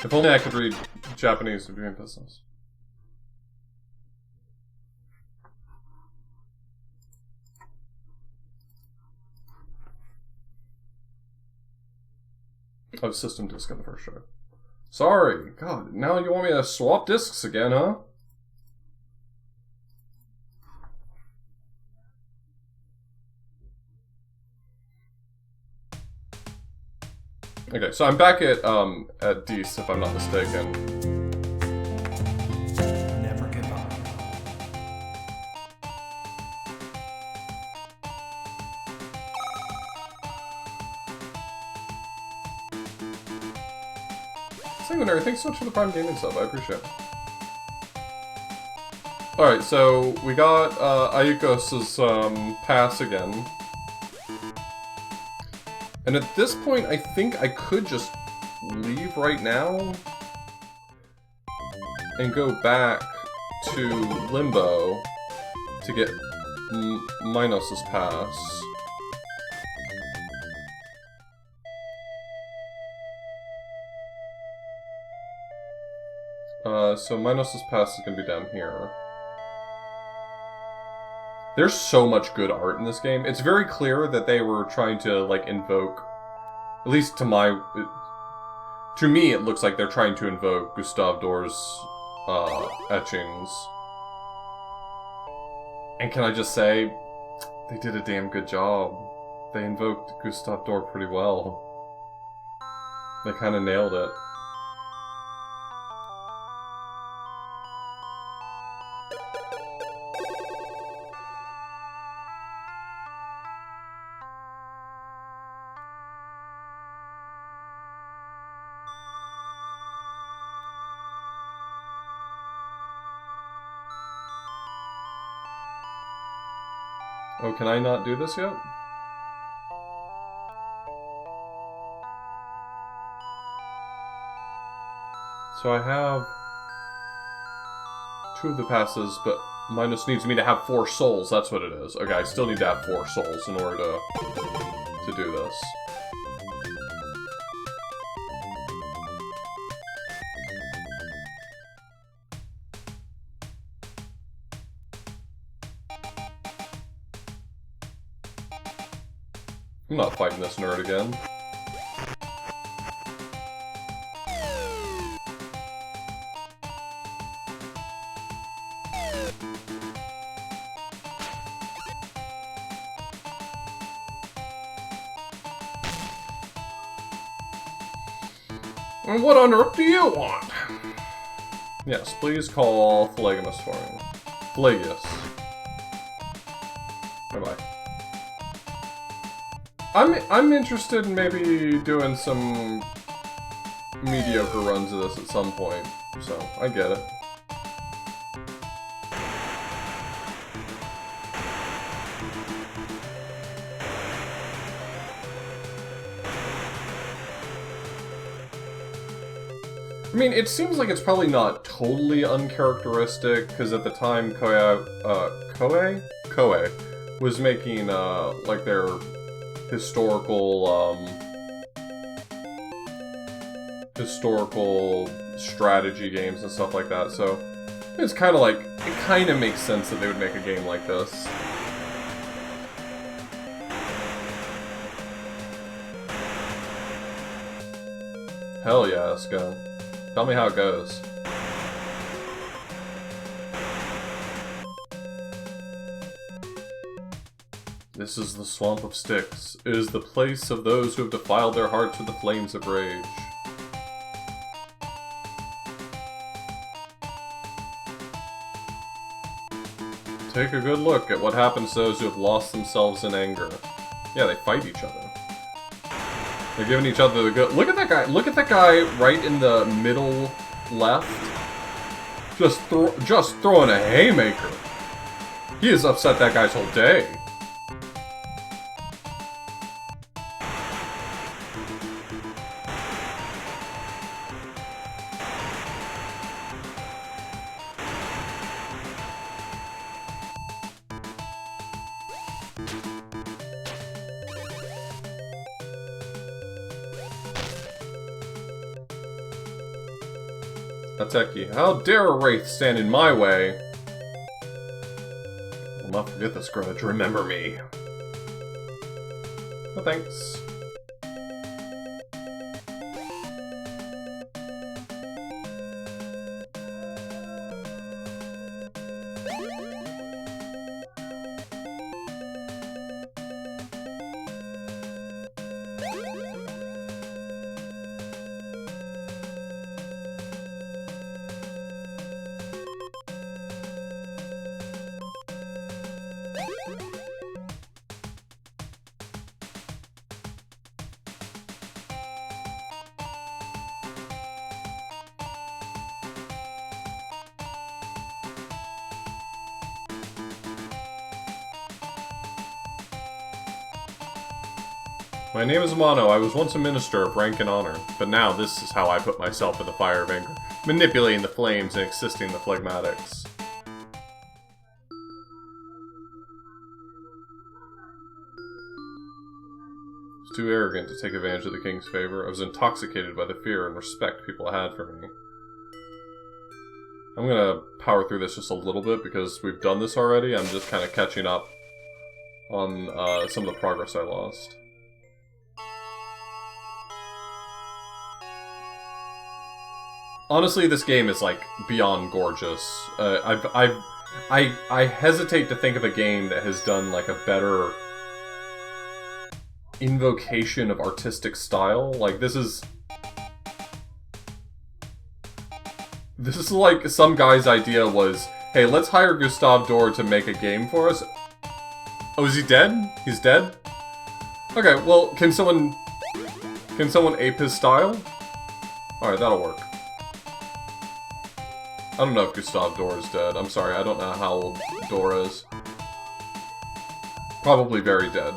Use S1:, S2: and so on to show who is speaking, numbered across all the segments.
S1: If only I could read Japanese to be in business. Oh, system disk on the first try. Sorry, God, now you want me to swap discs again, huh? Okay, so I'm back at Dees, if I'm not mistaken.
S2: Never give up.
S1: Sanguinary, thanks so much for the Prime Gaming sub, I appreciate it. Alright, so we got Ayukos' pass again. And at this point, I think I could just leave right now and go back to Limbo to get Minos' pass. So Minos' pass is going to be down here. There's so much good art in this game. It's very clear that they were trying to, like, invoke... At least to my... To me, it looks like they're trying to invoke Gustave Dor's etchings. And can I just say, they did a damn good job. They invoked Gustave Dor pretty well. They kind of nailed it. Oh, can I not do this yet? So I have 2 of the passes, but Minos needs me to have 4 souls, that's what it is. Okay, I still need to have 4 souls in order to do this. I'm not fighting this nerd again. And what on earth do you want? Yes, please call Phlegamus for me. Phlegius. Bye-bye. I'm interested in maybe doing some mediocre runs of this at some point, so I get it. I mean, it seems like it's probably not totally uncharacteristic, because at the time Koei was making, like, their historical strategy games and stuff like that, so it's kind of like, it kind of makes sense that they would make a game like this. Hell yeah, let's go. Tell me how it goes. This is the Swamp of Styx. It is the place of those who have defiled their hearts with the flames of rage. Take a good look at what happens to those who have lost themselves in anger. Yeah, they fight each other. They're giving each other the good... Look at that guy! Look at that guy right in the middle left. Just throwing a haymaker. He has upset that guy's whole day. Ateki, how dare a wraith stand in my way? I'll not forget this grudge. Remember me. No thanks. My name is Amano. I was once a minister of rank and honor, but now this is how I put myself in the fire of anger, manipulating the flames and assisting the phlegmatics. I was too arrogant to take advantage of the king's favor. I was intoxicated by the fear and respect people had for me. I'm gonna power through this just a little bit because we've done this already. I'm just kind of catching up on some of the progress I lost. Honestly, this game is, like, beyond gorgeous. I hesitate to think of a game that has done, like, a better invocation of artistic style. Like, this is like some guy's idea was, hey, let's hire Gustave Doré to make a game for us. Oh, is he dead? He's dead? Okay, well, can someone ape his style? Alright, that'll work. I don't know if Gustave Doré is dead. I'm sorry, I don't know how old Doré is. Probably very dead.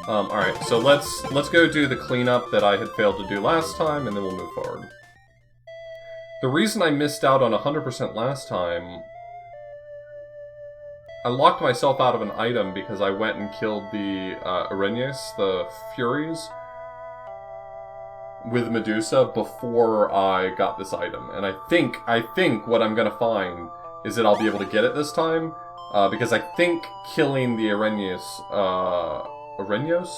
S1: Alright, so let's go do the cleanup that I had failed to do last time, and then we'll move forward. The reason I missed out on 100% last time... I locked myself out of an item because I went and killed the Arañas, the Furies, with Medusa before I got this item. And I think what I'm gonna find is that I'll be able to get it this time, because I think killing the Arañas, Araños?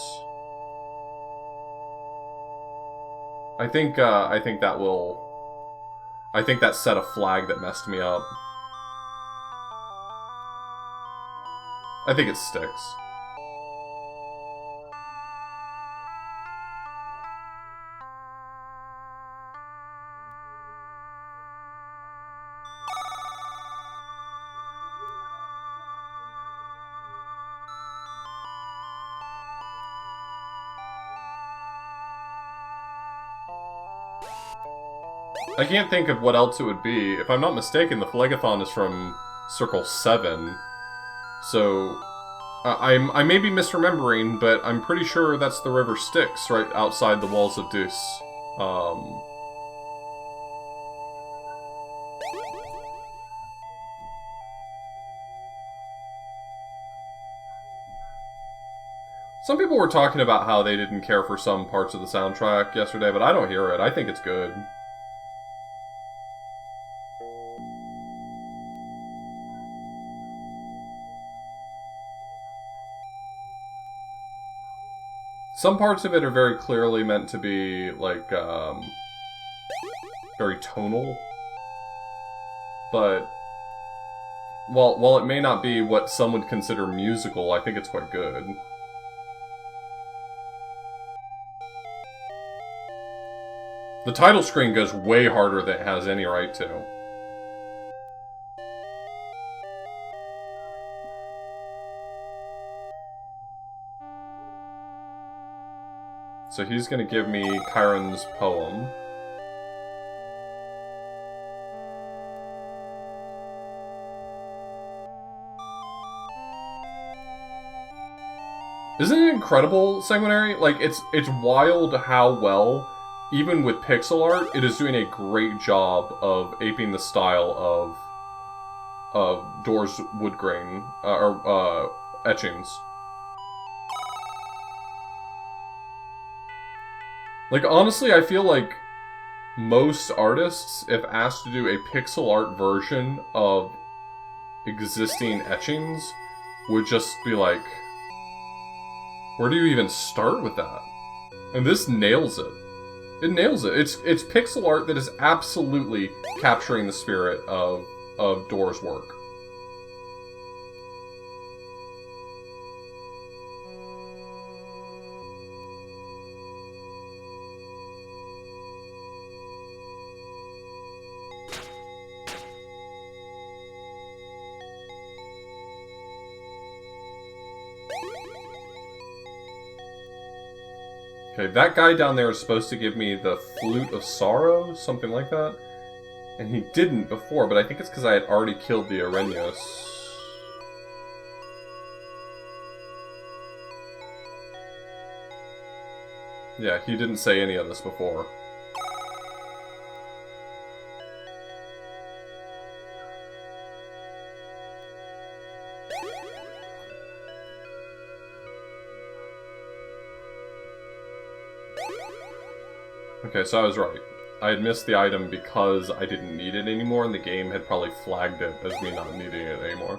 S1: I think that will... I think that set a flag that messed me up. I think it sticks. I can't think of what else it would be. If I'm not mistaken, the Phlegathon is from Circle 7. So, I may be misremembering, but I'm pretty sure that's the River Styx, right outside the walls of Deuce. Some people were talking about how they didn't care for some parts of the soundtrack yesterday, but I don't hear it. I think it's good. Some parts of it are very clearly meant to be, like, very tonal. But, while it may not be what some would consider musical, I think it's quite good. The title screen goes way harder than it has any right to. So he's gonna give me Chiron's poem. Isn't it incredible, Sanguinary? Like, it's wild how well, even with pixel art, it is doing a great job of aping the style of Doors wood grain, etchings. Like, honestly, I feel like most artists, if asked to do a pixel art version of existing etchings, would just be like, where do you even start with that? And this nails it. It nails it. It's pixel art that is absolutely capturing the spirit of Doors' work. Okay, that guy down there is supposed to give me the Flute of Sorrow, something like that. And he didn't before, but I think it's because I had already killed the Arenos. Yeah, he didn't say any of this before. Okay, so I was right. I had missed the item because I didn't need it anymore, and the game had probably flagged it as me not needing it anymore.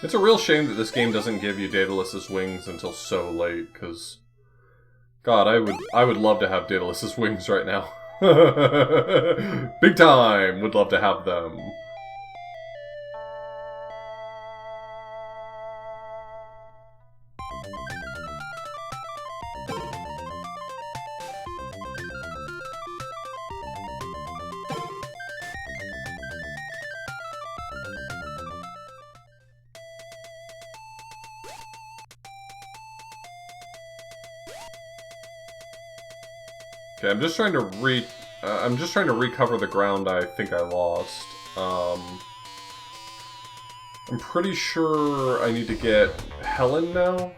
S1: It's a real shame that this game doesn't give you Daedalus's wings until so late, because... God, I would love to have Daedalus's wings right now. Big time! Would love to have them. Okay, I'm just trying to recover the ground I think I lost. I'm pretty sure I need to get Helen now.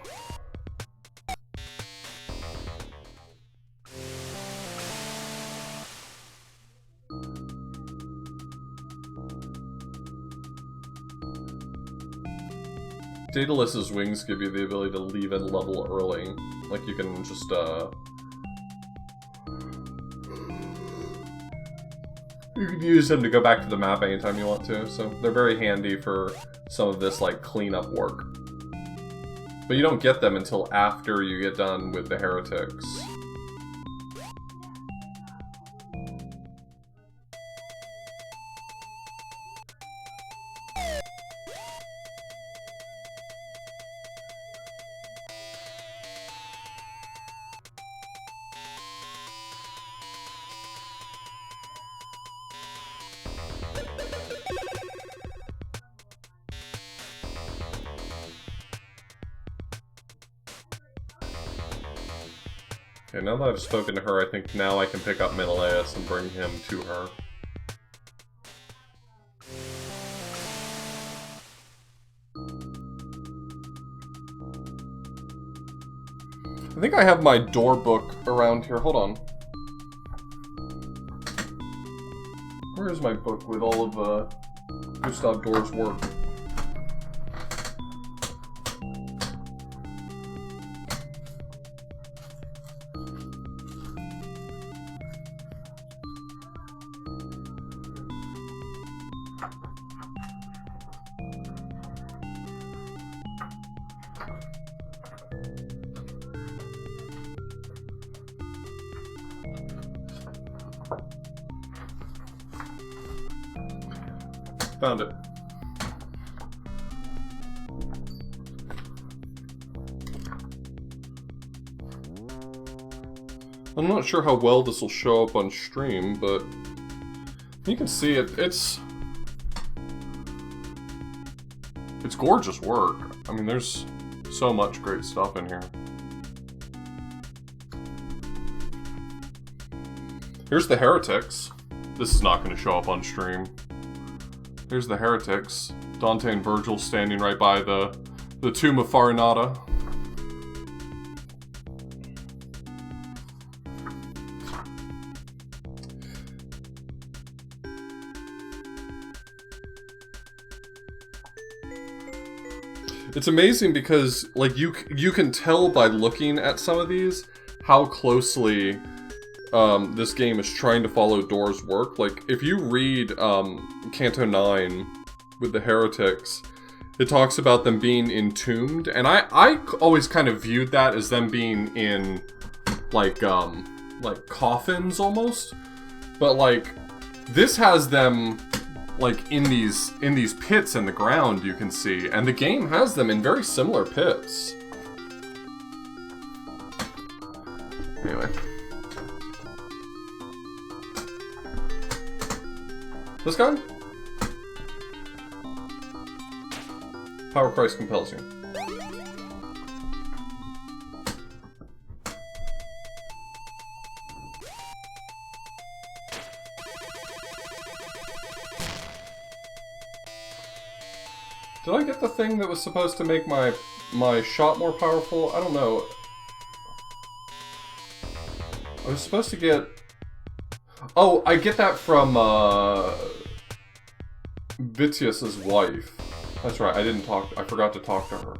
S1: Daedalus's wings give you the ability to leave and level early. Like, you can just, you can use them to go back to the map anytime you want to, so they're very handy for some of this, like, cleanup work. But you don't get them until after you get done with the heretics. Okay, now that I've spoken to her, I think now I can pick up Menelaus and bring him to her. I think I have my door book around here. Hold on. Where is my book with all of Gustav Dor's work? Found it. I'm not sure how well this will show up on stream, but you can see it. It's gorgeous work. I mean, there's so much great stuff in here. Here's the Heretics. This is not going to show up on stream. Here's the Heretics. Dante and Virgil standing right by the tomb of Farinata. It's amazing because, like, you can tell by looking at some of these how closely this game is trying to follow Door's work. Like, if you read Canto 9 with the Heretics, it talks about them being entombed, and I always kind of viewed that as them being in, like coffins almost. But, like, this has them, like, in these pits in the ground, you can see, and the game has them in very similar pits. Anyway. This guy? Power Christ compels you. Did I get the thing that was supposed to make my shot more powerful? I don't know. I was supposed to get... Oh, I get that from Vitius's wife. That's right, I forgot to talk to her.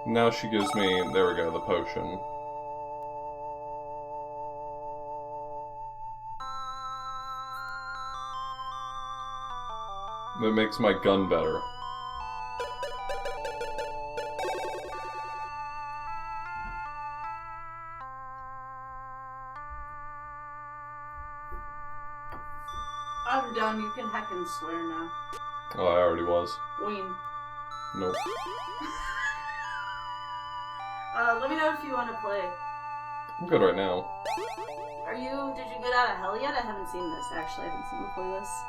S1: Now she gives me, there we go, the potion. That makes my gun better.
S2: I'm done, you can heck and swear now.
S1: Oh, I already was.
S2: Ween.
S1: Nope.
S2: Let me know if you want to play.
S1: I'm good right now.
S2: Did you get out of hell yet? I haven't seen this, actually. I haven't seen the playlist.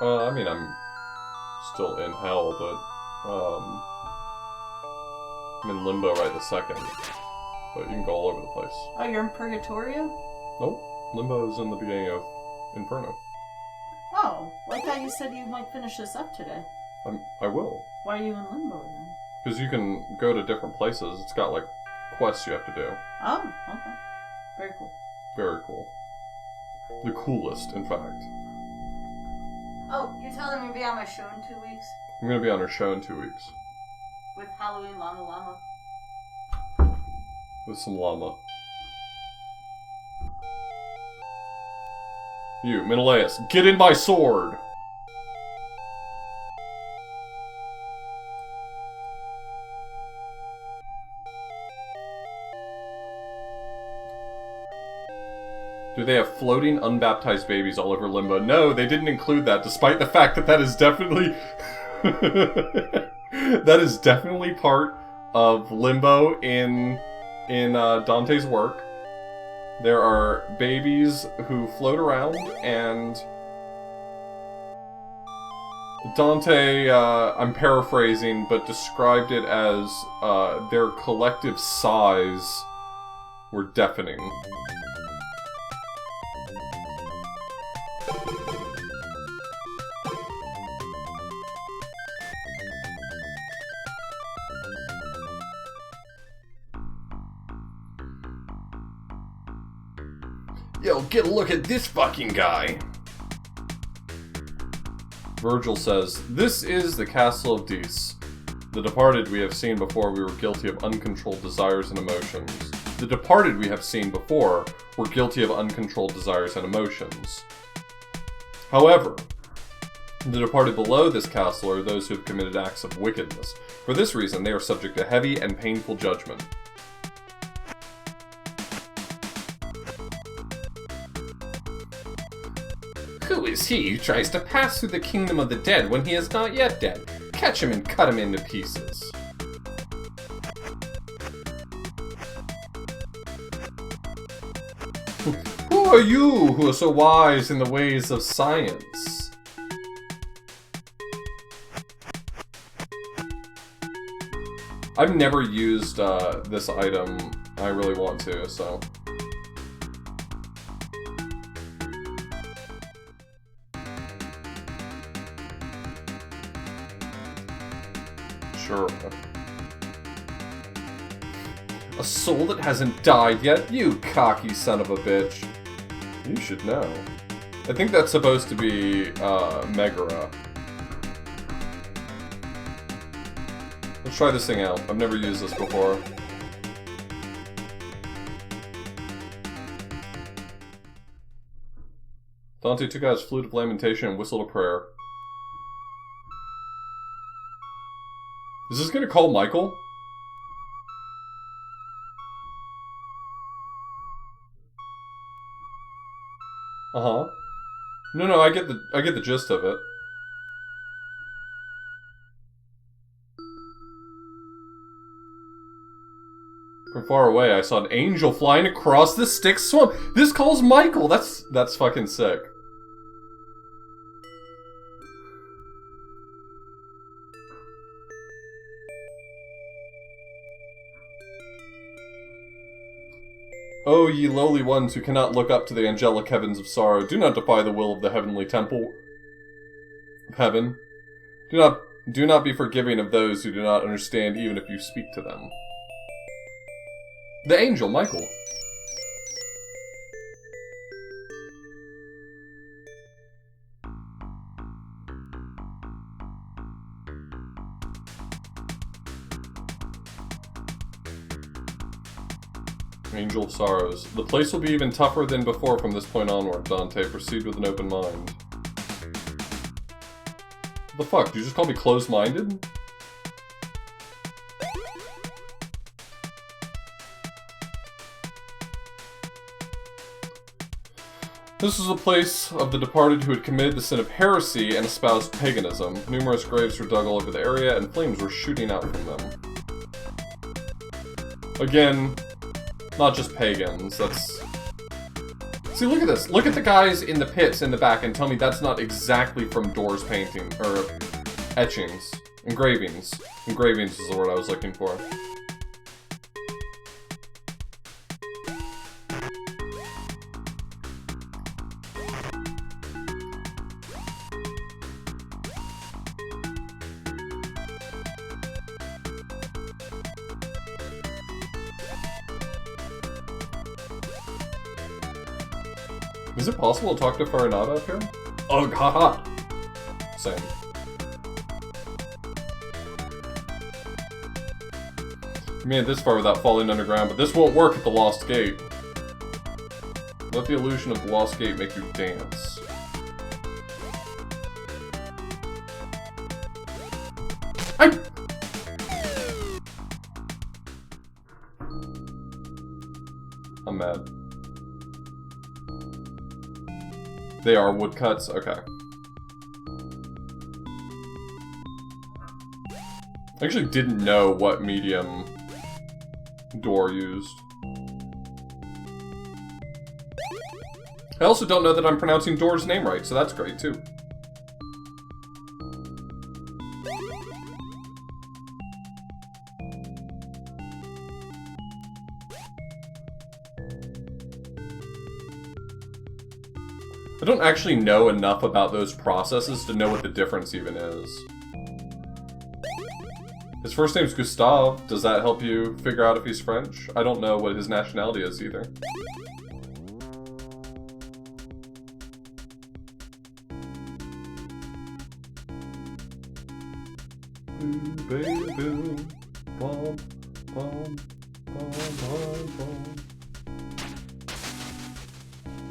S1: I mean, I'm still in hell, but, I'm in limbo right this second. But you can go all over the place.
S2: Oh, you're in Purgatorio?
S1: Nope. Limbo is in the beginning of Inferno.
S2: Oh, I thought you said you might finish this up today.
S1: I will.
S2: Why are you in Limbo then?
S1: Because you can go to different places. It's got, like, quests you have to do.
S2: Oh, okay. Very cool.
S1: Very cool. The coolest, in fact.
S2: Oh, you're telling me to be on my show in 2 weeks?
S1: I'm gonna be on her show in 2 weeks.
S2: With Halloween Llama Llama?
S1: With some llama. You, Menelaus, get in my sword! Do they have floating unbaptized babies all over Limbo? No, they didn't include that, despite the fact that that is definitely... that is definitely part of Limbo in Dante's work. There are babies who float around, and Dante, I'm paraphrasing, but described it as their collective sighs were deafening. Yo, get a look at this fucking guy! Virgil says, "This is the Castle of Dis. The departed we have seen before we were guilty of uncontrolled desires and emotions. The departed we have seen before were guilty of uncontrolled desires and emotions. However, the departed below this castle are those who have committed acts of wickedness. For this reason, they are subject to heavy and painful judgment." Who is he who tries to pass through the kingdom of the dead when he is not yet dead? Catch him and cut him into pieces. Who are you who are so wise in the ways of science? I've never used this item. I really want to, so... Sure. A soul that hasn't died yet? You cocky son of a bitch. You should know. I think that's supposed to be, Megara. Let's try this thing out. I've never used this before. Dante took out his flute of lamentation and whistled a prayer. Is this gonna call Michael? Uh-huh. No, I get the gist of it. From far away, I saw an angel flying across the Styx swamp. This calls Michael. That's fucking sick. O ye lowly ones who cannot look up to the angelic heavens of sorrow, do not defy the will of the heavenly temple of heaven. Do not be forgiving of those who do not understand, even if you speak to them. The angel, Michael. Angel of Sorrows. The place will be even tougher than before from this point onward, Dante. Proceed with an open mind. What the fuck? Did you just call me closed-minded? This was a place of the departed who had committed the sin of heresy and espoused paganism. Numerous graves were dug all over the area, and flames were shooting out from them. Again, not just pagans, that's... See, look at this. Look at the guys in the pits in the back and tell me that's not exactly from Doors painting, or etchings. Engravings. Engravings is the word I was looking for. Is it possible to talk to Farinata up here? Ugh, haha! Same. You made it this far without falling underground, but this won't work at the Lost Gate. Let the illusion of the Lost Gate make you dance. I'm mad. They are woodcuts? Okay. I actually didn't know what medium Door used. I also don't know that I'm pronouncing Door's name right, so that's great too. I don't actually know enough about those processes to know what the difference even is. His first name's Gustave. Does that help you figure out if he's French? I don't know what his nationality is either. Baby, bum, bum, bum, bum, bum.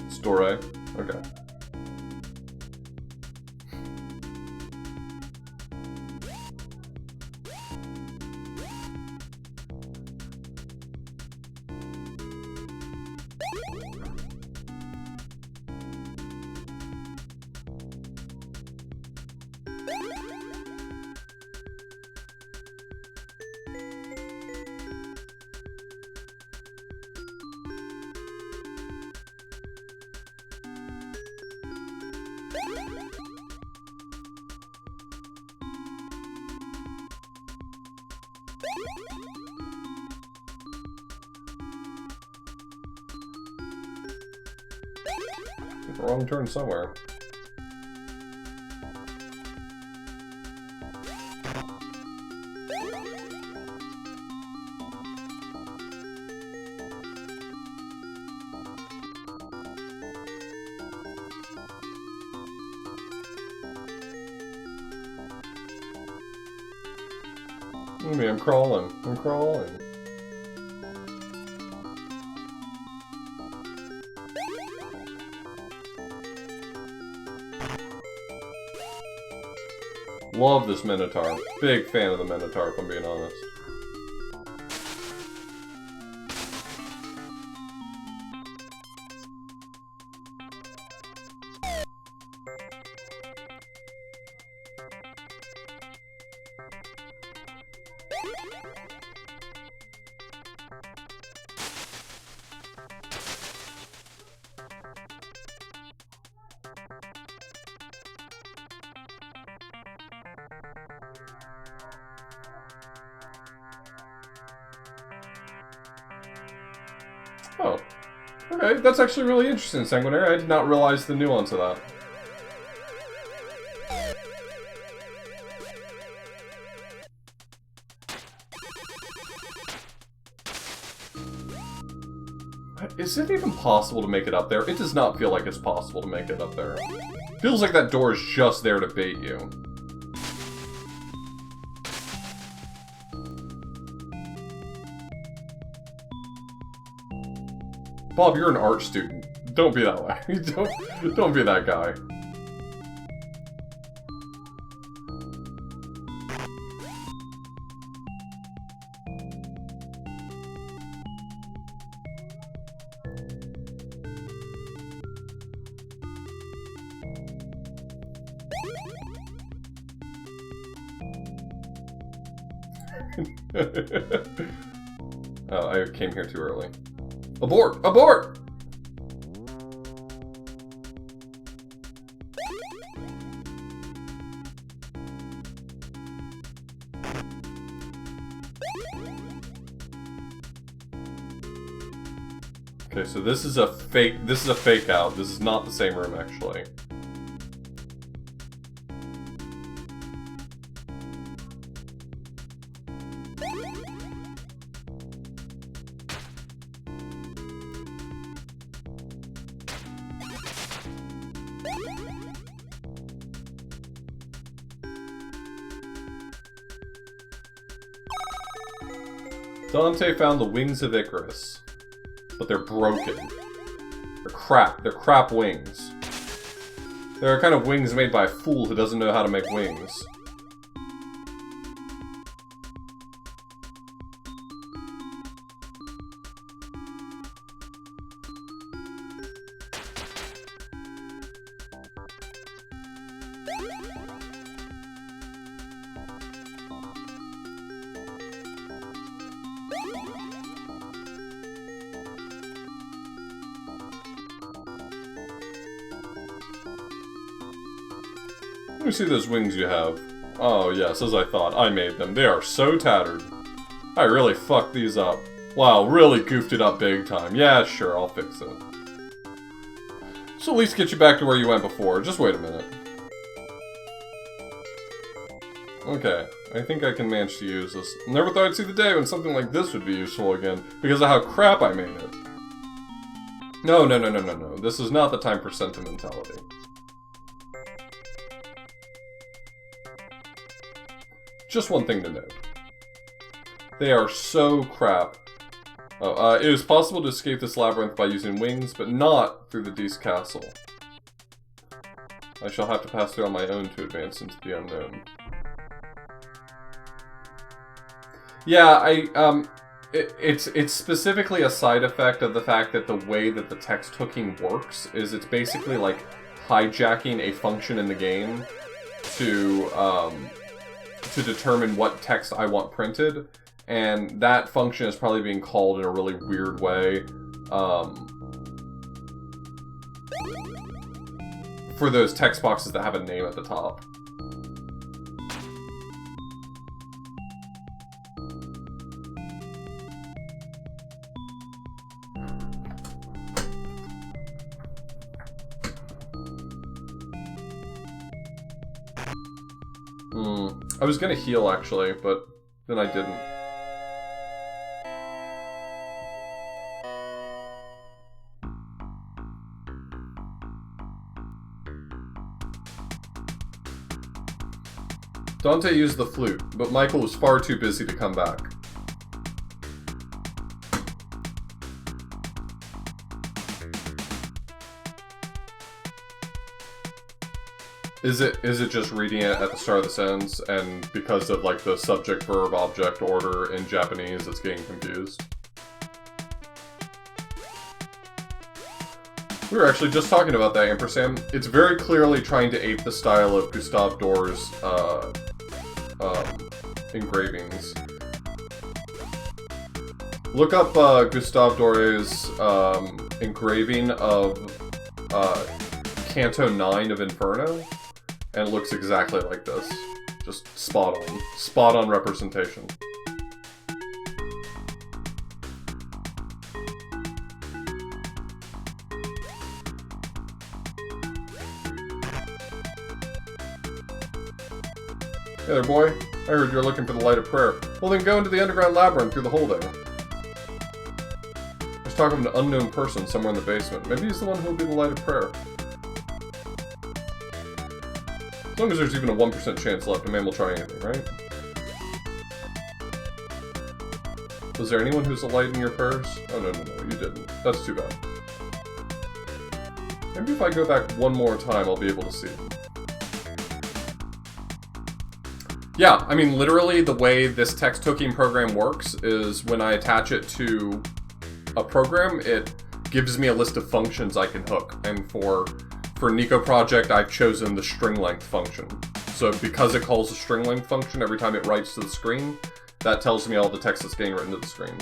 S1: Story. Okay. Wrong turn somewhere. I'm crawling. I'm crawling. Love this Minotaur. Big fan of the Minotaur, if I'm being honest. Oh. Okay, that's actually really interesting, Sanguinary. I did not realize the nuance of that. Is it even possible to make it up there? It does not feel like it's possible to make it up there. Feels like that door is just there to bait you. Bob, you're an art student. Don't be that way. Don't be that guy. Oh, I came here too early. Abort! Abort! Okay, so this is a fake out. This is not the same room, actually. Dante found the wings of Icarus, but they're broken. They're crap. They're crap wings. They're kind of wings made by a fool who doesn't know how to make wings. Let me see those wings you have. Oh yes, as I thought, I made them. They are so tattered. I really fucked these up. Wow, really goofed it up big time. Yeah, sure, I'll fix it. So at least get you back to where you went before. Just wait a minute. Okay, I think I can manage to use this. Never thought I'd see the day when something like this would be useful again, because of how crap I made it. No. This is not the time for sentimentality. Just one thing to note. They are so crap. It is possible to escape this labyrinth by using wings, but not through the Deast Castle. I shall have to pass through on my own to advance into the unknown. Yeah, it's specifically a side effect of the fact that the way that the text hooking works is it's basically like hijacking a function in the game to determine what text I want printed, and that function is probably being called in a really weird way for those text boxes that have a name at the top. I was gonna heal, actually, but then I didn't. Dante used the flute, but Michael was far too busy to come back. Is it just reading it at the start of the sentence, and because of like the subject, verb, object order in Japanese, it's getting confused? We were actually just talking about that, Ampersand. It's very clearly trying to ape the style of Gustave Dore's engravings. Look up Gustave Dore's engraving of Canto 9 of Inferno, and it looks exactly like this. Just spot on. Spot on representation. Hey there, boy. I heard you're looking for the light of prayer. Well, then go into the underground labyrinth through the holding. Let's talk of an unknown person somewhere in the basement. Maybe he's the one who'll be the light of prayer. As long as there's even a 1% chance left, a man will try anything, right? Was there anyone who's a light in your prayers? Oh, no, you didn't. That's too bad. Maybe if I go back one more time, I'll be able to see them. Yeah, I mean, literally the way this text hooking program works is when I attach it to a program, it gives me a list of functions I can hook. And for Nico Project, I've chosen the string length function. So because it calls the string length function every time it writes to the screen, that tells me all the text that's getting written to the screen.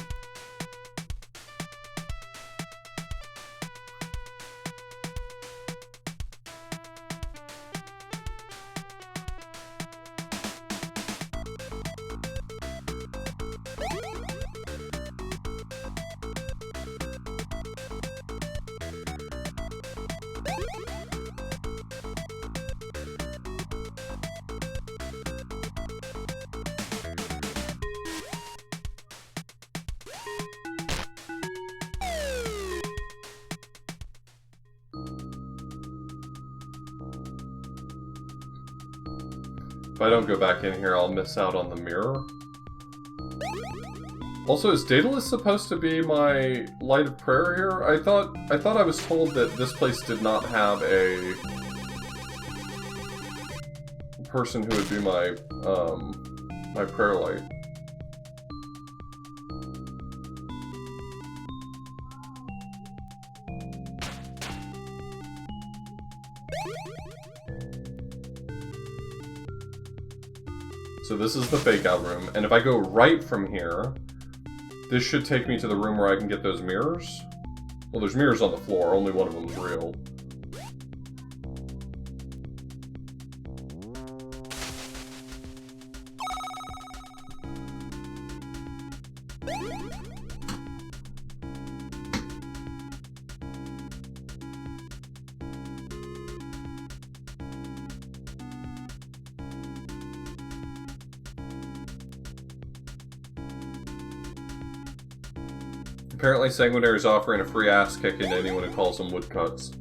S1: If I don't go back in here, I'll miss out on the mirror. Also, is Daedalus supposed to be my light of prayer here? I thought I was told that this place did not have a person who would be my my prayer light. So this is the fake out room, and if I go right from here, this should take me to the room where I can get those mirrors. Well, there's mirrors on the floor, only one of them is real. Apparently Sanguinary is offering a free ass kicking to anyone who calls them woodcuts.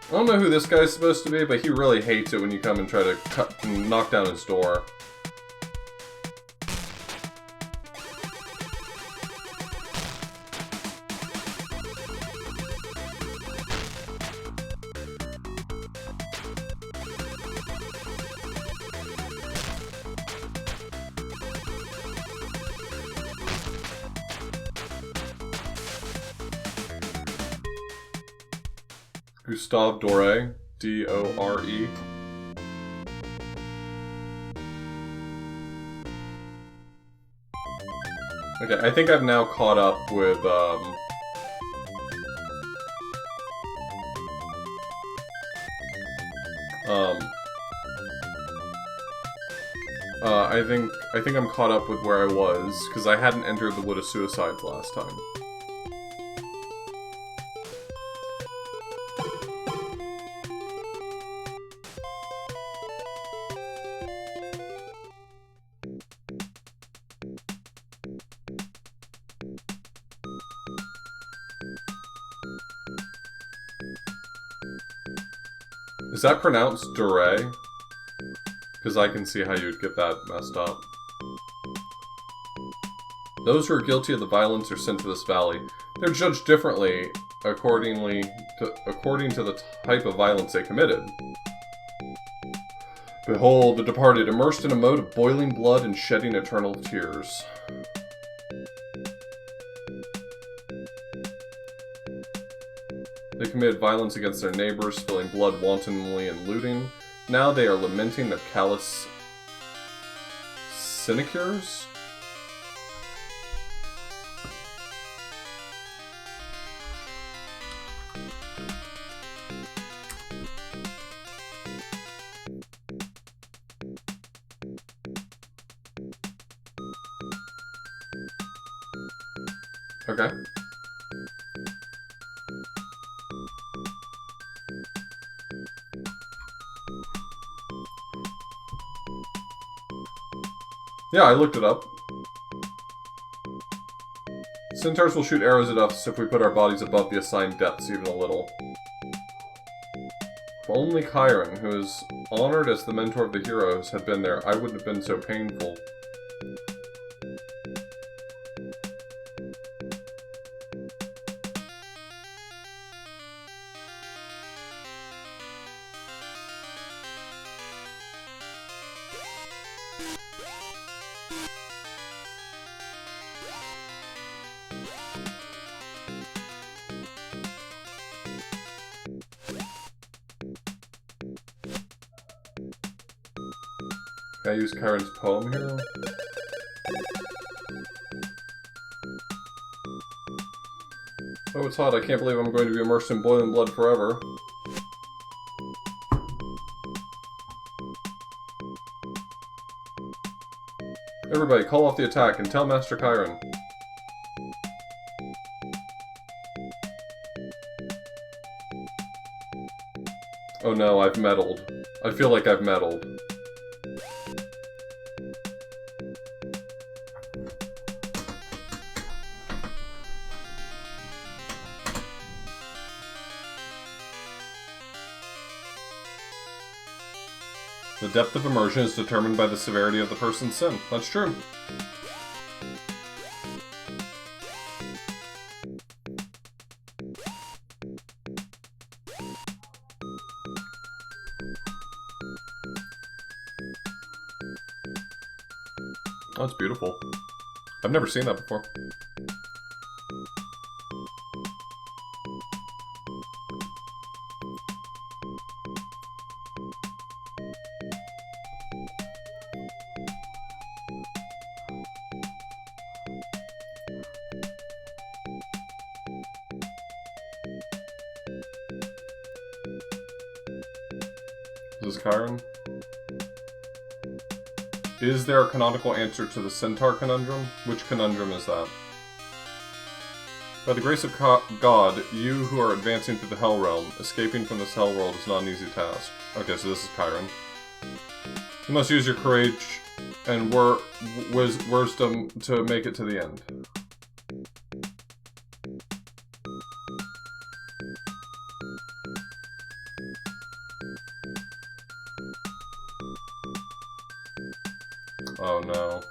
S1: I don't know who this guy's supposed to be, but he really hates it when you come and try to knock down his door. Gustave Doré, D-O-R-E. Okay, I think I've now caught up with, I think I'm caught up with where I was, because I hadn't entered the Wood of Suicides last time. Is that pronounced Doré? Because I can see how you'd get that messed up. Those who are guilty of the violence are sent to this valley. They're judged differently according to the type of violence they committed. Behold, the departed, immersed in a mode of boiling blood and shedding eternal tears. They committed violence against their neighbors, spilling blood wantonly and looting. Now they are lamenting their callous sinecures? Okay. Yeah, I looked it up. Centaurs will shoot arrows at us if we put our bodies above the assigned depths even a little. If only Chiron, who is honored as the mentor of the heroes, had been there, I wouldn't have been so painful. Can I use Chiron's poem here? Oh, it's hot. I can't believe I'm going to be immersed in boiling blood forever. Everybody, call off the attack and tell Master Chiron. Oh no, I've meddled. I feel like I've meddled. The depth of immersion is determined by the severity of the person's sin. That's true. Oh, that's beautiful. I've never seen that before. Is this Chiron? Is there a canonical answer to the Centaur conundrum? Which conundrum is that? By the grace of God, you who are advancing through the Hell Realm, escaping from this Hell World is not an easy task. Okay, so this is Chiron. You must use your courage and wisdom to make it to the end. Oh no.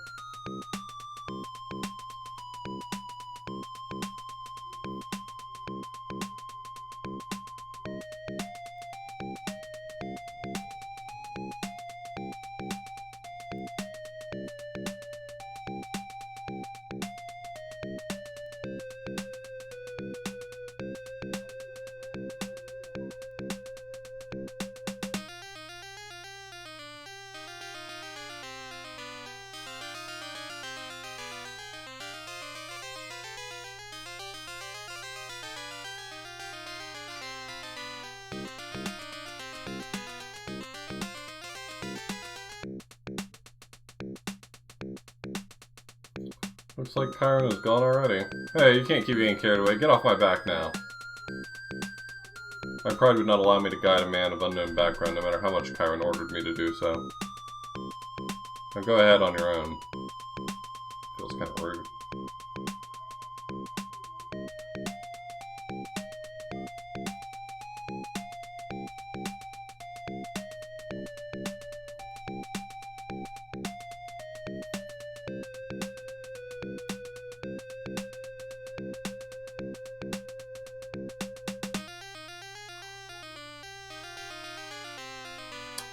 S1: Looks like Chiron is gone already. Hey, you can't keep getting carried away. Get off my back now. My pride would not allow me to guide a man of unknown background, no matter how much Chiron ordered me to do so. Now go ahead on your own. Feels kind of rude.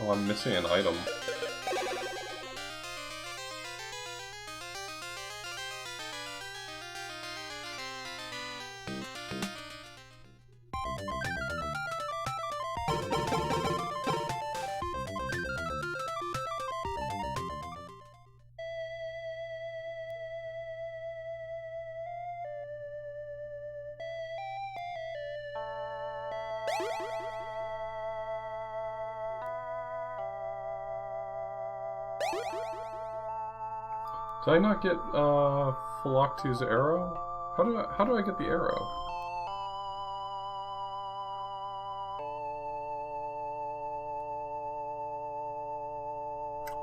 S1: Oh, I'm missing an item. Did I not get Philocte's arrow? How do I get the arrow?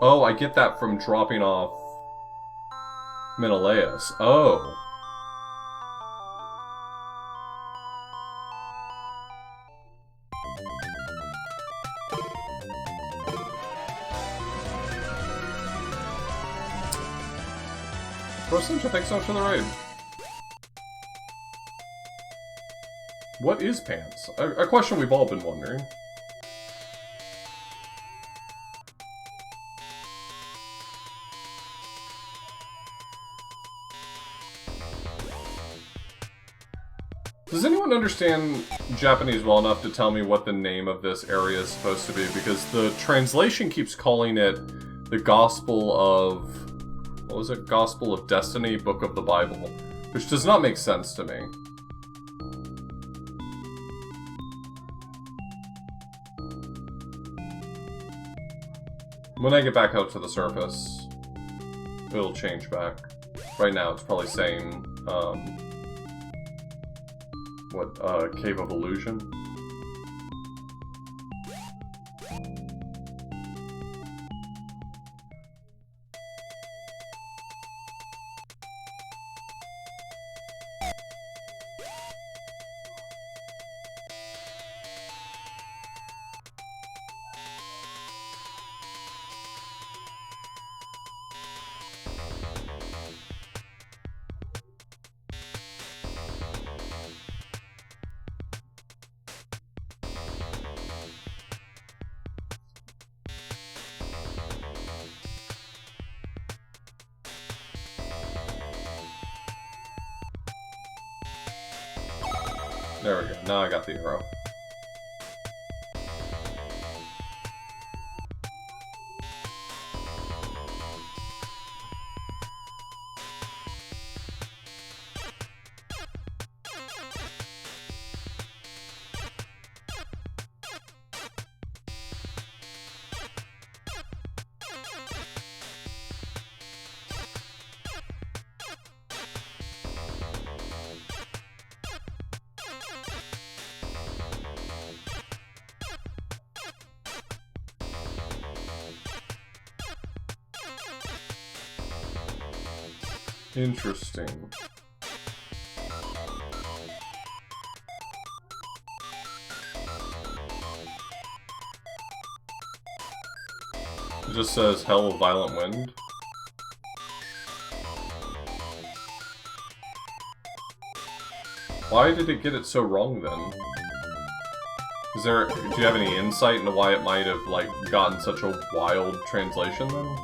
S1: Oh, I get that from dropping off Menelaus. Oh. Percentage, thanks so much for the raid. What is pants? A question we've all been wondering. Does anyone understand Japanese well enough to tell me what the name of this area is supposed to be? Because the translation keeps calling it the Gospel of... What was it? Gospel of Destiny, Book of the Bible. Which does not make sense to me. When I get back out to the surface, it'll change back. Right now it's probably saying, Cave of Illusion? There we go. Now I got the arrow. Interesting. It just says Hell of Violent Wind. Why did it get it so wrong then? Do you have any insight into why it might have, like, gotten such a wild translation then?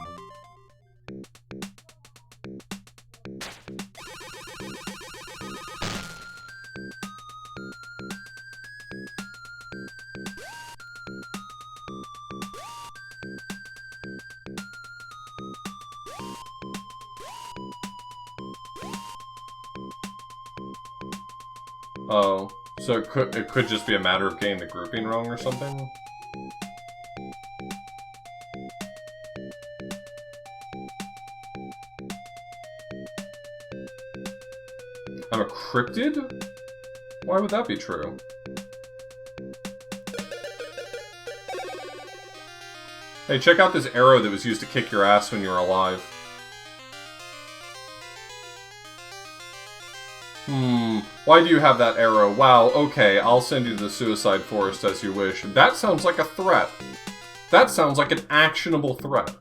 S1: Oh, so it could just be a matter of getting the grouping wrong or something? I'm a cryptid? Why would that be true? Hey, check out this arrow that was used to kick your ass when you were alive. Why do you have that arrow? Wow, okay, I'll send you to the suicide forest as you wish. That sounds like a threat. That sounds like an actionable threat.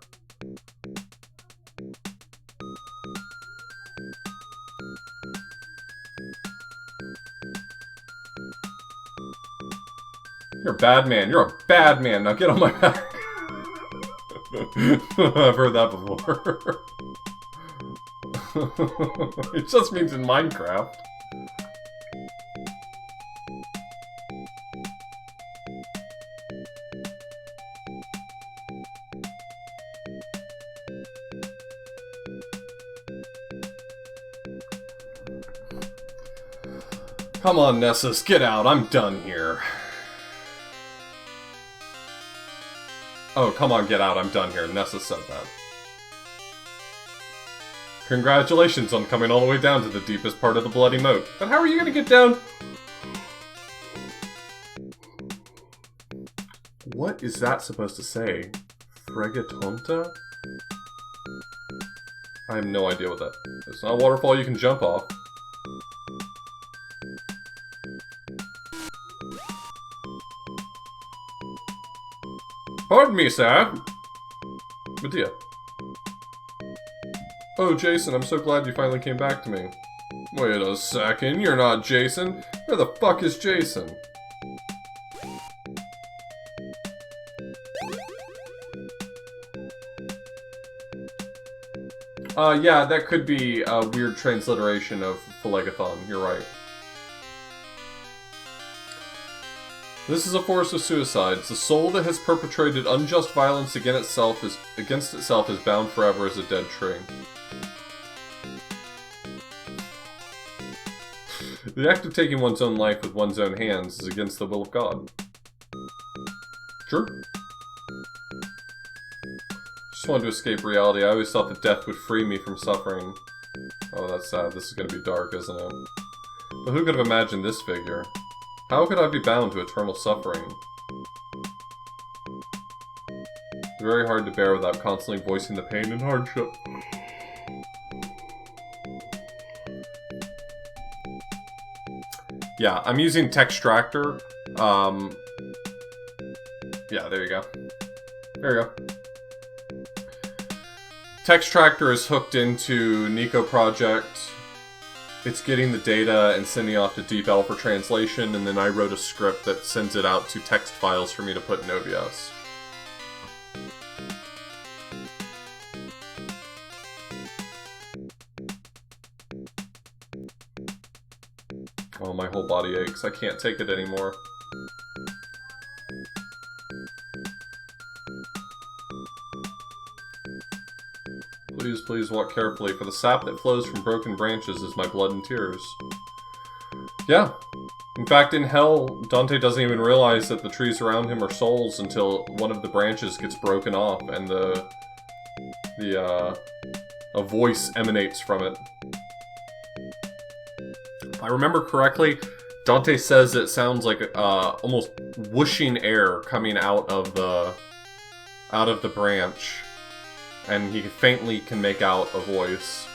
S1: You're a bad man. You're a bad man. Now get on my back. I've heard that before. It just means in Minecraft. Come on, Nessus, get out. I'm done here. Oh, come on, get out. I'm done here. Nessus said that. Congratulations on coming all the way down to the deepest part of the bloody moat. But how are you gonna get down? What is that supposed to say? Fregatonta? I have no idea what that is. It's not a waterfall you can jump off. Pardon me, sir. Medea. Oh, Jason, I'm so glad you finally came back to me. Wait a second, you're not Jason. Where the fuck is Jason? Yeah, that could be a weird transliteration of Phlegethon. You're right. This is a forest of suicides. The soul that has perpetrated unjust violence against itself is bound forever as a dead tree. The act of taking one's own life with one's own hands is against the will of God. True. Just wanted to escape reality. I always thought that death would free me from suffering. Oh, that's sad. This is going to be dark, isn't it? But who could have imagined this figure? How could I be bound to eternal suffering? It's very hard to bear without constantly voicing the pain and hardship. Yeah, I'm using Textractor. Yeah, there you go. There you go. Textractor is hooked into Nico Project. It's getting the data and sending off to DeepL for translation, and then I wrote a script that sends it out to text files for me to put in OBS. Oh, my whole body aches. I can't take it anymore. Please, please walk carefully, for the sap that flows from broken branches is my blood and tears. Yeah. In fact, in Hell, Dante doesn't even realize that the trees around him are souls until one of the branches gets broken off and a voice emanates from it. If I remember correctly, Dante says it sounds like almost whooshing air coming out of the branch. And he faintly can make out a voice.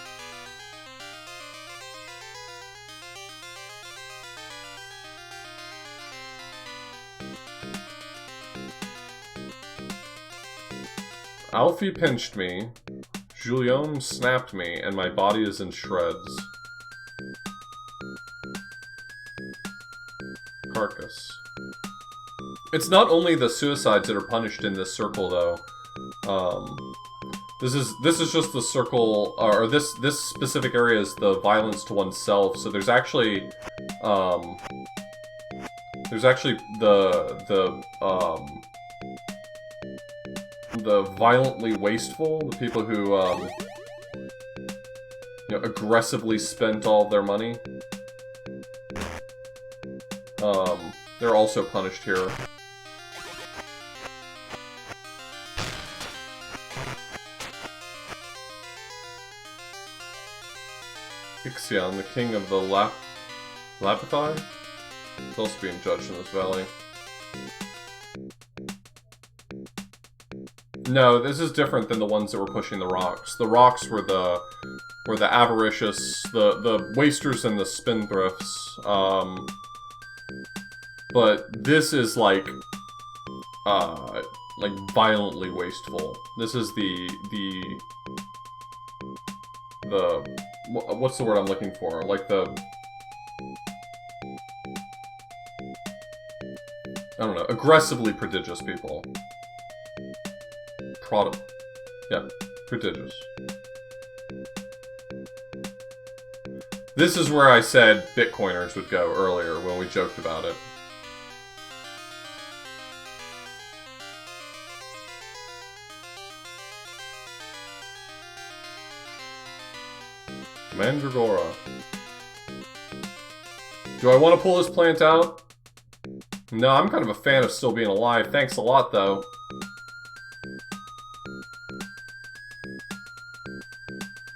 S1: Alfie pinched me, Julien snapped me, and my body is in shreds. carcass. It's not only the suicides that are punished in this circle, though. This is just the circle, or this specific area is the violence to oneself. So there's actually the violently wasteful, the people who you know, aggressively spent all of their money. They're also punished here. Ixion, the king of the Lapithai, is also being judged in this valley. No, this is different than the ones that were pushing the rocks. The rocks were the avaricious, the wasters and the spendthrifts. But this is like violently wasteful. This is the what's the word I'm looking for? Like the, I don't know, aggressively prodigious people. Yeah, prodigious. This is where I said Bitcoiners would go earlier when we joked about it. Mandragora. Do I want to pull this plant out? No, I'm kind of a fan of still being alive. Thanks a lot, though.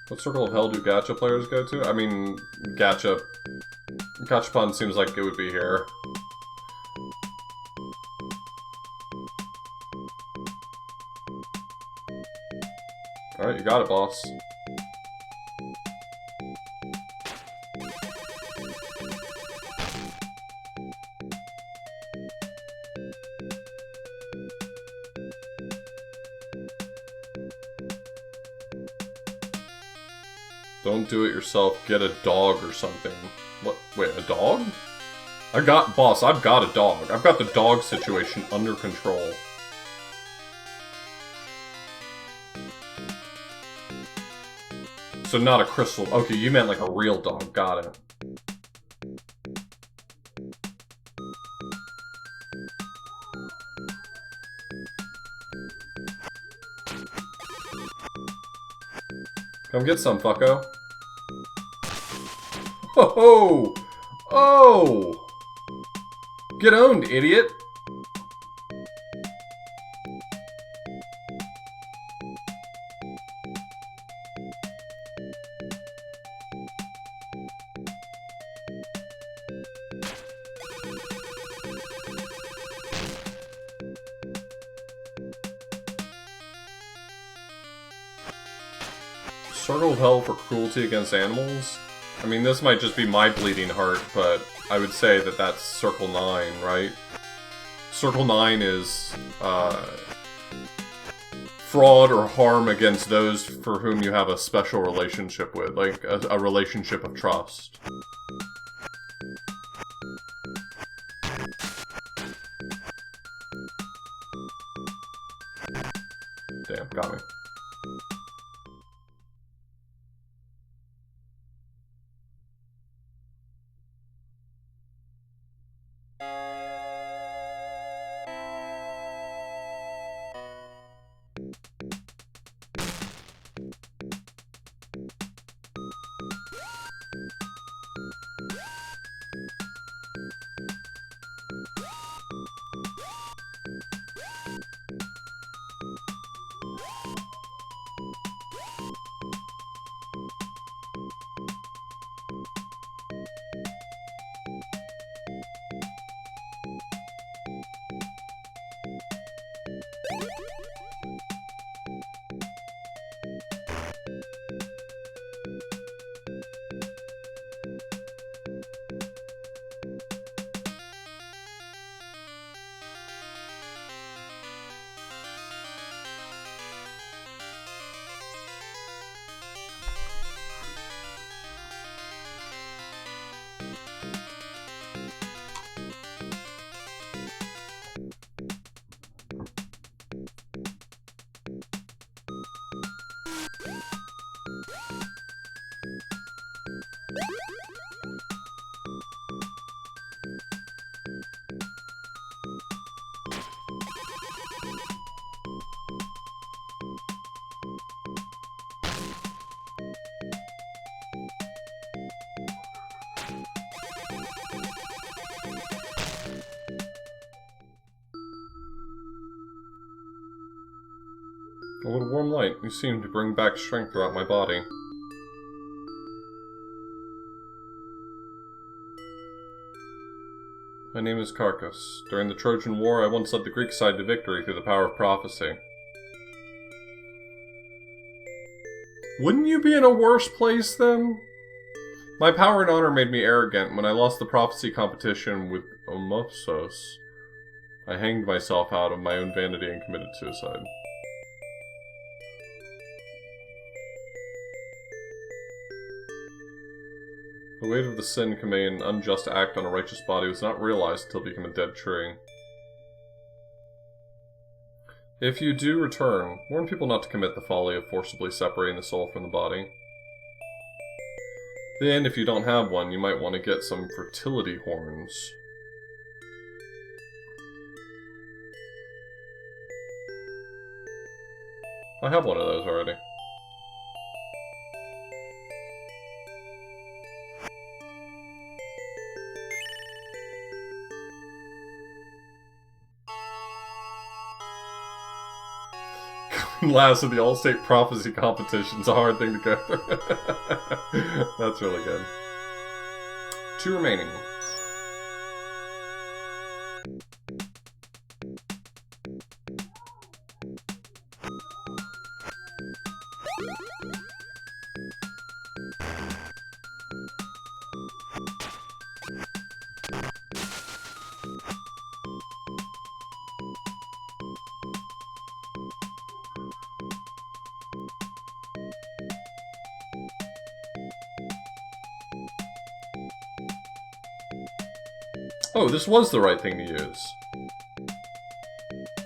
S1: What circle of hell do gacha players go to? I mean, Gachapon seems like it would be here. Alright, you got it, boss. Don't do it yourself, get a dog or something. What? Wait, a dog? Boss, I've got a dog. I've got the dog situation under control. So not a crystal. Okay, you meant like a real dog. Got it. Come get some, fucko. Ho ho! Oh! Get owned, idiot! Circle of Hell for cruelty against animals? I mean, this might just be my bleeding heart, but I would say that that's Circle 9, right? Circle 9 is, fraud or harm against those for whom you have a special relationship with, like a relationship of trust. Damn, got me. A little warm light. You seem to bring back strength throughout my body. My name is Carcass. During the Trojan War, I once led the Greek side to victory through the power of prophecy. Wouldn't you be in a worse place, then? My power and honor made me arrogant. When I lost the prophecy competition with Omopsos, I hanged myself out of my own vanity and committed suicide. The weight of the sin committing an unjust act on a righteous body was not realized until it became a dead tree. If you do return, warn people not to commit the folly of forcibly separating the soul from the body. Then, if you don't have one, you might want to get some fertility horns. I have one of those already. Last of the All-State Prophecy Competition's a hard thing to go through. That's really good. 2 remaining. Oh, this was the right thing to use.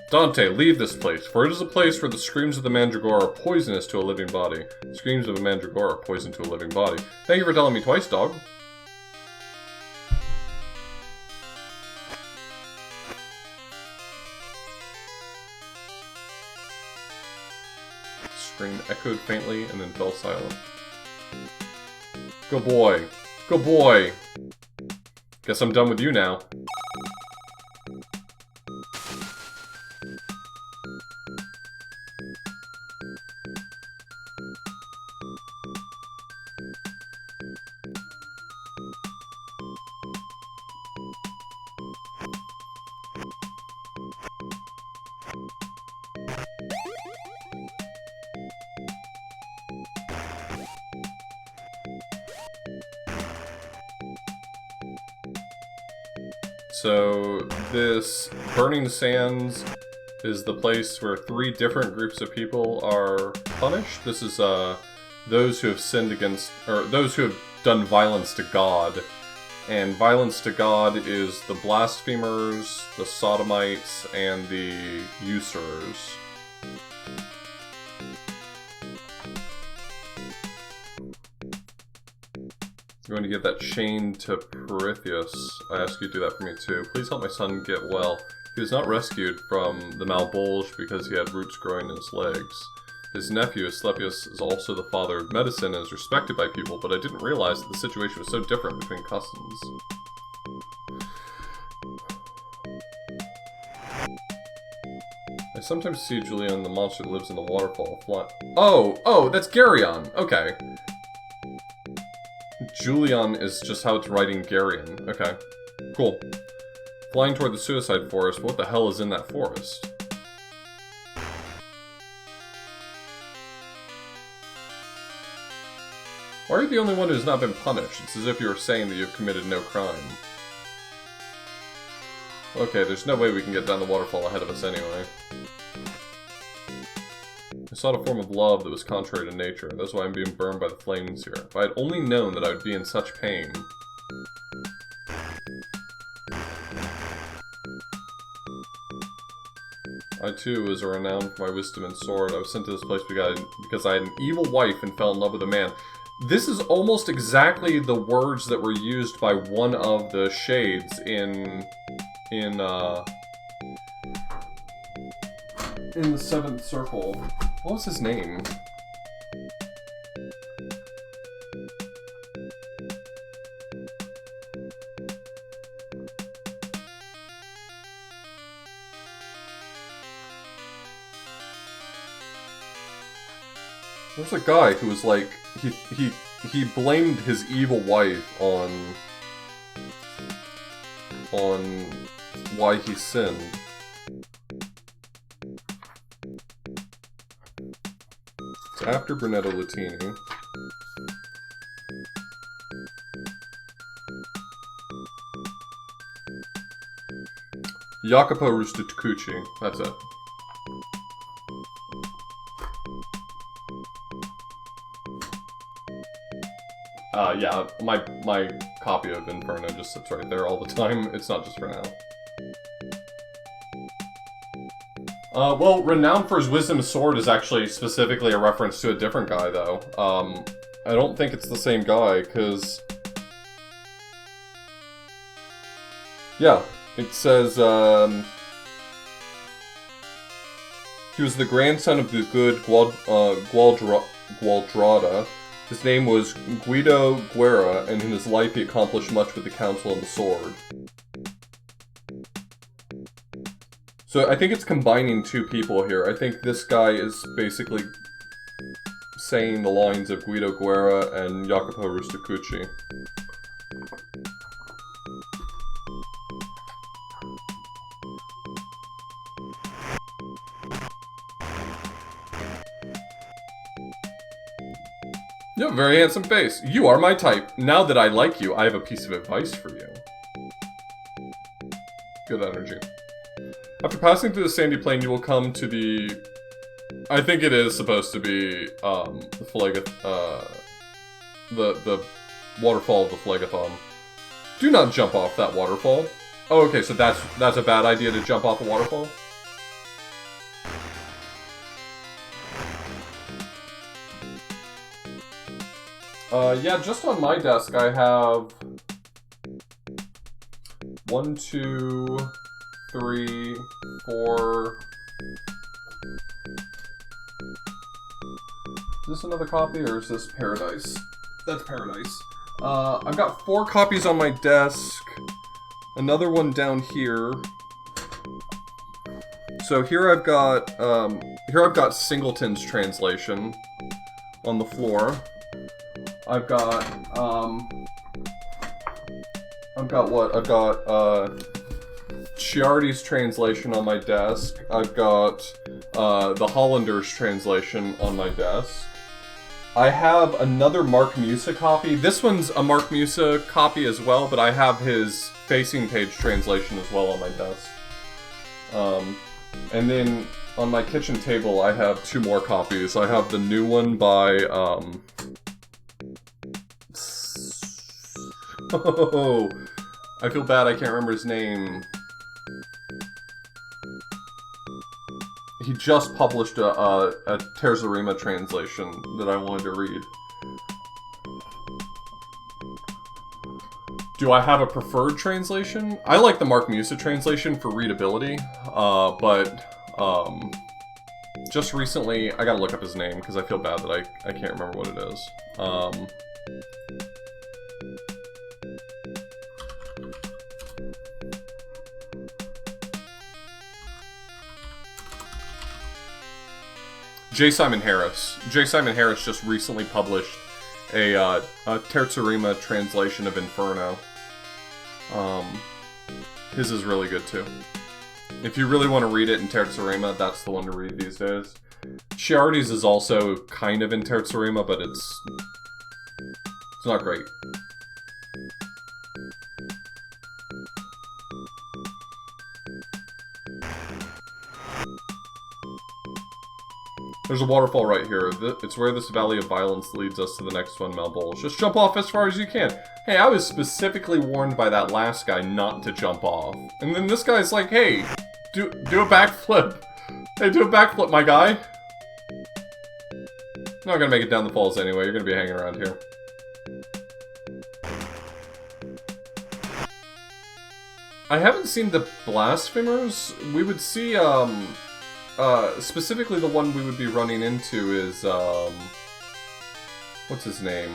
S1: Dante, leave this place, for it is a place where the screams of the mandragora are poisonous to a living body. The screams of a mandragora are poison to a living body. Thank you for telling me twice, dog. Scream echoed faintly and then fell silent. Good boy. Good boy. Guess I'm done with you now. So, this Burning Sands is the place where 3 different groups of people are punished. This is, those who have sinned against, or those who have done violence to God. And violence to God is the blasphemers, the sodomites, and the usurers. You're going to give that chain to Perithous. I ask you to do that for me too. Please help my son get well. He was not rescued from the Malbolge because he had roots growing in his legs. His nephew, Asclepius, is also the father of medicine and is respected by people, but I didn't realize that the situation was so different between customs. I sometimes see Julian, the monster that lives in the waterfall, fly. Oh, that's Geryon. Okay. Julian is just how it's writing Geryon. Okay. Cool. Flying toward the suicide forest, but what the hell is in that forest? Why are you the only one who has not been punished? It's as if you were saying that you've committed no crime. Okay, there's no way we can get down the waterfall ahead of us anyway. I sought a form of love that was contrary to nature. That's why I'm being burned by the flames here. If I had only known that I would be in such pain. I too was renowned for my wisdom and sword. I was sent to this place because I had an evil wife and fell in love with a man. This is almost exactly the words that were used by one of the shades in the Seventh Circle. What was his name? There's a guy who was like, he blamed his evil wife on why he sinned. It's after Brunetto Latini. Jacopo Rusticucci, that's it. Yeah, my copy of Inferno just sits right there all the time. It's not just for now. Well, renowned for his wisdom sword is actually specifically a reference to a different guy, though. I don't think it's the same guy, because... Yeah, it says, he was the grandson of the good Gualdrada. His name was Guido Guerra, and in his life he accomplished much with the Council and the Sword. So I think it's combining two people here. I think this guy is basically saying the lines of Guido Guerra and Jacopo Rusticucci. You have a very handsome face. You are my type. Now that I like you, I have a piece of advice for you. Good energy. After passing through the sandy plain, you will come to the... I think it is supposed to be, the waterfall of the Phlegathon. Do not jump off that waterfall. Oh, okay, so that's a bad idea to jump off a waterfall? Yeah, just on my desk I have 1, 2, 3, 4. Is this another copy or is this Paradise? That's Paradise. I've got 4 copies on my desk. Another one down here. So here I've got Singleton's translation on the floor. I've got Chiardi's translation on my desk. I've got the Hollander's translation on my desk. I have another Mark Musa copy. This one's a Mark Musa copy as well, but I have his facing page translation as well on my desk. And then on my kitchen table, I have 2 more copies. I have the new one by, oh, I feel bad I can't remember his name. He just published a Terzarima translation that I wanted to read. Do I have a preferred translation? I like the Mark Musa translation for readability, but just recently, I gotta look up his name because I feel bad that I can't remember what it is. J. Simon Harris. J. Simon Harris just recently published a Terzarima translation of Inferno. His is really good too. If you really want to read it in Terzarima, that's the one to read these days. Chiardi's is also kind of in Terzarima, but it's not great. There's a waterfall right here. It's where this Valley of Violence leads us to the next one, Malbols. Just jump off as far as you can. Hey, I was specifically warned by that last guy not to jump off. And then this guy's like, hey, do a backflip. Hey, do a backflip, my guy. not gonna make it down the falls anyway, you're gonna be hanging around here. I haven't seen the Blasphemers. We would see, specifically the one we would be running into is, what's his name?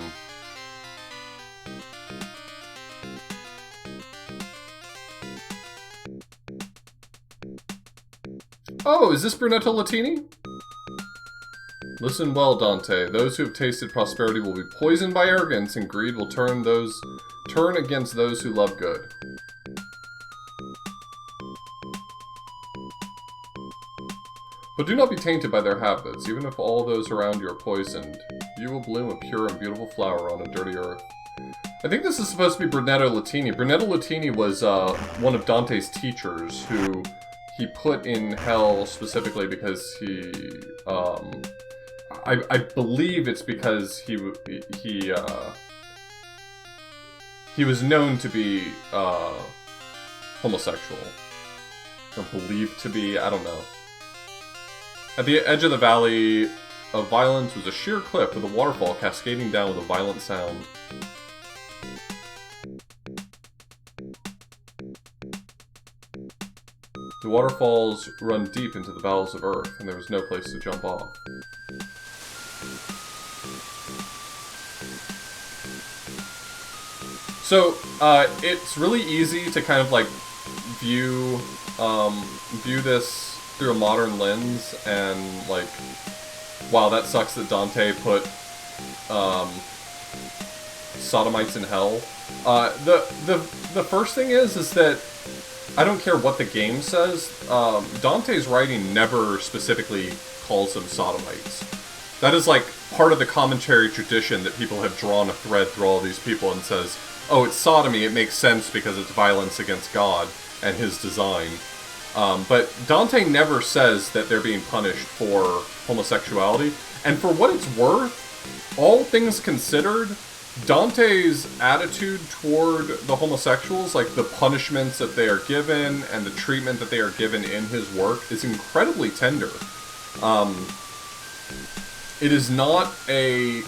S1: Oh, is this Brunetto Latini? Listen well, Dante. Those who have tasted prosperity will be poisoned by arrogance, and greed will turn against those who love good. But do not be tainted by their habits. Even if all those around you are poisoned, you will bloom a pure and beautiful flower on a dirty earth. I think this is supposed to be Brunetto Latini. Brunetto Latini was one of Dante's teachers who he put in hell specifically because he, I believe it's because he was known to be homosexual, or believed to be. I don't know. At the edge of the valley of violence was a sheer cliff with a waterfall cascading down with a violent sound. The waterfalls run deep into the bowels of earth, and there was no place to jump off. So, it's really easy to kind of like view this through a modern lens, and like, wow, that sucks that Dante put sodomites in hell. The first thing is that I don't care what the game says. Dante's writing never specifically calls them sodomites. That is like part of the commentary tradition that people have drawn a thread through all these people and says, oh, it's sodomy, it makes sense because it's violence against God and his design. But Dante never says that they're being punished for homosexuality. And for what it's worth, all things considered, Dante's attitude toward the homosexuals, like the punishments that they are given and the treatment that they are given in his work, is incredibly tender. It is not a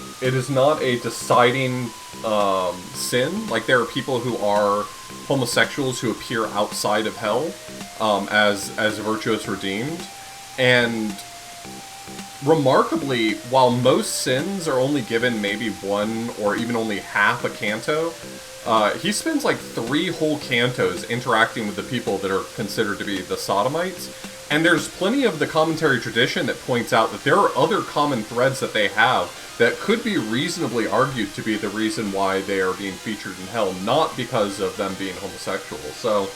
S1: deciding sin. Like, there are people who are homosexuals who appear outside of hell as virtuous redeemed, and remarkably, while most sins are only given maybe one or even only half a canto, he spends like 3 whole cantos interacting with the people that are considered to be the sodomites. And there's plenty of the commentary tradition that points out that there are other common threads that they have that could be reasonably argued to be the reason why they are being featured in hell, not because of them being homosexual. So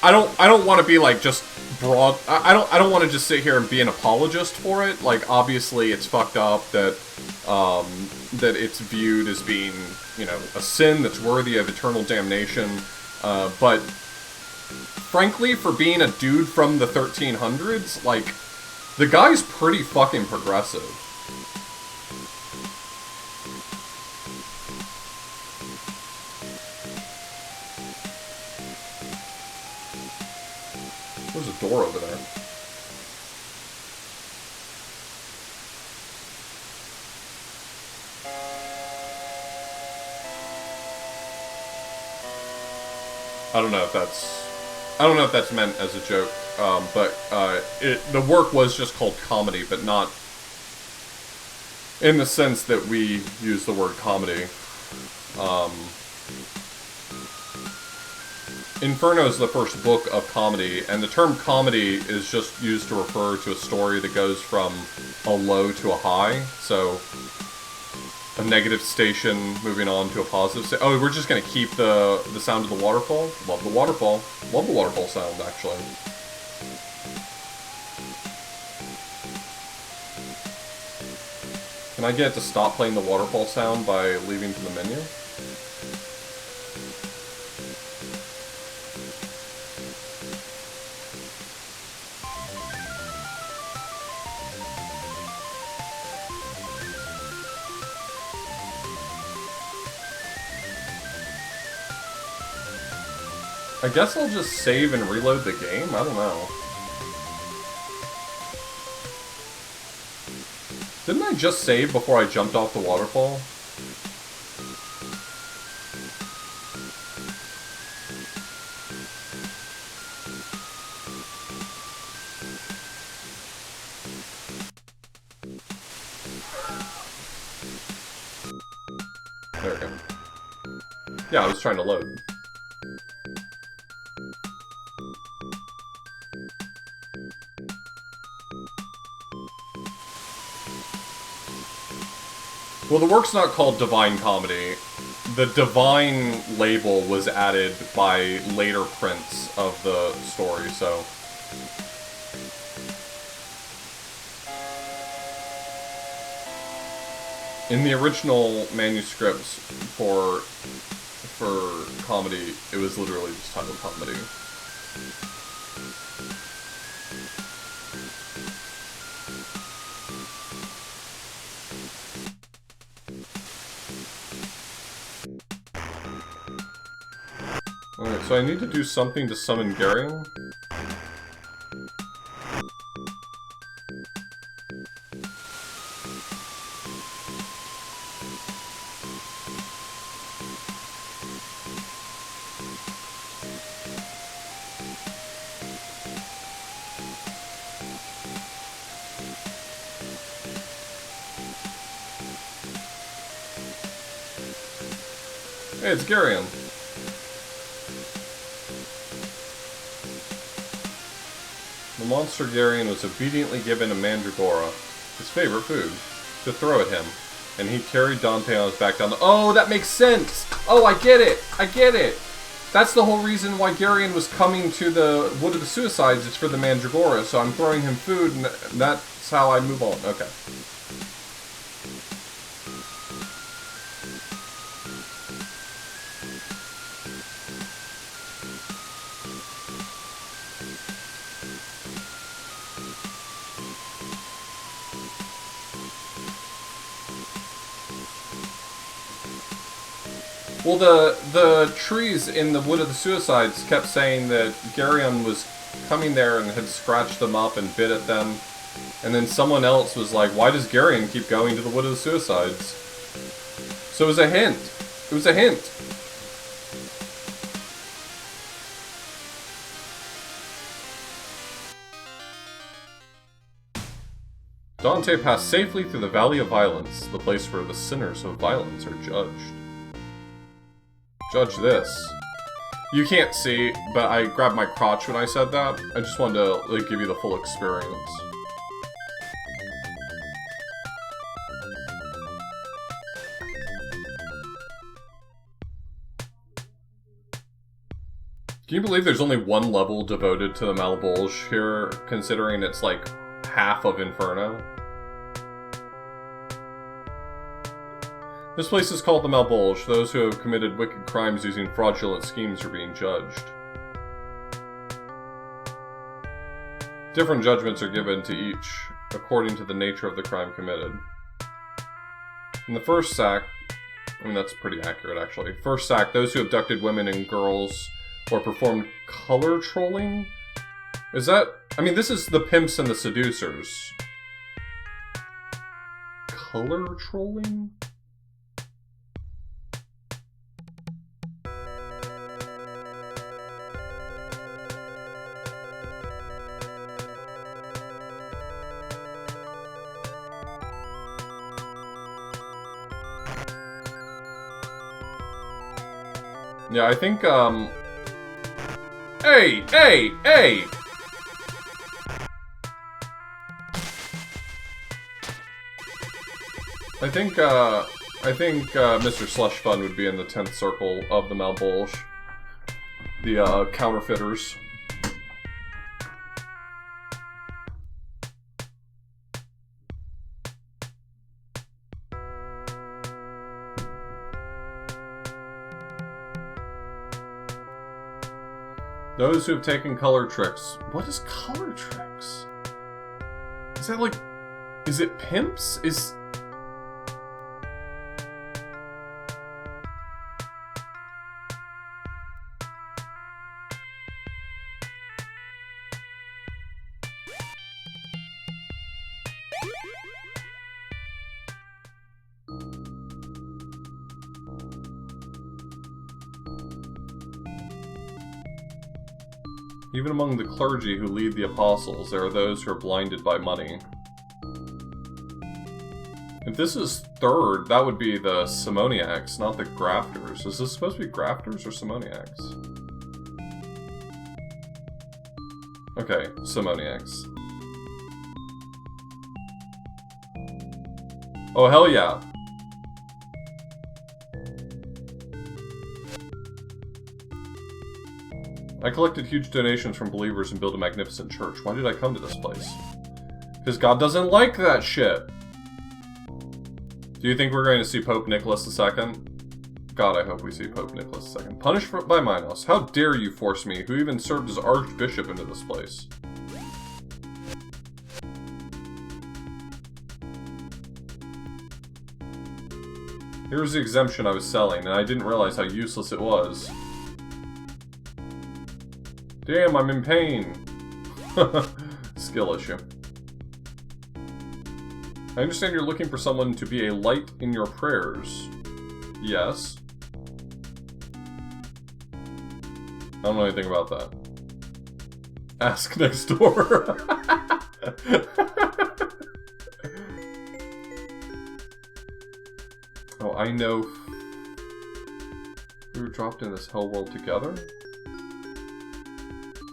S1: I don't want to be like just broad. I don't want to just sit here and be an apologist for it. Like, obviously it's fucked up that that it's viewed as being, you know, a sin that's worthy of eternal damnation. But frankly, for being a dude from the 1300s, like, the guy's pretty fucking progressive. There's a door over there. I don't know if that's meant as a joke, but the work was just called comedy, but not in the sense that we use the word comedy. Inferno is the first book of comedy, and the term comedy is just used to refer to a story that goes from a low to a high. So, a negative station moving on to a positive station. Oh, we're just gonna keep the sound of the waterfall? Love the waterfall. Love the waterfall sound, actually. Can I get it to stop playing the waterfall sound by leaving from the menu? I guess I'll just save and reload the game? I don't know. Didn't I just save before I jumped off the waterfall? There we go. Yeah, I was trying to load. Well, the work's not called Divine Comedy. The Divine label was added by later prints of the story, so... In the original manuscripts for comedy, it was literally just titled comedy. Alright, so I need to do something to summon Garion. Hey, it's Garion. The monster Garion was obediently given a mandragora, his favorite food, to throw at him, and he carried Dante on his back down the— Oh, that makes sense! Oh, I get it! I get it! That's the whole reason why Garion was coming to the Wood of the Suicides, is for the mandragora, so I'm throwing him food, and that's how I move on. Okay. Well, the trees in the Wood of the Suicides kept saying that Garion was coming there and had scratched them up and bit at them. And then someone else was like, why does Garion keep going to the Wood of the Suicides? So it was a hint. It was a hint. Dante passed safely through the Valley of Violence, the place where the sinners of violence are judged. Judge this. You can't see, but I grabbed my crotch when I said that. I just wanted to like, give you the full experience. Can you believe there's only one level devoted to the Malbolge here, considering it's like half of Inferno? This place is called the Malbolge. Those who have committed wicked crimes using fraudulent schemes are being judged. Different judgments are given to each, according to the nature of the crime committed. In the first sack, I mean that's pretty accurate actually. First sack, those who abducted women and girls or performed color trolling? Is that, I mean this is the pimps and the seducers. Color trolling? Yeah, I think, Hey! Hey! Hey! I think Mr. Slush Fund would be in the 10th circle of the Malbolge. The, counterfeiters. Those who have taken color tricks. What is color tricks? Is that like... Is it pimps? Is... Even among the clergy who lead the apostles, there are those who are blinded by money. If this is third, that would be the simoniacs, not the grafters. Is this supposed to be grafters or simoniacs? Okay, simoniacs. Oh, hell yeah. I collected huge donations from believers and built a magnificent church. Why did I come to this place? Because God doesn't like that shit. Do you think we're going to see Pope Nicholas II? God, I hope we see Pope Nicholas II. Punished by Minos. How dare you force me, who even served as Archbishop, into this place? Here's the exemption I was selling, and I didn't realize how useless it was. Damn, I'm in pain. Skill issue. I understand you're looking for someone to be a light in your prayers. Yes. I don't know anything about that. Ask next door. Oh, I know. We were dropped in this hell world together?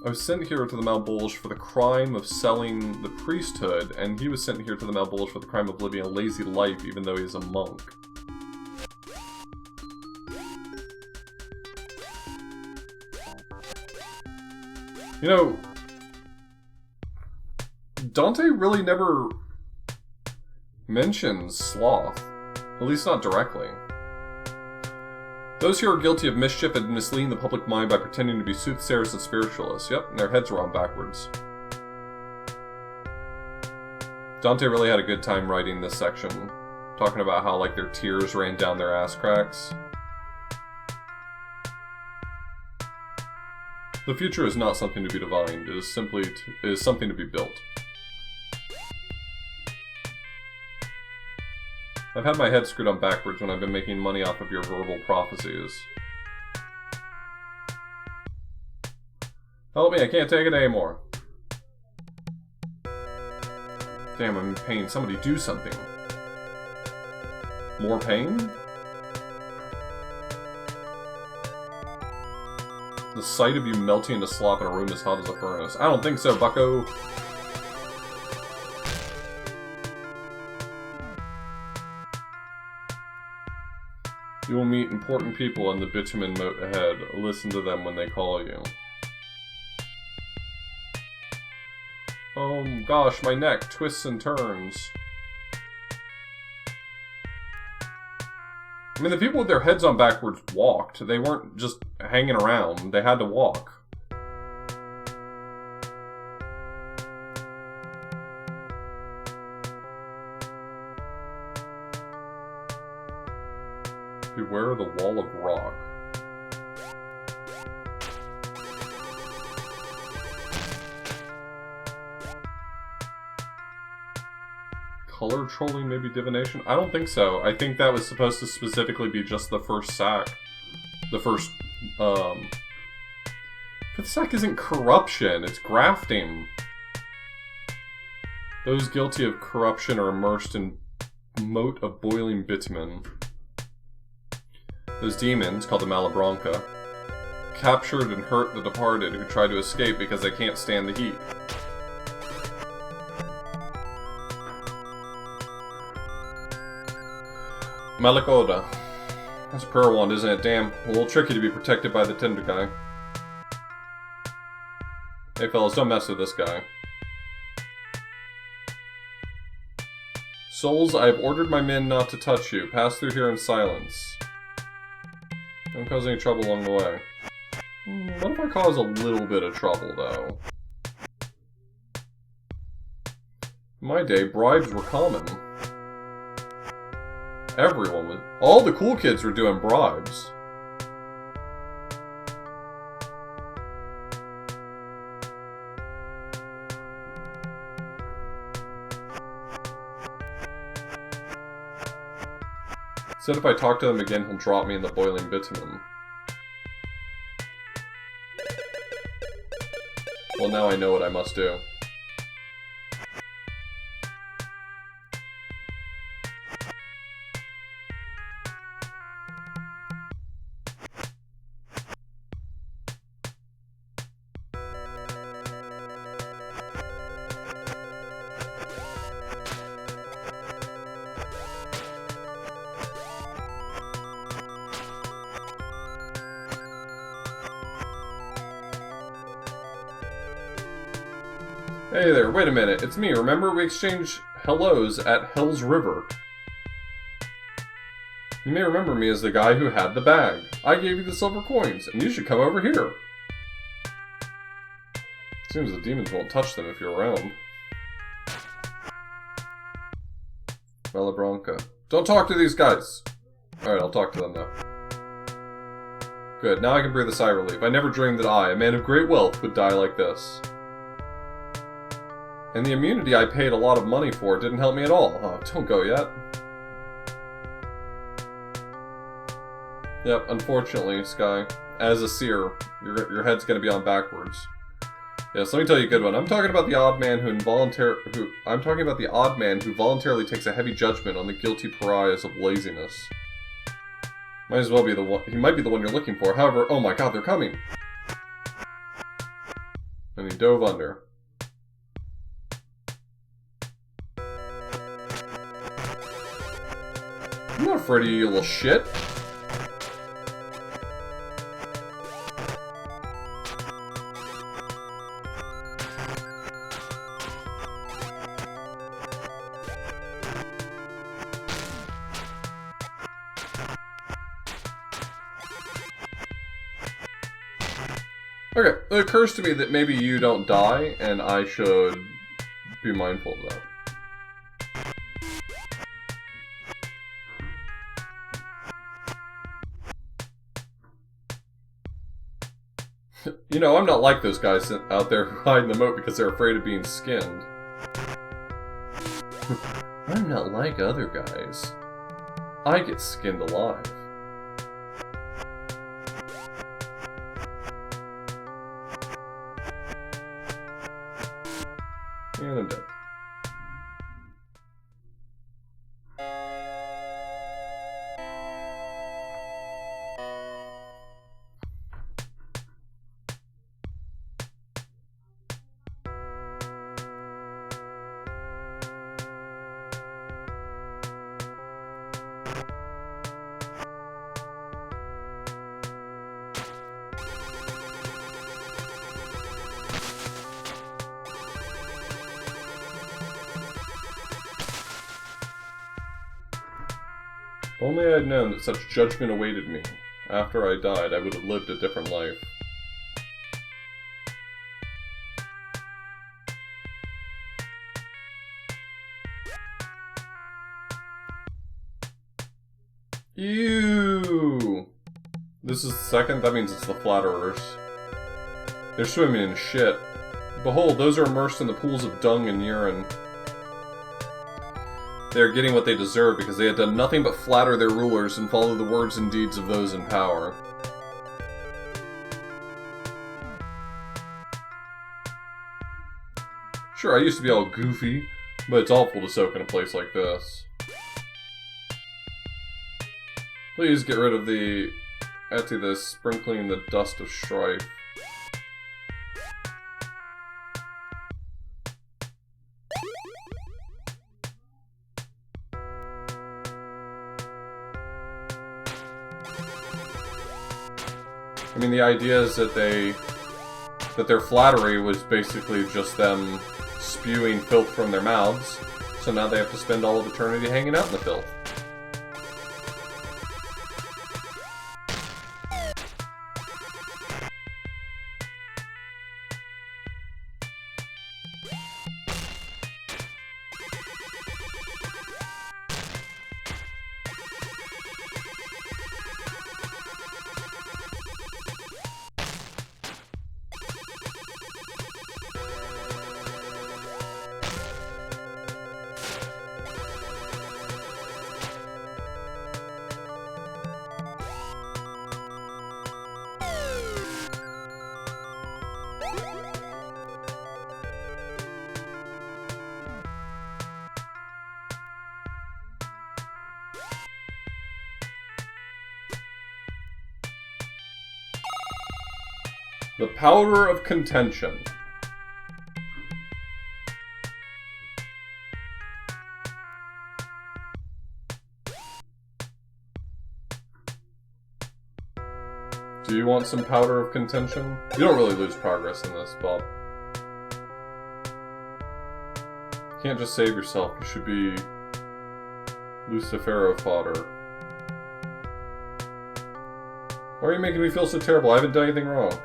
S1: I was sent here to the Mount Bulge for the crime of selling the priesthood, and he was sent here to the Mount Bulge for the crime of living a lazy life, even though he's a monk. You know, Dante really never mentions sloth, at least not directly. Those who are guilty of mischief and misleading the public mind by pretending to be soothsayers and spiritualists. Yep, and their heads are on backwards. Dante really had a good time writing this section, talking about how, like, their tears ran down their ass cracks. The future is not something to be divined, it is simply it is something to be built. I've had my head screwed on backwards when I've been making money off of your verbal prophecies. Help me, I can't take it anymore. Damn, I'm in pain. Somebody do something. More pain? The sight of you melting into slop in a room as hot as a furnace. I don't think so, bucko. You will meet important people in the bitumen moat ahead. Listen to them when they call you. Oh gosh, my neck twists and turns. I mean, the people with their heads on backwards walked. They weren't just hanging around. They had to walk. Beware the wall of rock. Color trolling, maybe divination? I don't think so. I think that was supposed to specifically be just the first sack. The first, Fifth sack isn't corruption, it's grafting. Those guilty of corruption are immersed in moat of boiling bitumen. Those demons, called the Malabranca, captured and hurt the departed who try to escape because they can't stand the heat. Malakoda. That's a prayer wand, isn't it? Damn, a little tricky to be protected by the tender guy. Hey fellas, don't mess with this guy. Souls, I have ordered my men not to touch you. Pass through here in silence. Don't cause any trouble along the way. What if I cause a little bit of trouble, though? In my day, bribes were common. Everyone was... All the cool kids were doing bribes. Said if I talk to them again, he'll drop me in the boiling bitumen. Well, now I know what I must do. Hey there, wait a minute, it's me. Remember we exchanged hellos at Hell's River? You may remember me as the guy who had the bag. I gave you the silver coins, and you should come over here. Seems the demons won't touch them if you're around. Malabranca. Don't talk to these guys! Alright, I'll talk to them now. Good, now I can breathe a sigh of relief. I never dreamed that I, a man of great wealth, would die like this. And the immunity I paid a lot of money for didn't help me at all. Oh, don't go yet. Yep, unfortunately, Sky, as a seer, your head's gonna be on backwards. Yes, let me tell you a good one. I'm talking about the odd man who voluntarily takes a heavy judgment on the guilty pariahs of laziness. Might as well be the one. He might be the one you're looking for. However, oh my god, they're coming! And he dove under. I'm not afraid of you, little shit. Okay, it occurs to me that maybe you don't die, and I should be mindful of that. You know, I'm not like those guys out there who hide in the moat because they're afraid of being skinned. I'm not like other guys. I get skinned alive. And I'm dead. If only I had known that such judgment awaited me. After I died, I would have lived a different life. Ew! This is the second? That means it's the flatterers. They're swimming in shit. Behold, those are immersed in the pools of dung and urine. They are getting what they deserve because they had done nothing but flatter their rulers and follow the words and deeds of those in power. Sure, I used to be all goofy, but it's awful to soak in a place like this. Please get rid of the... this sprinkling the dust of strife. I mean, the idea is that their flattery was basically just them spewing filth from their mouths, so now they have to spend all of eternity hanging out in the filth. The powder of contention. Do you want some powder of contention? You don't really lose progress in this, Bob. You can't just save yourself. You should be Lucifero fodder. Why are you making me feel so terrible? I haven't done anything wrong.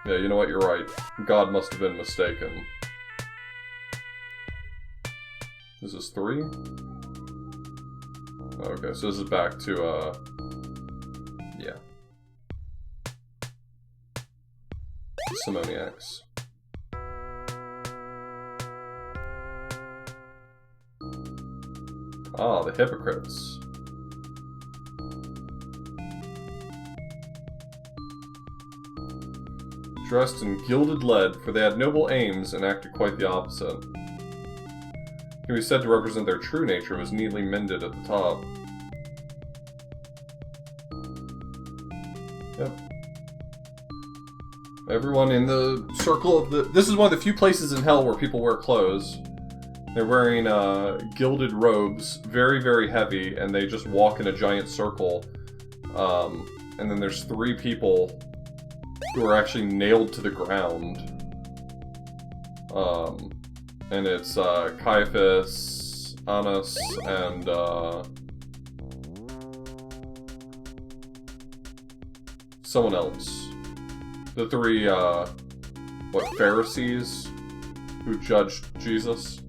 S1: Yeah, you know what? You're right. God must have been mistaken. This is 3? Okay, so this is back to, yeah. Simoniacs. Ah, the hypocrites. Dressed in gilded lead, for they had noble aims and acted quite the opposite. Can be said to represent their true nature was neatly mended at the top. Yep. Everyone in the circle of the... This is one of the few places in hell where people wear clothes. They're wearing gilded robes, very, very heavy, and they just walk in a giant circle. And then there's 3 people who are actually nailed to the ground. And it's Caiaphas, Annas, and someone else. The 3, Pharisees who judged Jesus.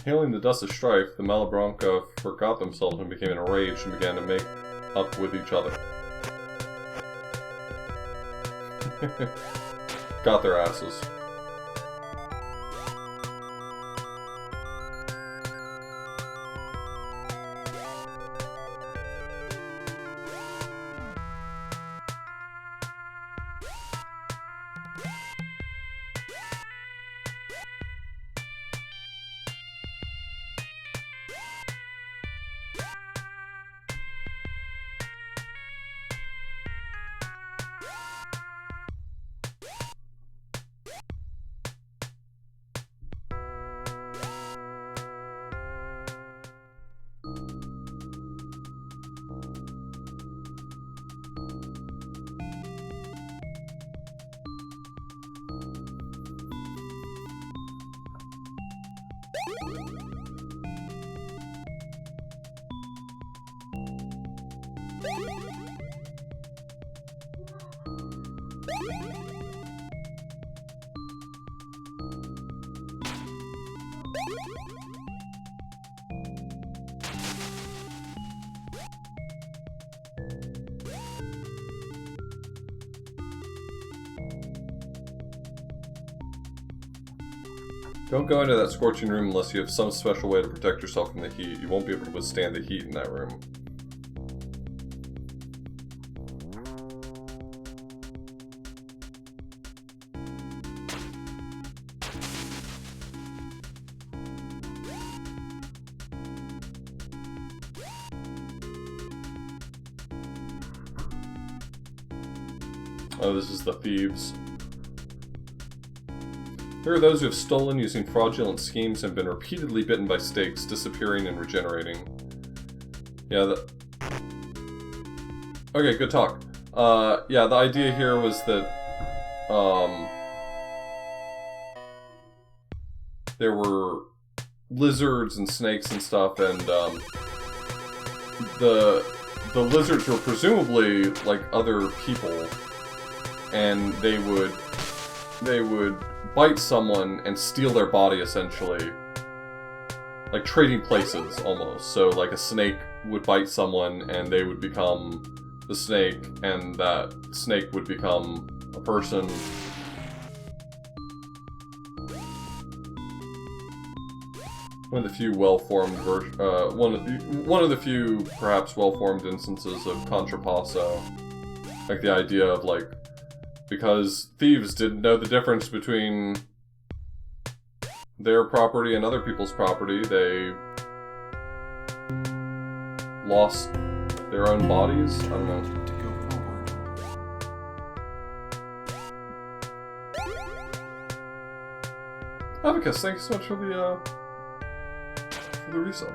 S1: Hailing the dust of strife, the Malabranca forgot themselves and became enraged and began to make up with each other. Got their asses. Don't go into that scorching room unless you have some special way to protect yourself from the heat. You won't be able to withstand the heat in that room. Oh, this is the thieves. There are those who have stolen using fraudulent schemes and been repeatedly bitten by stakes, disappearing and regenerating. Yeah, Okay, good talk. Yeah, the idea here was that, there were lizards and snakes and stuff, and, the lizards were presumably, like, other people, and they would bite someone and steal their body, essentially. Like, trading places, almost. So, like, a snake would bite someone, and they would become the snake, and that snake would become a person. One of the few well-formed one of the few, perhaps, well-formed instances of contrapasso. Like, the idea of, like, because thieves didn't know the difference between their property and other people's property, they lost their own bodies? I don't know.
S3: To go forward.
S1: Abacus, thank you so much for the resub.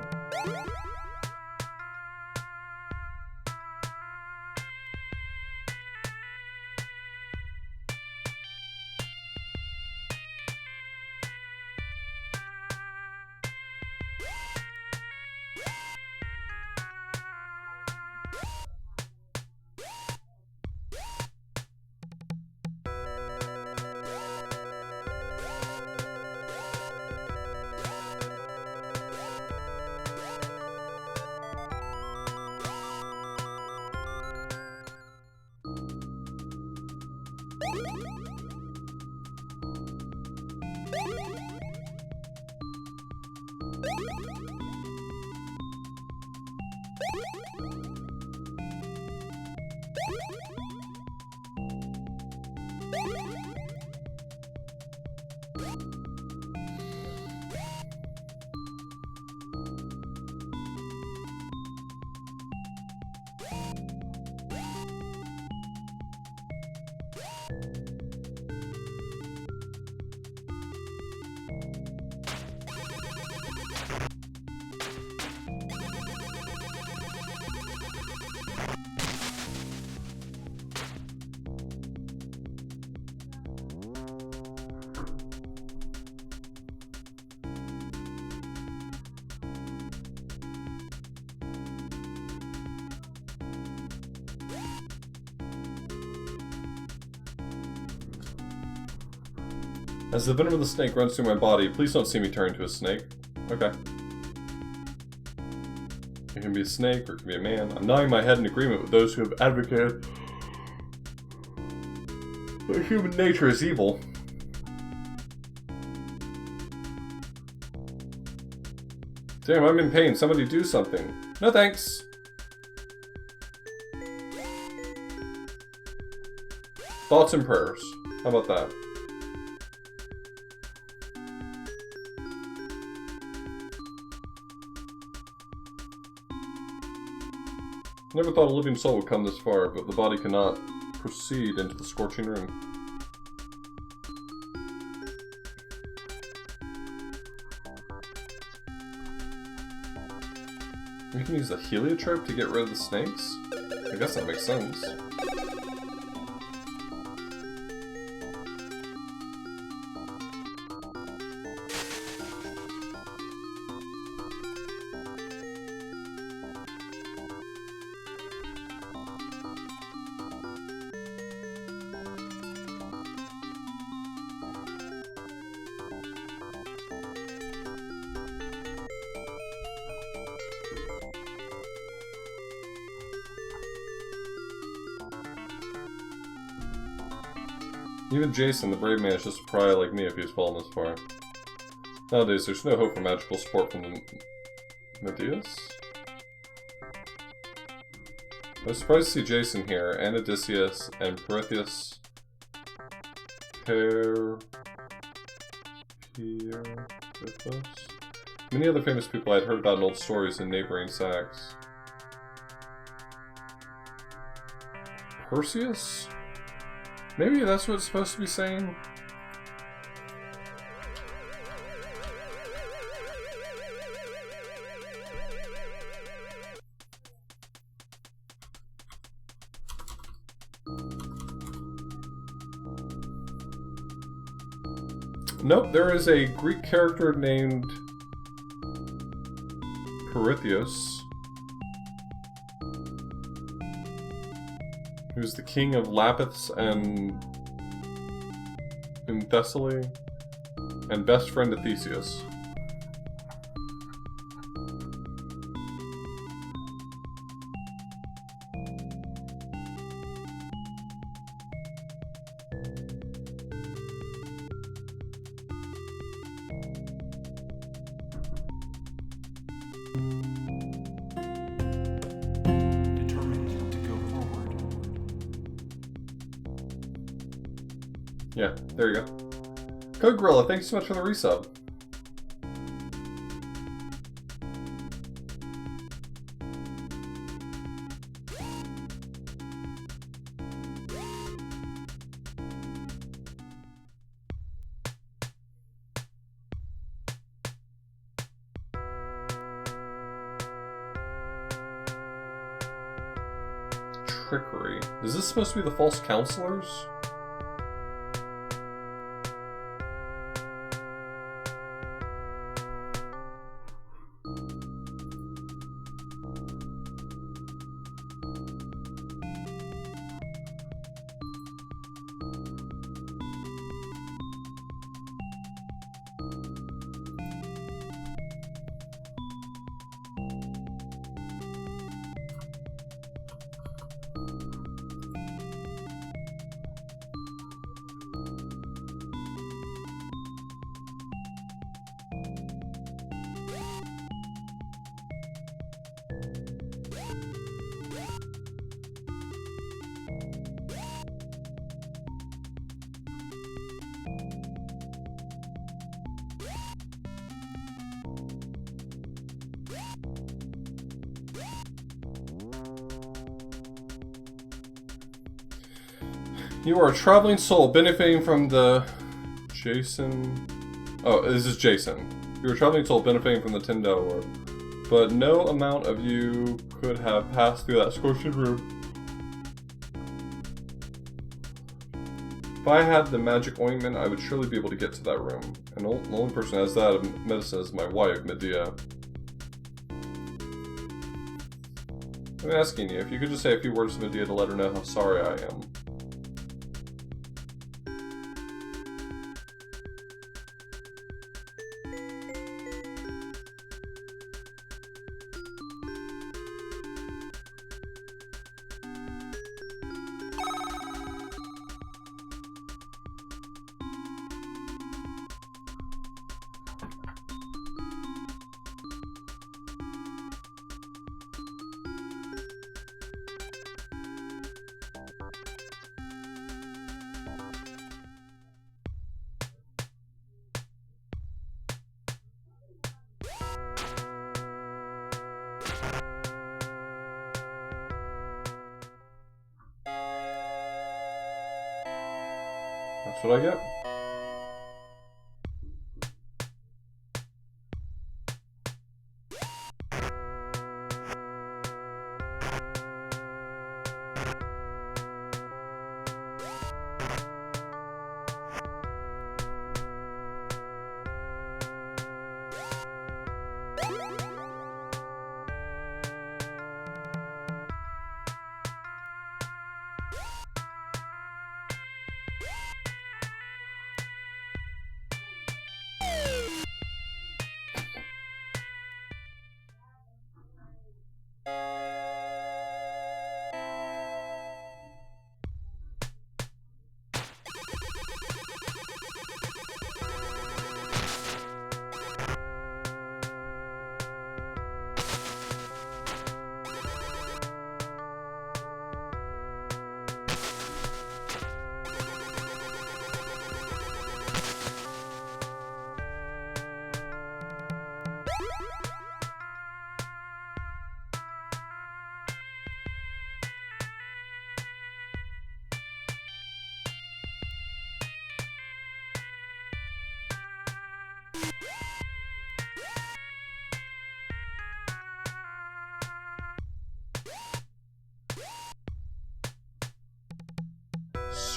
S1: As the venom of the snake runs through my body, please don't see me turn into a snake. Okay. It can be a snake, or it can be a man. I'm nodding my head in agreement with those who have advocated that human nature is evil. Damn, I'm in pain. Somebody do something. No thanks. Thoughts and prayers. How about that? Never thought a living soul would come this far, but the body cannot proceed into the scorching room. We can use the heliotrope to get rid of the snakes? I guess that makes sense. Even Jason, the brave man, is just a pariah like me if he's fallen this far. Nowadays, there's no hope for magical support from the Medeas? I was surprised to see Jason here, and Odysseus, and Prometheus. Many other famous people I had heard about in old stories in neighboring sacks. Perseus? Maybe that's what it's supposed to be saying? Nope, there is a Greek character named Perithous, who's the king of Lapiths and in Thessaly, and best friend to Theseus. Yeah, there you go. Code Gorilla, thank you so much for the resub. Trickery. Is this supposed to be the false counselors? You are a traveling soul benefiting from the Jason. Oh, this is Jason. You are a traveling soul benefiting from the $10 orb, but no amount of you could have passed through that scorching room. If I had the magic ointment, I would surely be able to get to that room. And the only person who has that medicine is my wife, Medea. I'm asking you, if you could just say a few words to Medea to let her know how sorry I am. That's what I get.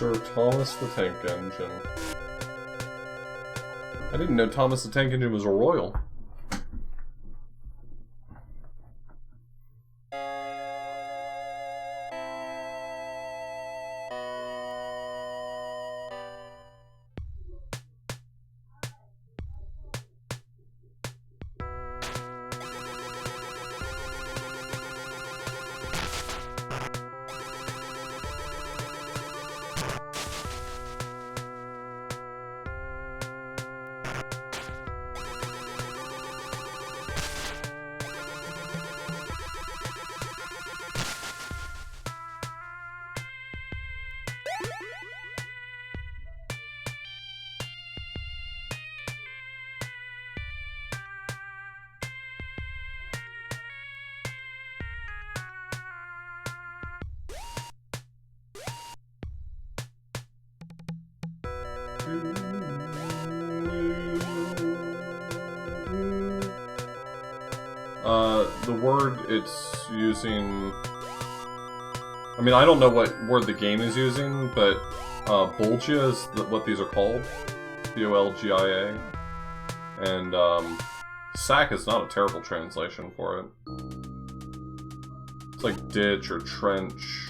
S1: Sir Thomas the Tank Engine. I didn't know Thomas the Tank Engine was a royal. The word it's using... I mean, I don't know what word the game is using, but Bolgia is what these are called. B-O-L-G-I-A. And sack is not a terrible translation for it. It's like ditch or trench.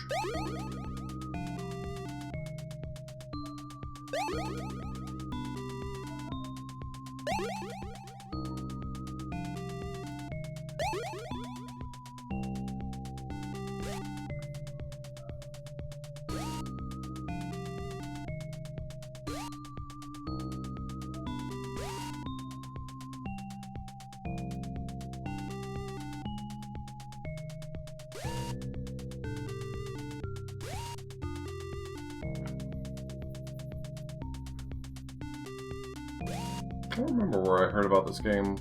S1: I don't remember where I heard about this game.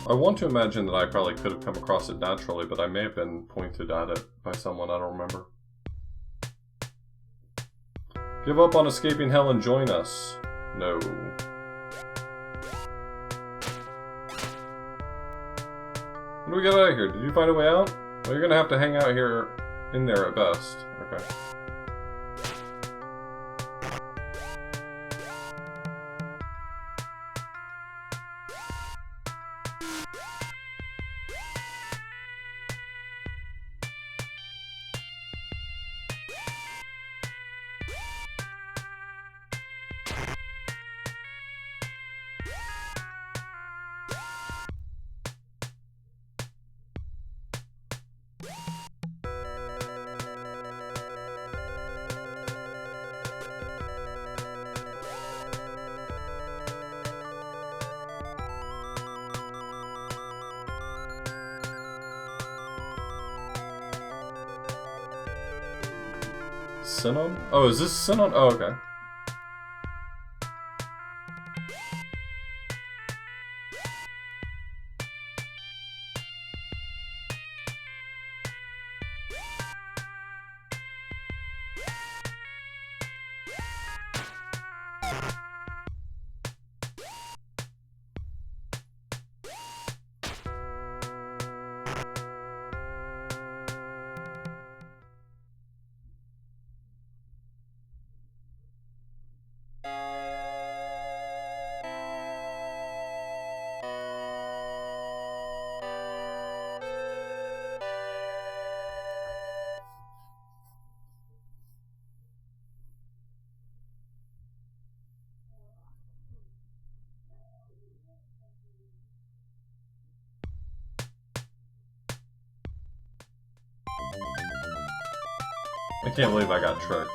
S1: I want to imagine that I probably could have come across it naturally, but I may have been pointed at it by someone, I don't remember. Give up on escaping hell and join us. No. How do we get out of here? Did you find a way out? Well, you're gonna have to hang out here in there at best. Okay. Sinon? Oh, is this Sinon? Oh, okay. I can't believe I got tricked.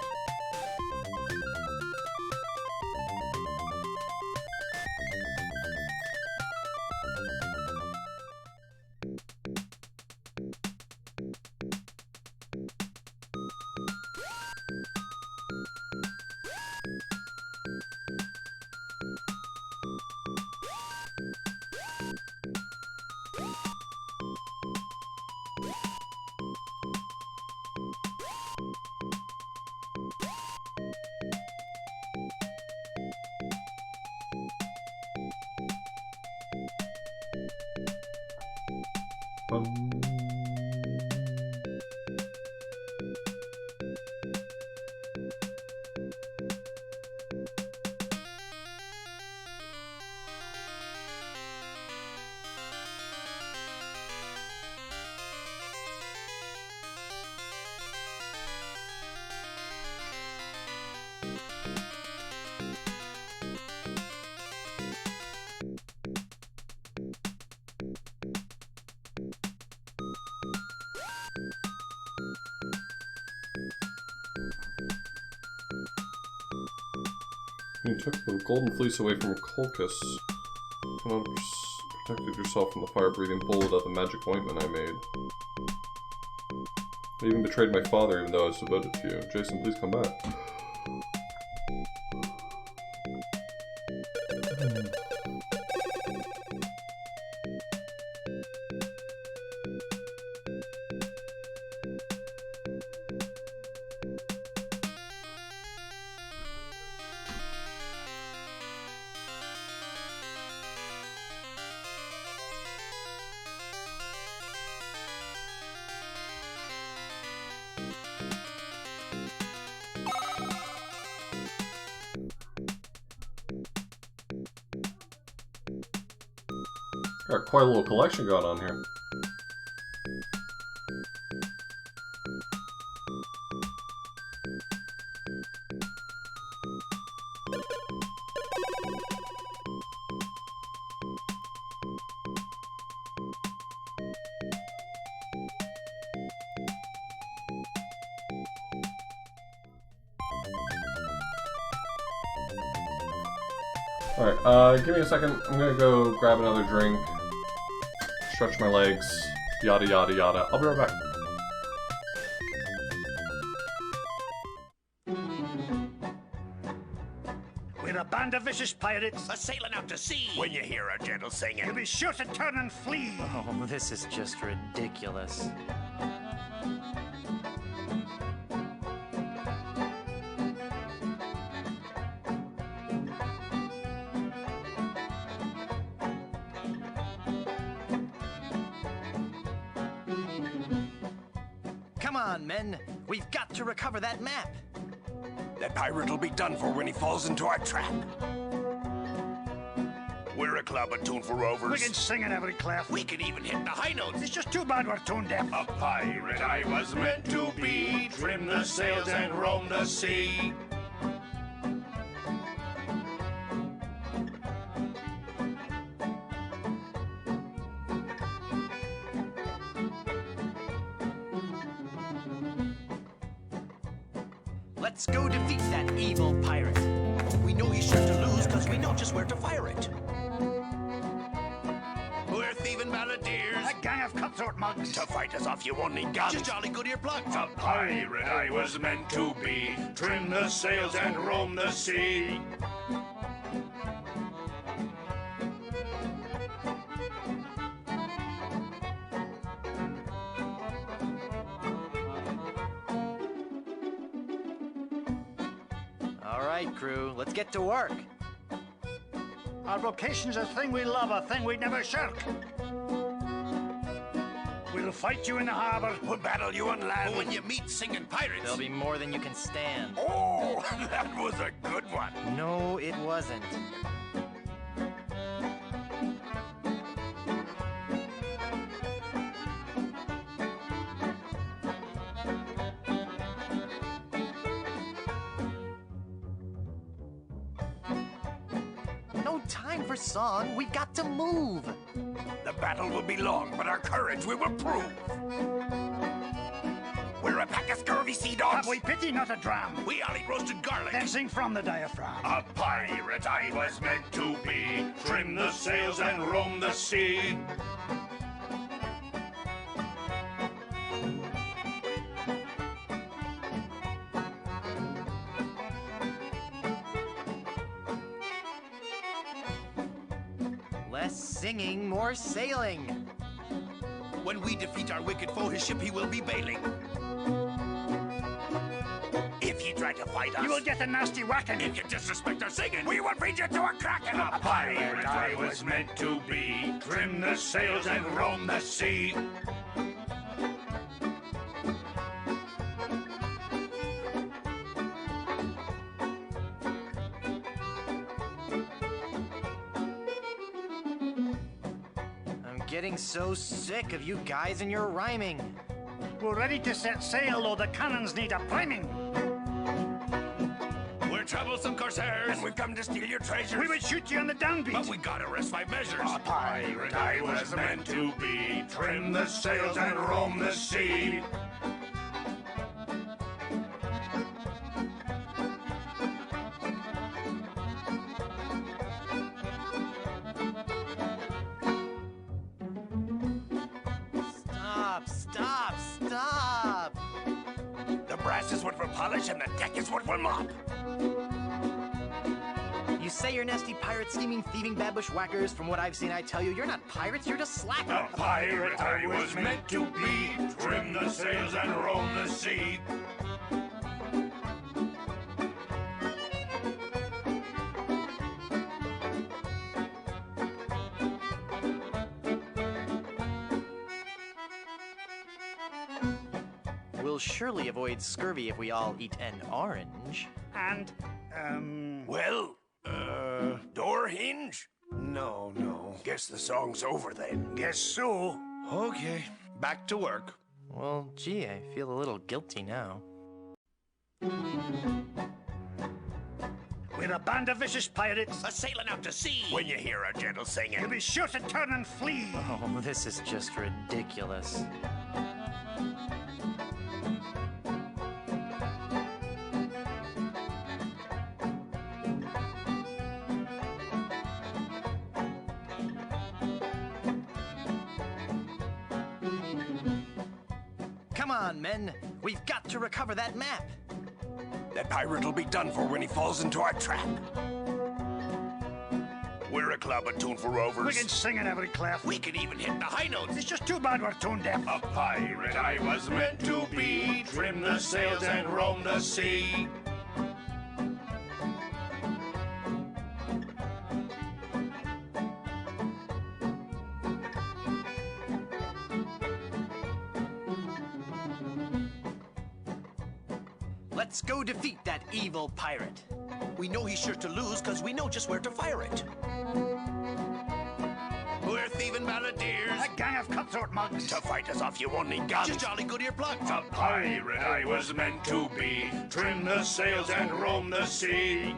S1: You took the golden fleece away from Colchis. You protected yourself from the fire-breathing bullet of the magic ointment I made. I even betrayed my father, even though I was devoted to you. Jason, please come back. Got quite a little collection going on here. Alright, give me a second. I'm gonna go grab another drink, stretch my legs, yada yada yada. I'll be right back.
S3: We're a band of vicious pirates.
S4: A-sailing out to sea. When you hear our gentle singing,
S3: You'll be sure to turn and flee.
S5: Oh, this is just ridiculous. Come on, men. We've got to recover that map.
S4: that pirate will be done for when he falls into our trap. We're a club attuned for rovers.
S3: We can sing in every clef.
S4: We can even hit the high notes.
S3: It's just too bad we're tone deaf.
S4: A pirate I was meant to be, trim the sails and roam the sea.
S5: Let's go defeat that evil pirate.
S4: We know he's sure to lose because we know just where to fire it. We're thieving balladeers.
S3: A gang of cutthroat mugs.
S4: To fight us off, you won't need guns. Just jolly good earplugs. A pirate I was meant to be, trim the sails and roam the sea.
S5: All right, crew, let's get to work.
S3: Our vocation's a thing we love, a thing we'd never shirk. We'll fight you in the harbor.
S4: We'll battle you on land. But when you meet singing pirates...
S5: There'll be more than you can stand.
S4: Oh, that was a good one.
S5: No, it wasn't. No time for song. We got to move.
S4: The battle will be long, but our courage we will prove. We're a pack of scurvy sea dogs.
S3: Have we pity, not a dram?
S4: We all eat roasted garlic.
S3: Then sing from the diaphragm.
S4: A pirate I was meant to be, trim the sails and roam the sea.
S5: Less singing, more sailing.
S4: When we defeat our wicked foe, his ship he will be bailing. If you try to fight us,
S3: You will get a nasty whacking.
S4: if you disrespect our singing, we will feed you to a kraken. A pirate I was meant to be, trim the sails and roam the sea.
S5: I'm getting so sick of you guys and your rhyming.
S3: We're ready to set sail, though the cannons need a priming.
S4: We're troublesome corsairs, and we've come to steal your treasures.
S3: We would shoot you on the downbeat.
S4: But we gotta rest by measures. A pirate I was meant to be, trim the sails and roam the sea. wood for polish and the deck is wood for mop.
S5: You say you're nasty pirate, scheming, thieving, bad bushwhackers. From what I've seen, I tell you, you're not pirates, you're just slackers.
S4: A pirate I was meant to be, trim the sails and roam the sea.
S5: We'll surely avoid scurvy if we all eat an orange.
S3: And,
S4: Well, door hinge?
S3: no.
S4: Guess the song's over then.
S3: Guess so.
S6: Okay, back to work.
S5: Well, gee, I feel a little guilty now.
S3: We're a band of vicious pirates.
S4: A sailing out to sea. When you hear our gentle singing.
S3: You'll be sure to turn and flee.
S5: Oh, this is just ridiculous. Come on, men. We've got to recover that map.
S4: That pirate will be done for when he falls into our trap. We're a club attuned for rovers.
S3: We can sing in every clef.
S4: We can even hit the high notes.
S3: It's just too bad we're tone deaf.
S4: A pirate I was meant to be, trim the sails and roam the sea.
S5: Let's go defeat that evil pirate.
S4: We know he's sure to lose because we know just where to fire it. We're thieving balladeers.
S3: A gang of cutthroat mugs.
S4: To fight us off, you won't need guns. Just jolly good earplugs. A pirate I was meant to be, trim the sails and roam the sea.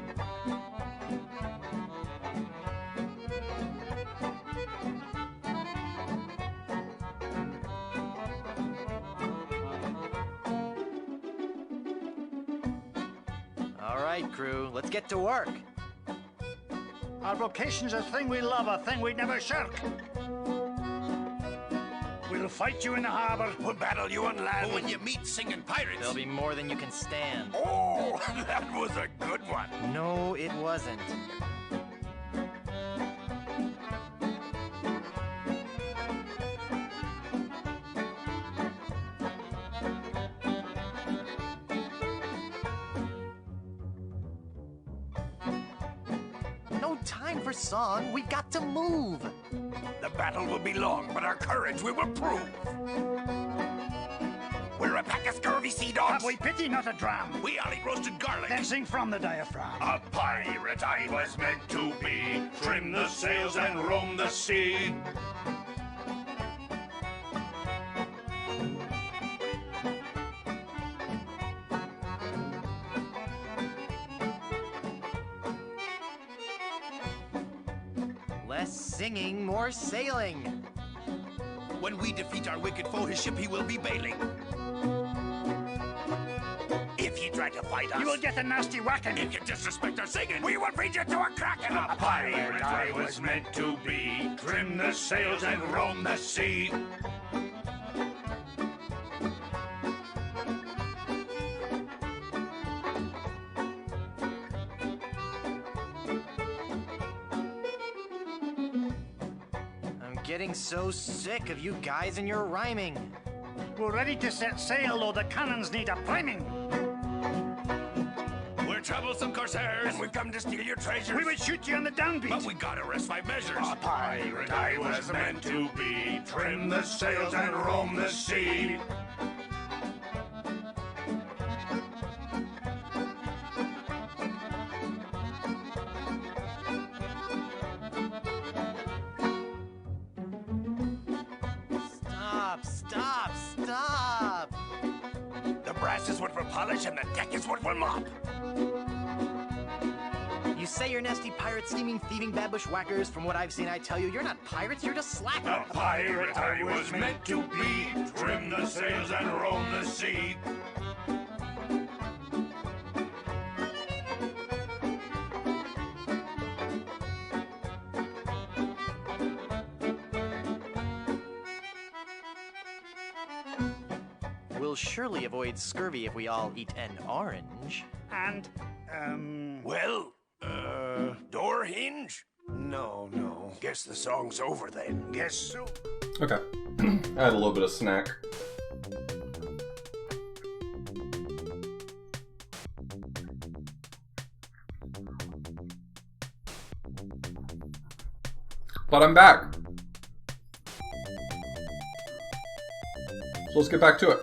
S5: All right, crew, let's get to work.
S3: Our vocation's a thing we love, a thing we'd never shirk. We'll fight you in the harbor.
S4: We'll battle you on land. When you meet singing pirates.
S5: There'll be more than you can stand.
S4: Oh, that was a good one.
S5: No, it wasn't. No time for song. We got to move.
S4: The battle will be long, but our courage we will prove. We're a pack of scurvy sea dogs.
S3: Have we pity, not a dram?
S4: We all eat roasted garlic.
S3: Then sing from the diaphragm.
S4: A pirate I was meant to be, trim the sails and roam the sea.
S5: Less singing, more sailing.
S4: When we defeat our wicked foe, his ship he will be bailing. If you try to fight us,
S3: You will get a nasty whacking.
S4: if you disrespect our singing, we will feed you to a kraken. A pirate I was meant to be, trim the sails and roam the sea.
S5: I'm getting so sick of you guys and your rhyming.
S3: We're ready to set sail, though the cannons need a priming.
S4: We're troublesome corsairs, and we've come to steal your treasures.
S3: We would shoot you on the downbeat.
S4: But we gotta rest 5 measures. A pirate I was meant to be, trim the sails and roam the sea.
S5: Stop!
S4: The brass is wood for polish and the deck is wood for mop.
S5: You say you're nasty pirates, scheming, thieving, bad bushwhackers. From what I've seen, I tell you, you're not pirates, you're just slackers.
S4: A pirate I was meant to be, trim the sails and roam the sea.
S5: We'll surely avoid scurvy if we all eat an orange.
S3: And,
S4: Well, door hinge?
S3: no, no.
S4: Guess the song's over then.
S3: Guess so.
S1: Okay. I had a little bit of snack. But I'm back. So let's get back to it.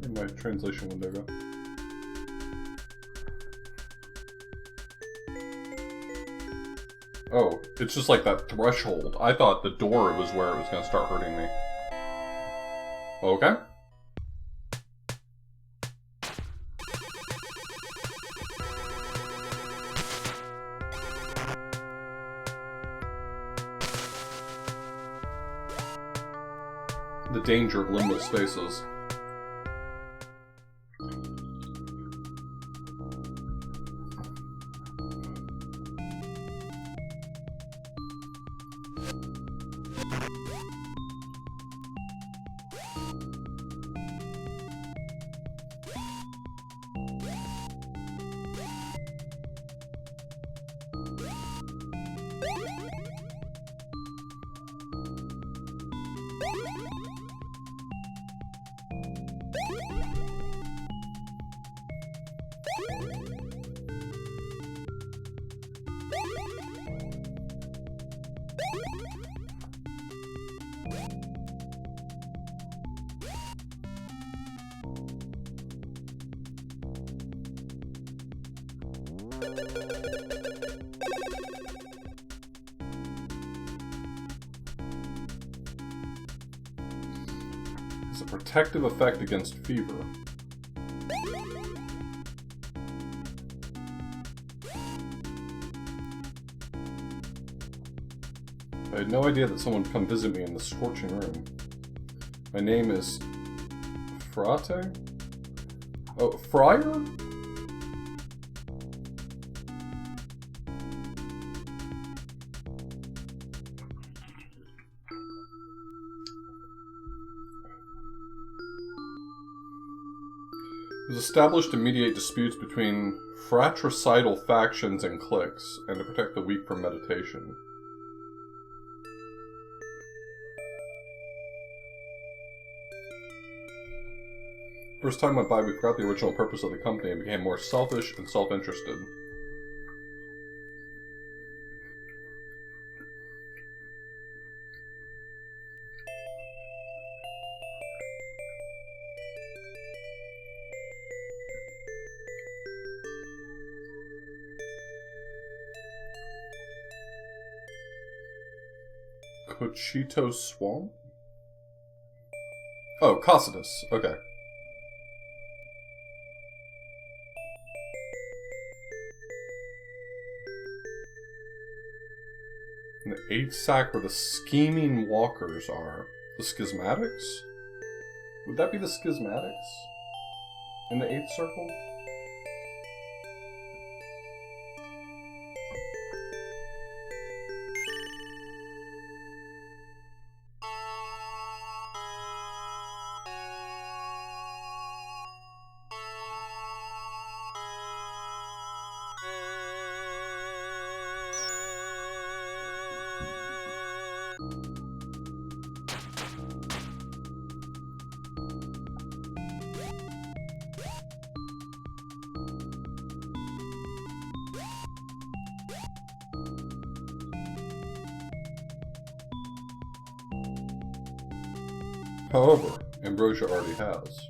S1: Where'd my translation window go? Oh, it's just like that threshold. I thought the door was where it was going to start hurting me. Okay. The danger of liminal spaces. It's a protective effect against fever. I had no idea that someone would come visit me in the scorching room. My name is... Frate? Oh, Friar? It was established to mediate disputes between fratricidal factions and cliques, and to protect the weak from meditation. First time went by, we forgot the original purpose of the company and became more selfish and self-interested. Cochito Swamp? Oh, Cocytus. Okay. And the 8th sack where the scheming walkers are. The schismatics? Would that be the schismatics? In the 8th circle? However, Ambrosia already has.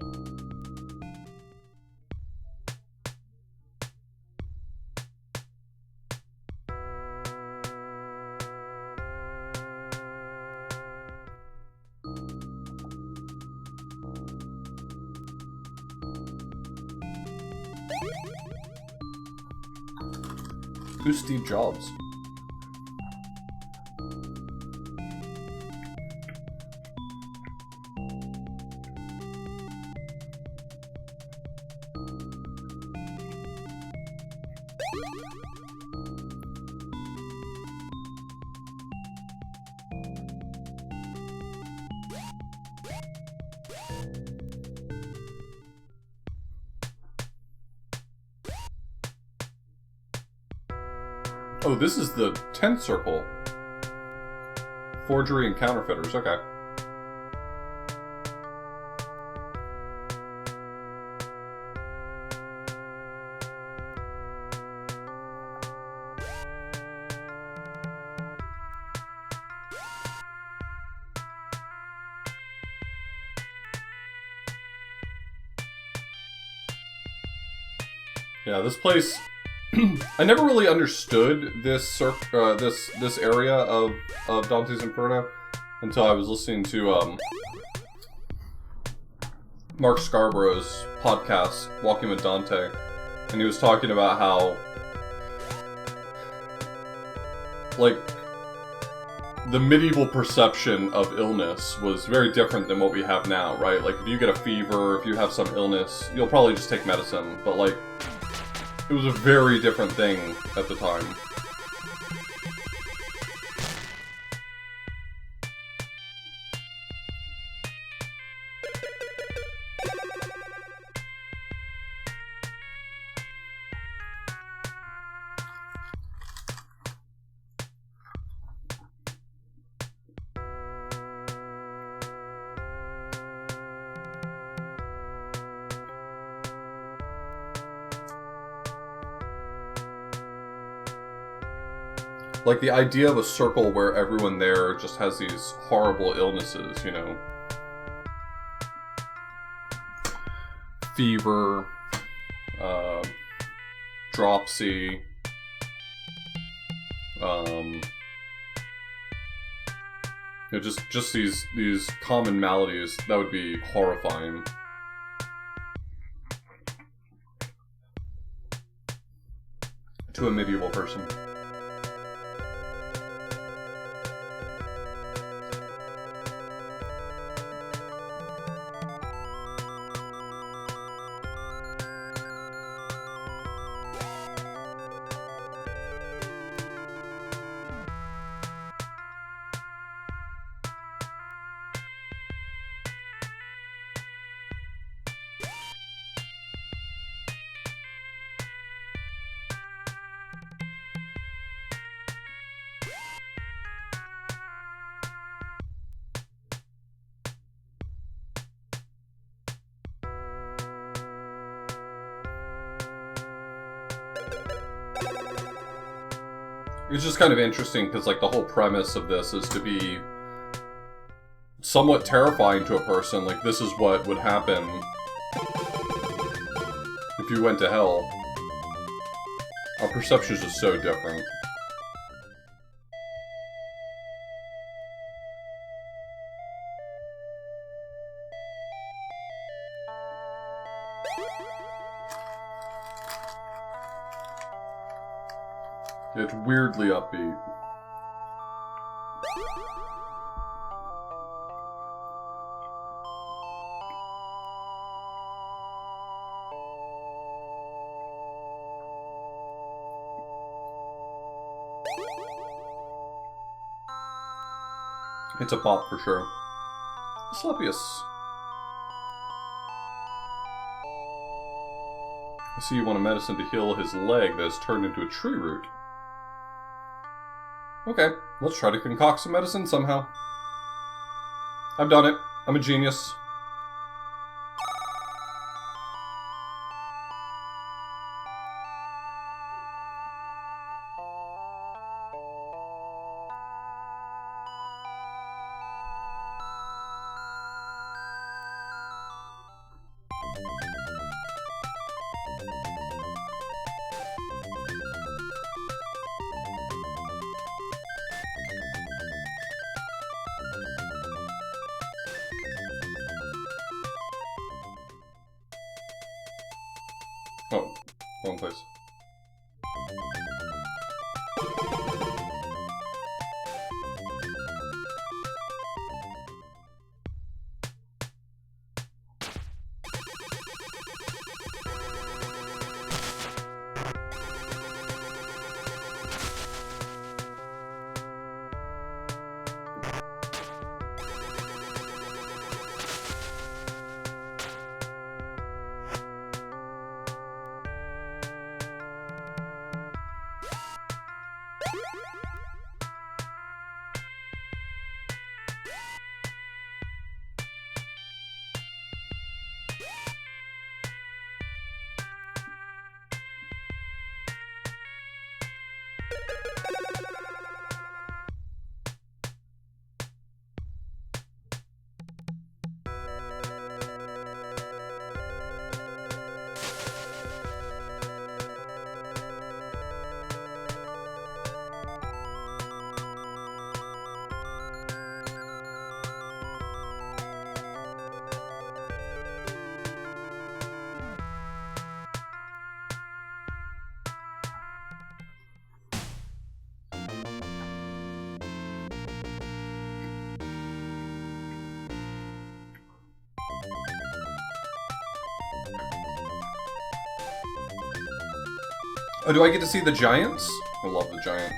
S1: Who's Steve Jobs? Oh, this is the 10th circle. Forgery and counterfeiters, okay. Yeah, this place... I never really understood this this area of Dante's Inferno until I was listening to Mark Scarborough's podcast, Walking with Dante, and he was talking about how, like, the medieval perception of illness was very different than what we have now, right? Like, if you get a fever, if you have some illness, you'll probably just take medicine, but, like, it was a very different thing at the time. Like, the idea of a circle where everyone there just has these horrible illnesses, you know? Fever, dropsy, you know, just these common maladies, that would be horrifying. To a medieval person. It's just kind of interesting because, like, the whole premise of this is to be somewhat terrifying to a person. Like, this is what would happen if you went to hell. Our perception is just so different. It's weirdly upbeat. It's a pop for sure. Slepius. I see you want a medicine to heal his leg that has turned into a tree root. Okay, let's try to concoct some medicine somehow. I've done it. I'm a genius. Oh, wrong place. Oh, do I get to see the giants? I love the giants.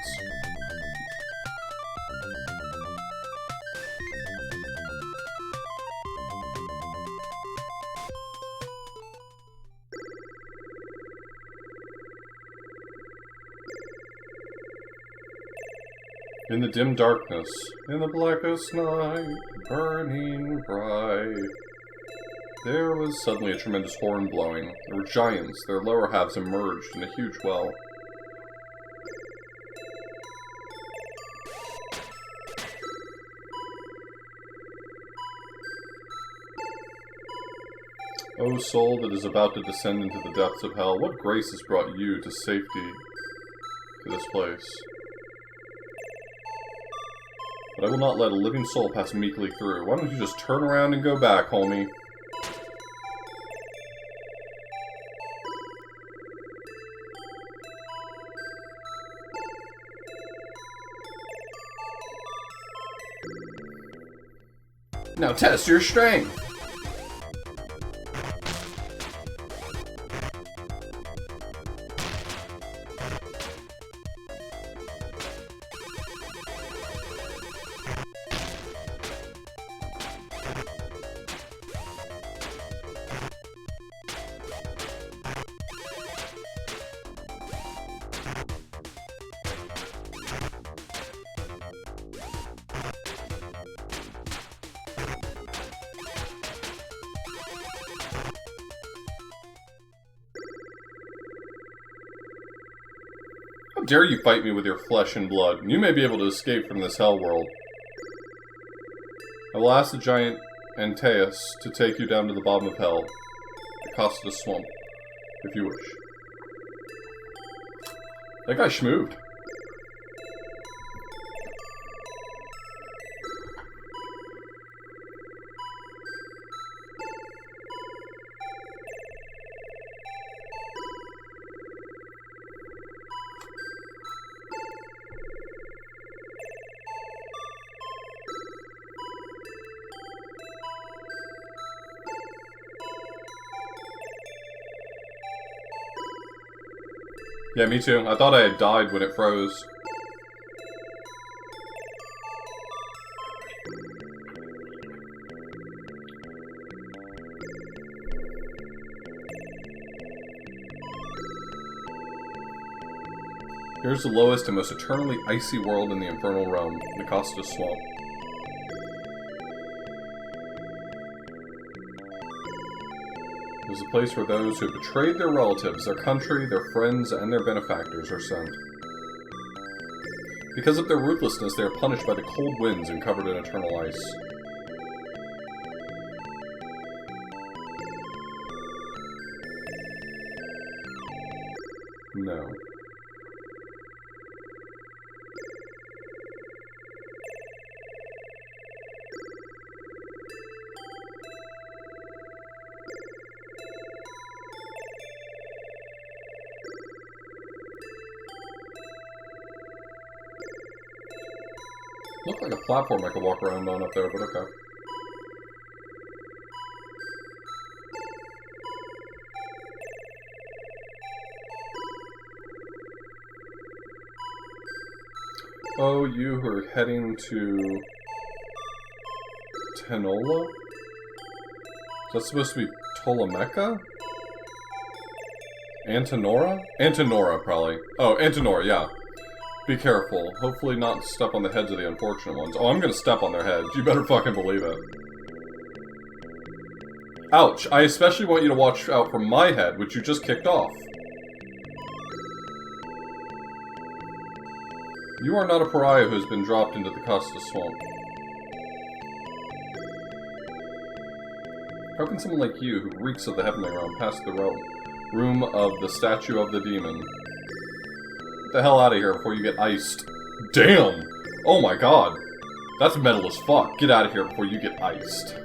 S1: In the dim darkness, in the blackest night, burning bright, there was suddenly a tremendous horn blowing. There were giants, their lower halves emerged in a huge well. O soul that is about to descend into the depths of hell, what grace has brought you to safety to this place? But I will not let a living soul pass meekly through. Why don't you just turn around and go back, homie? Now test your strength! How dare you fight me with your flesh and blood? You may be able to escape from this hell world. I will ask the giant Antaeus to take you down to the bottom of hell, the Costa Swamp, if you wish. That guy schmooved. Yeah, me too. I thought I had died when it froze. Here's the lowest and most eternally icy world in the Infernal Realm, the Costa Swamp. It is a place where those who have betrayed their relatives, their country, their friends, and their benefactors are sent. Because of their ruthlessness, they are punished by the cold winds and covered in eternal ice. No. Looked like a platform I could walk around on up there, but okay. Oh, you who are heading to Tenola? Is that supposed to be Ptolemaica? Antenora? Antenora, probably. Oh, Antenora, yeah. Be careful. Hopefully not step on the heads of the unfortunate ones. Oh, I'm gonna step on their heads. You better fucking believe it. Ouch. I especially want you to watch out for my head, which you just kicked off. You are not a pariah who has been dropped into the Costa Swamp. How can someone like you, who reeks of the heavenly realm, pass the room of the statue of the demon? Get the hell out of here before you get iced. Damn! Oh my god. That's metal as fuck. Get out of here before you get iced.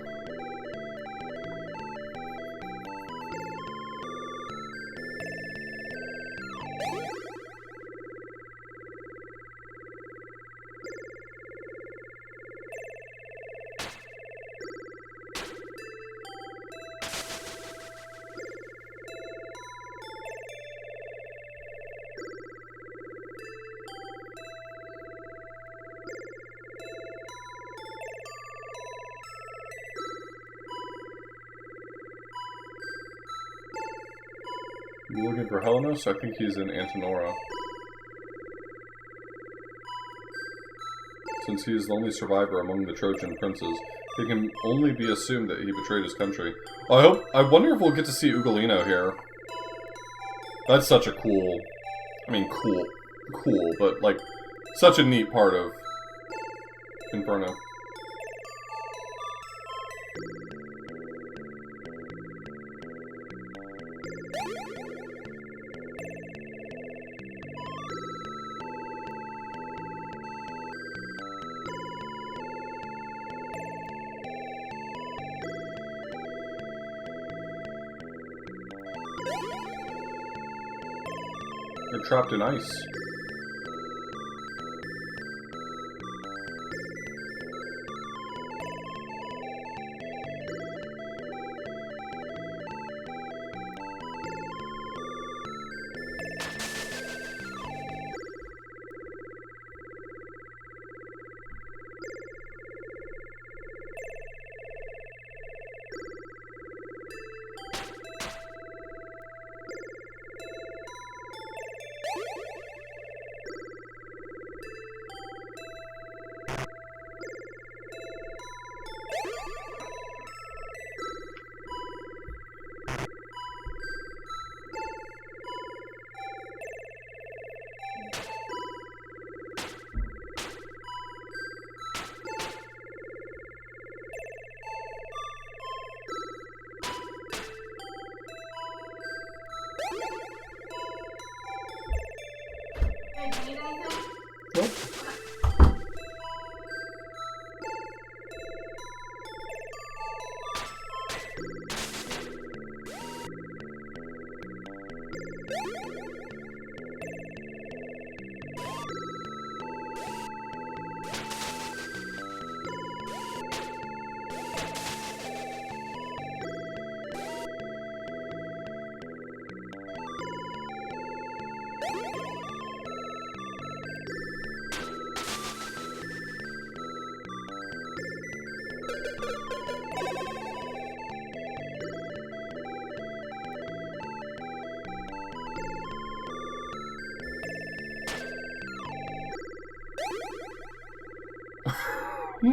S1: You looking for Helenos? I think he's in Antenora. Since he is the only survivor among the Trojan princes, it can only be assumed that he betrayed his country. I wonder if we'll get to see Ugolino here. That's such a cool... I mean, cool, but, like, such a neat part of Inferno. They're trapped in ice.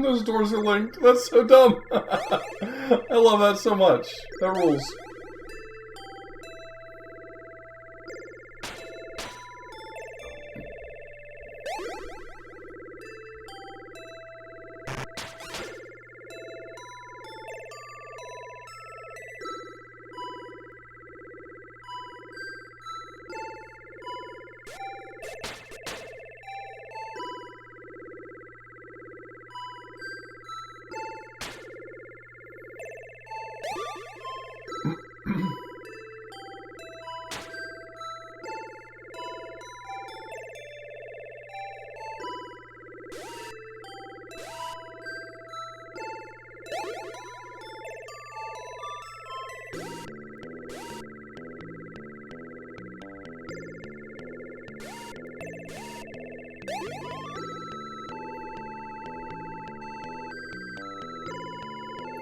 S1: Those doors are linked. That's so dumb. I love that so much. That rules.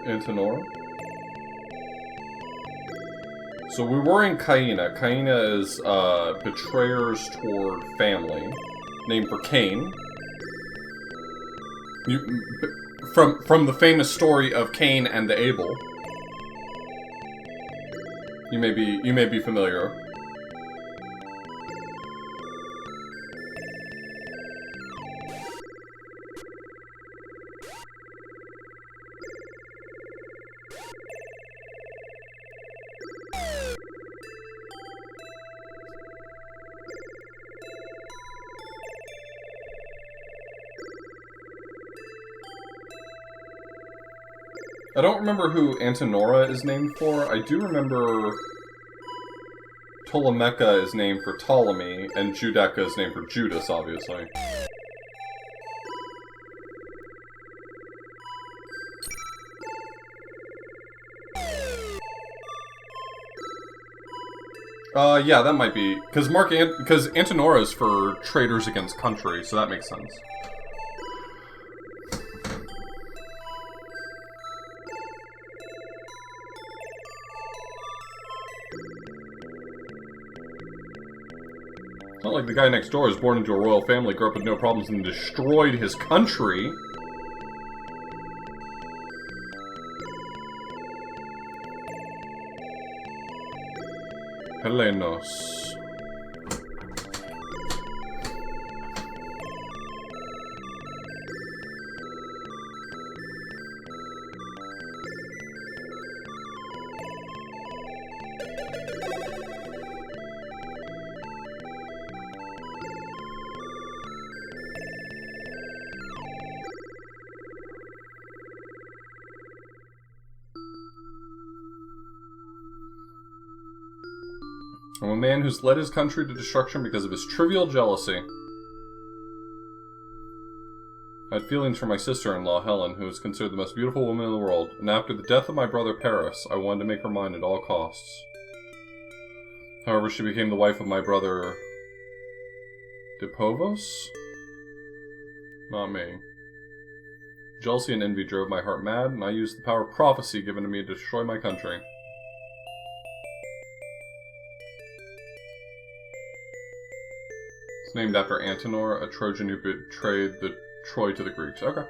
S1: Antonora? So we were in Kaina. Kaina is betrayers toward family, named for Cain. From the famous story of Cain and the Abel. You may be familiar. I don't remember who Antonora is named for. I do remember Ptolemeka is named for Ptolemy, and Judeca is named for Judas, obviously. Yeah, that might be because Antonora is for traitors against country, so that makes sense. It's not like the guy next door is born into a royal family, grew up with no problems, and destroyed his country. Helenos. I'm a man who's led his country to destruction because of his trivial jealousy. I had feelings for my sister-in-law, Helen, who is considered the most beautiful woman in the world, and after the death of my brother Paris, I wanted to make her mine at all costs. However, she became the wife of my brother... Dipovos? Not me. Jealousy and envy drove my heart mad, and I used the power of prophecy given to me to destroy my country. It's named after Antenor, a Trojan who betrayed the Troy to the Greeks. Okay.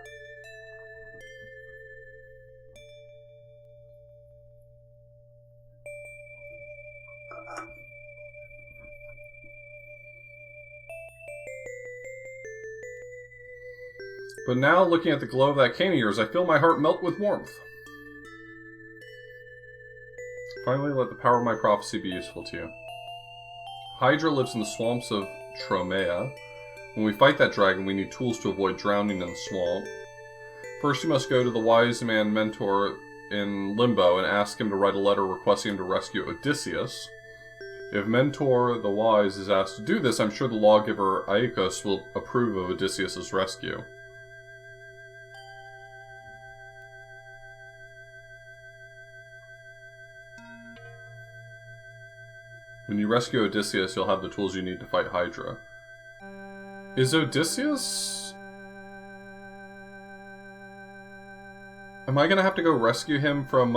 S1: But now, looking at the glow of that cane of yours, I feel my heart melt with warmth. Finally, let the power of my prophecy be useful to you. Hydra lives in the swamps of Tromea. When we fight that dragon, we need tools to avoid drowning in the swamp. First, you must go to the wise man Mentor in Limbo and ask him to write a letter requesting him to rescue Odysseus. If Mentor the Wise is asked to do this, I'm sure the lawgiver Aikos will approve of Odysseus' rescue. When you rescue Odysseus, you'll have the tools you need to fight Hydra. Is Odysseus... Am I gonna have to go rescue him from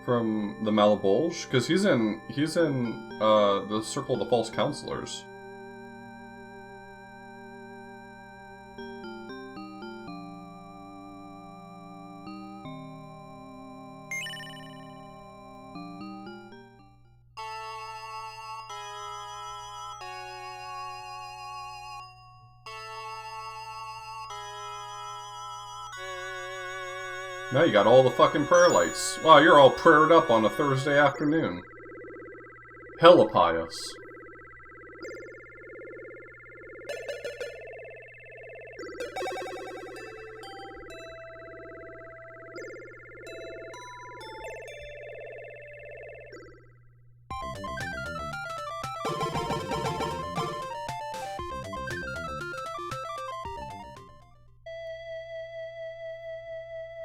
S1: the Malabolge? Because he's in the Circle of the False Counselors. Now you got all the fucking prayer lights. Wow, you're all prayed up on a Thursday afternoon. Hella pious.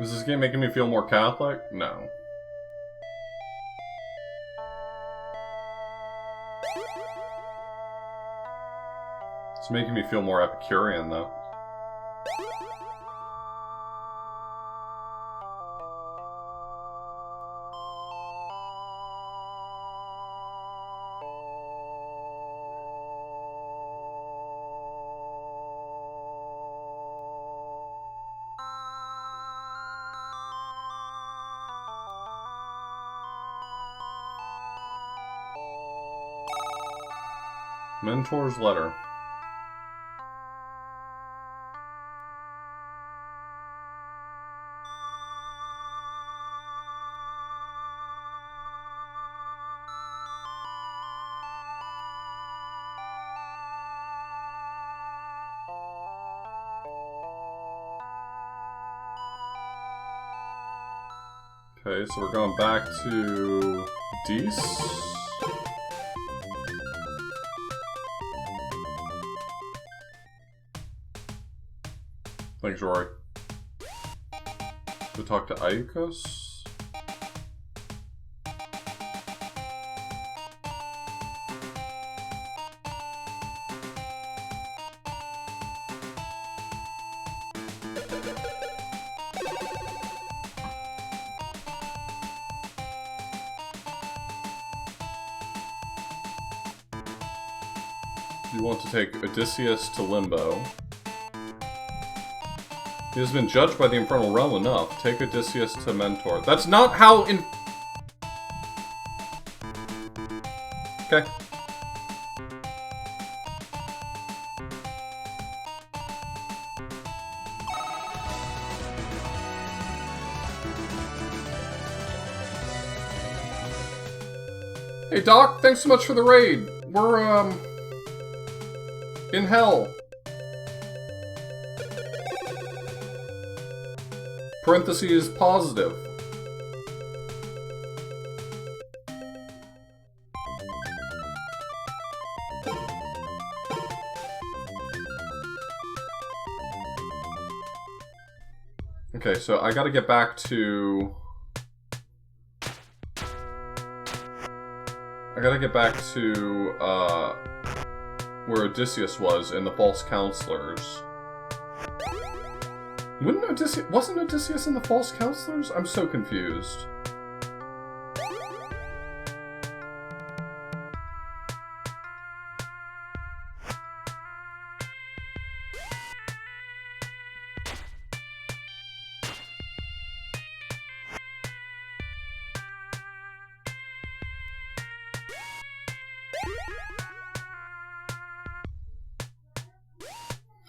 S1: Is this game making me feel more Catholic? No. It's making me feel more Epicurean, though. Mentor's letter. Okay, so we're going back to Dees. Thanks, Rory. To talk to Aikos? You want to take Odysseus to Limbo. He has been judged by the Infernal Realm enough. Take Odysseus to Mentor. That's not how in... Okay. Hey Doc, thanks so much for the raid. We're, in hell. Parentheses positive. Okay, so I gotta get back to... where Odysseus was in the False Counselors. Wasn't Odysseus in the False Counselors? I'm so confused.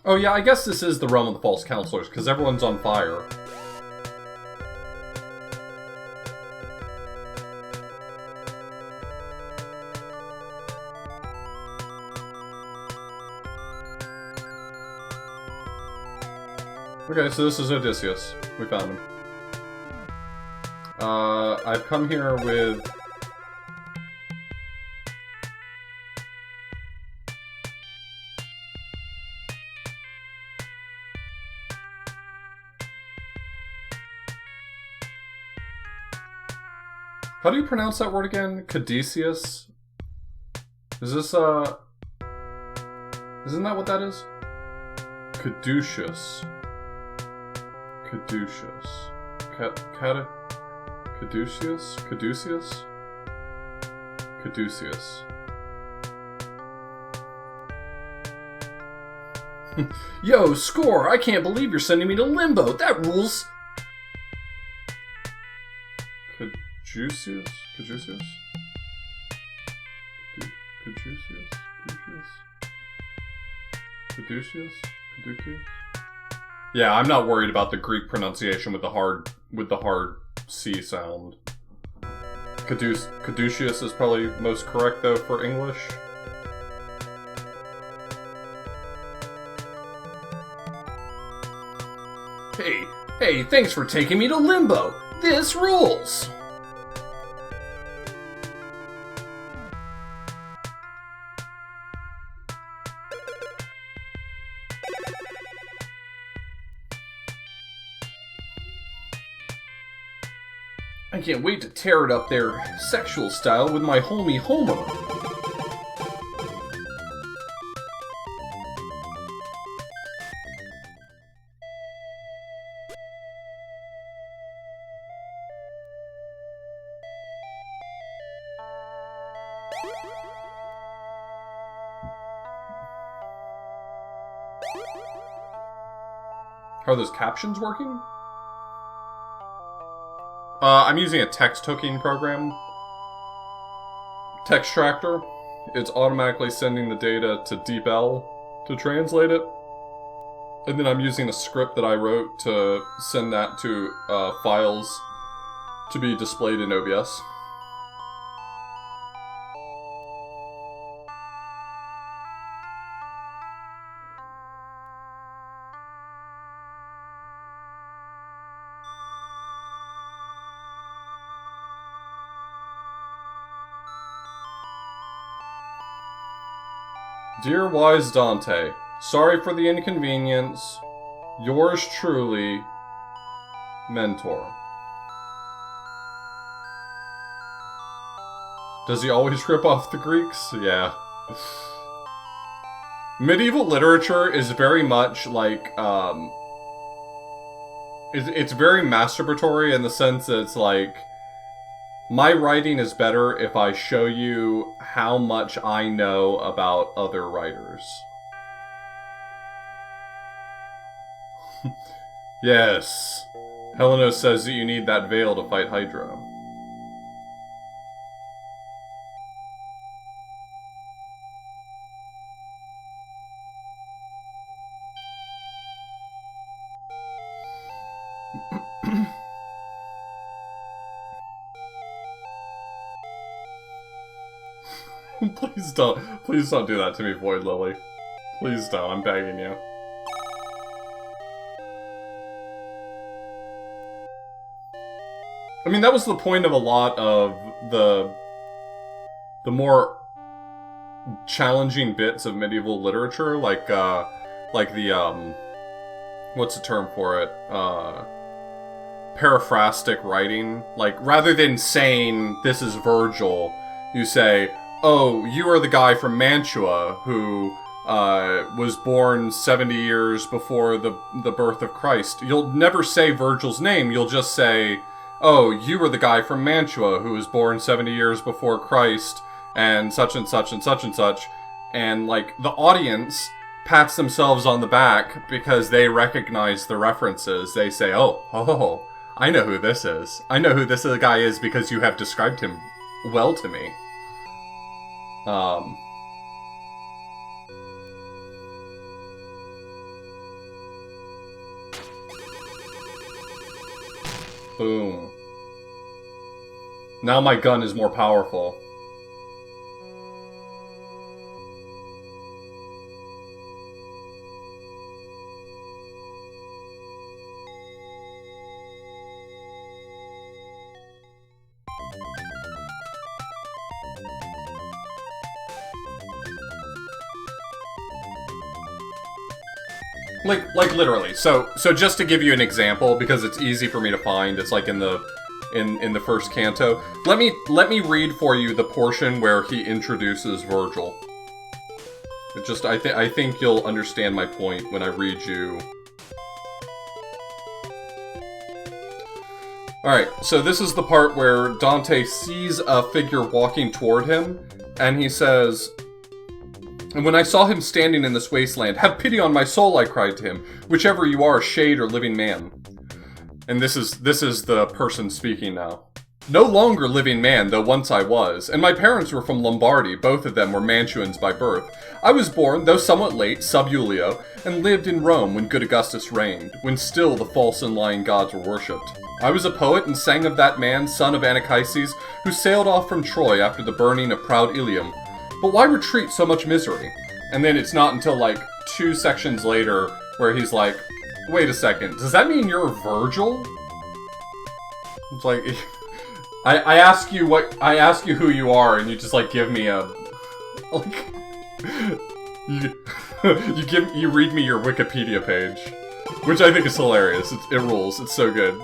S1: Oh yeah, I guess this is the realm of the False Counselors, because everyone's on fire. Okay, so this is Odysseus. We found him. I've come here with... How do you pronounce that word again? Caduceus? Is this, isn't that what that is? Caduceus. Caduceus. Caduceus? Caduceus? Caduceus. Yo, Score! I can't believe you're sending me to Limbo! That rules! Caduceus? Caduceus? Caduceus? Caduceus? Caduceus? Yeah, I'm not worried about the Greek pronunciation with the hard with the hard C sound. Caduceus is probably most correct, though, for English. Hey, thanks for taking me to Limbo! This rules! I can't wait to tear it up their sexual style with my homie Homer. How are those captions working? I'm using a text hooking program. Textractor. It's automatically sending the data to DeepL to translate it. And then I'm using a script that I wrote to send that to files to be displayed in OBS. Dear wise Dante, sorry for the inconvenience. Yours truly, Mentor. Does he always rip off the Greeks? Yeah. Medieval literature is very much like, it's very masturbatory in the sense that it's like, my writing is better if I show you how much I know about other writers. Yes. Helenos says that you need that veil to fight Hydra. Please don't do that to me, Void Lily. Please don't, I'm begging you. I mean, that was the point of a lot of the more challenging bits of medieval literature, like the, what's the term for it? Paraphrastic writing. Like, rather than saying, this is Virgil, you say, oh, you are the guy from Mantua who was born 70 years before the birth of Christ. You'll never say Virgil's name, you'll just say, oh, you were the guy from Mantua who was born 70 years before Christ, and such and such and such and such. And, like, the audience pats themselves on the back because they recognize the references. They say, oh, I know who this is. I know who this guy is because you have described him well to me. Boom. Now my gun is more powerful. Like literally. So just to give you an example, because it's easy for me to find, it's like in the first canto. Let me read for you the portion where he introduces Virgil. It just I think you'll understand my point when I read you. Alright, so this is the part where Dante sees a figure walking toward him, and he says, "And when I saw him standing in this wasteland, have pity on my soul, I cried to him, whichever you are, shade or living man." And this is the person speaking now. "No longer living man, though once I was, and my parents were from Lombardy, both of them were Mantuans by birth. I was born, though somewhat late, sub Julio, and lived in Rome when good Augustus reigned, when still the false and lying gods were worshipped. I was a poet and sang of that man, son of Anchises, who sailed off from Troy after the burning of proud Ilium. But why retreat so much misery? And then it's not until like 2 sections later where he's like, wait a second, does that mean you're Virgil? It's like, I ask you who you are, and you just like give me a, like, you read me your Wikipedia page, which I think is hilarious. It rules. It's so good.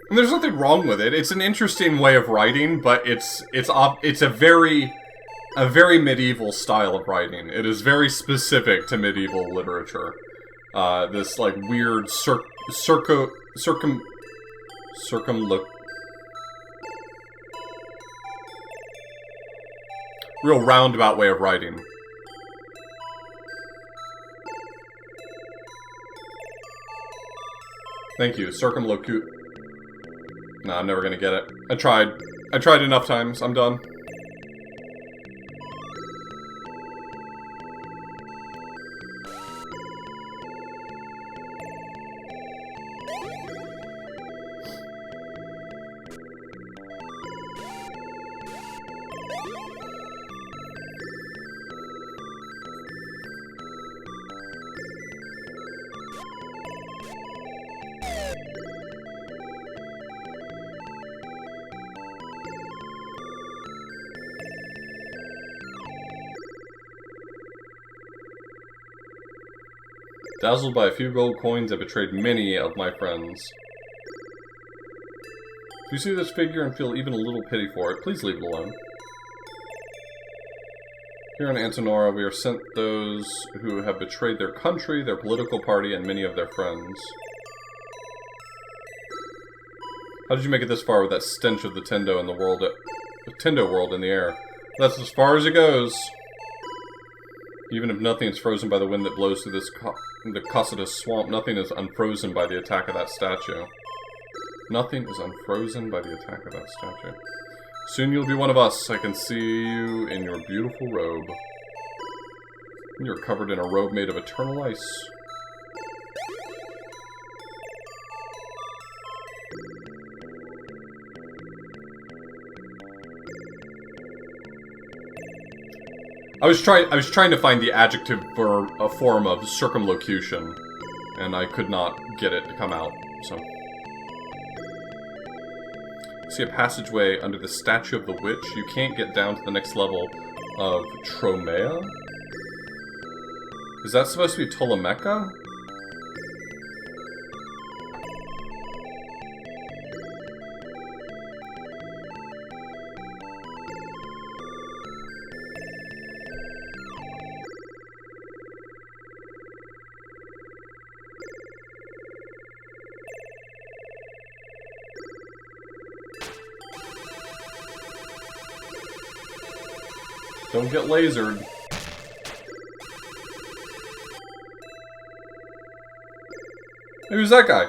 S1: And there's nothing wrong with it. It's an interesting way of writing, but it's a very medieval style of writing. It is very specific to medieval literature. This like weird real roundabout way of writing. Thank you, circumlocute. No, I'm never gonna get it. I tried enough times. I'm done. Dazzled by a few gold coins, I betrayed many of my friends. If you see this figure and feel even a little pity for it, please leave it alone. Here in Antinora, we are sent those who have betrayed their country, their political party, and many of their friends. How did you make it this far with that stench of the Tendo in the world, Tendo world in the air? That's as far as it goes. Even if nothing is frozen by the wind that blows through this the Cossetus swamp, nothing is unfrozen by the attack of that statue. Nothing is unfrozen by the attack of that statue. Soon you'll be one of us. I can see you in your beautiful robe. You're covered in a robe made of eternal ice. I was trying to find the adjective for a form of circumlocution, and I could not get it to come out, so. See a passageway under the statue of the witch. You can't get down to the next level of Tromea? Is that supposed to be Ptolemaica? Don't get lasered. Hey, who's that guy?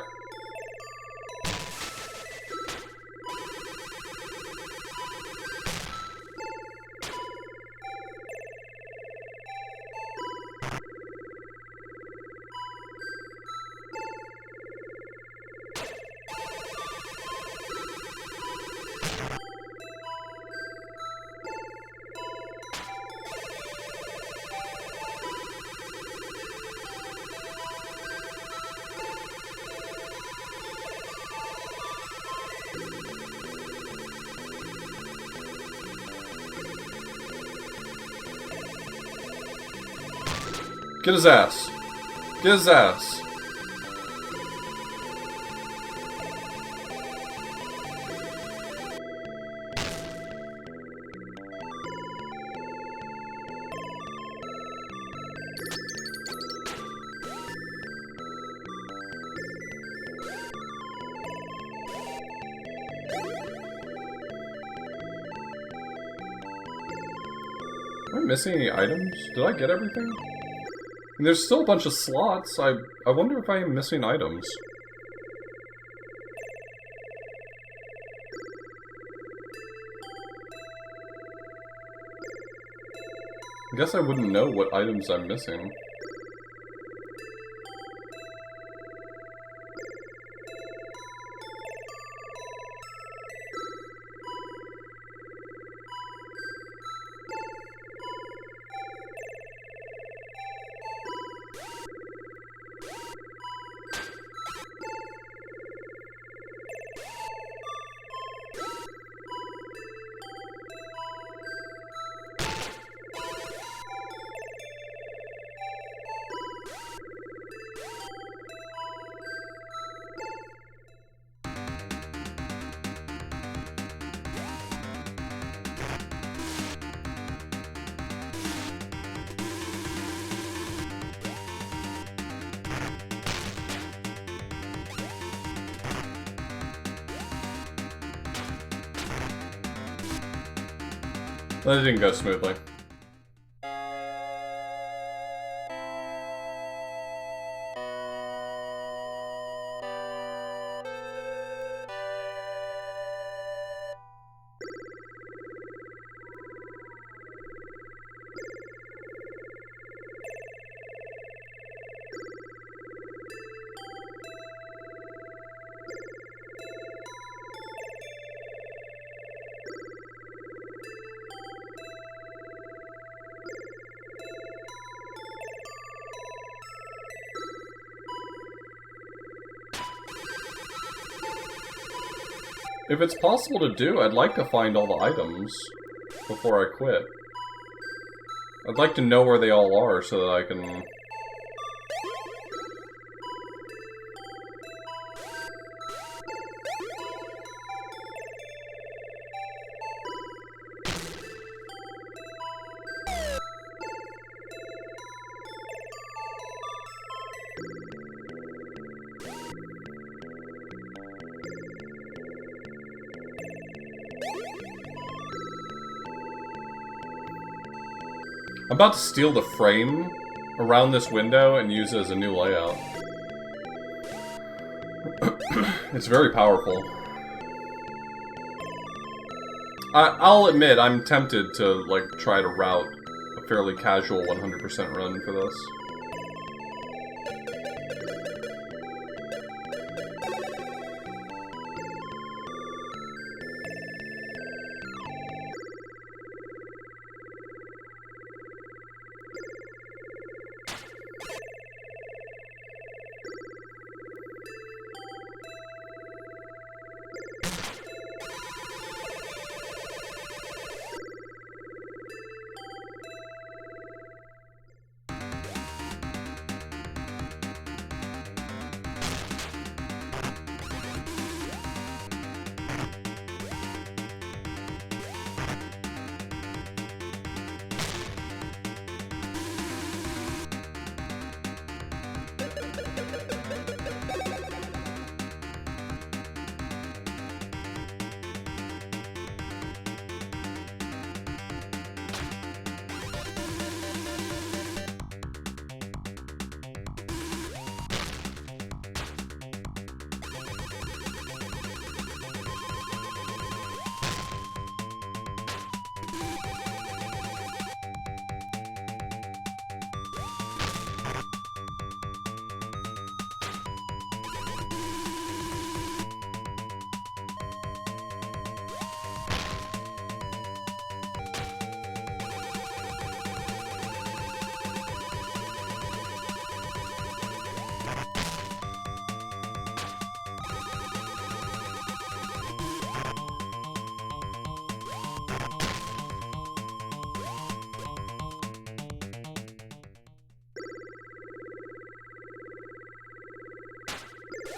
S1: Get his ass. Get his ass. Am I missing any items? Did I get everything? And there's still a bunch of slots. I wonder if I am missing items. I guess I wouldn't know what items I'm missing. That didn't go smoothly. If it's possible to do, I'd like to find all the items before I quit. I'd like to know where they all are so that I can... I'm about to steal the frame around this window and use it as a new layout. It's very powerful. I'll admit, I'm tempted to, like, try to route a fairly casual 100% run for this.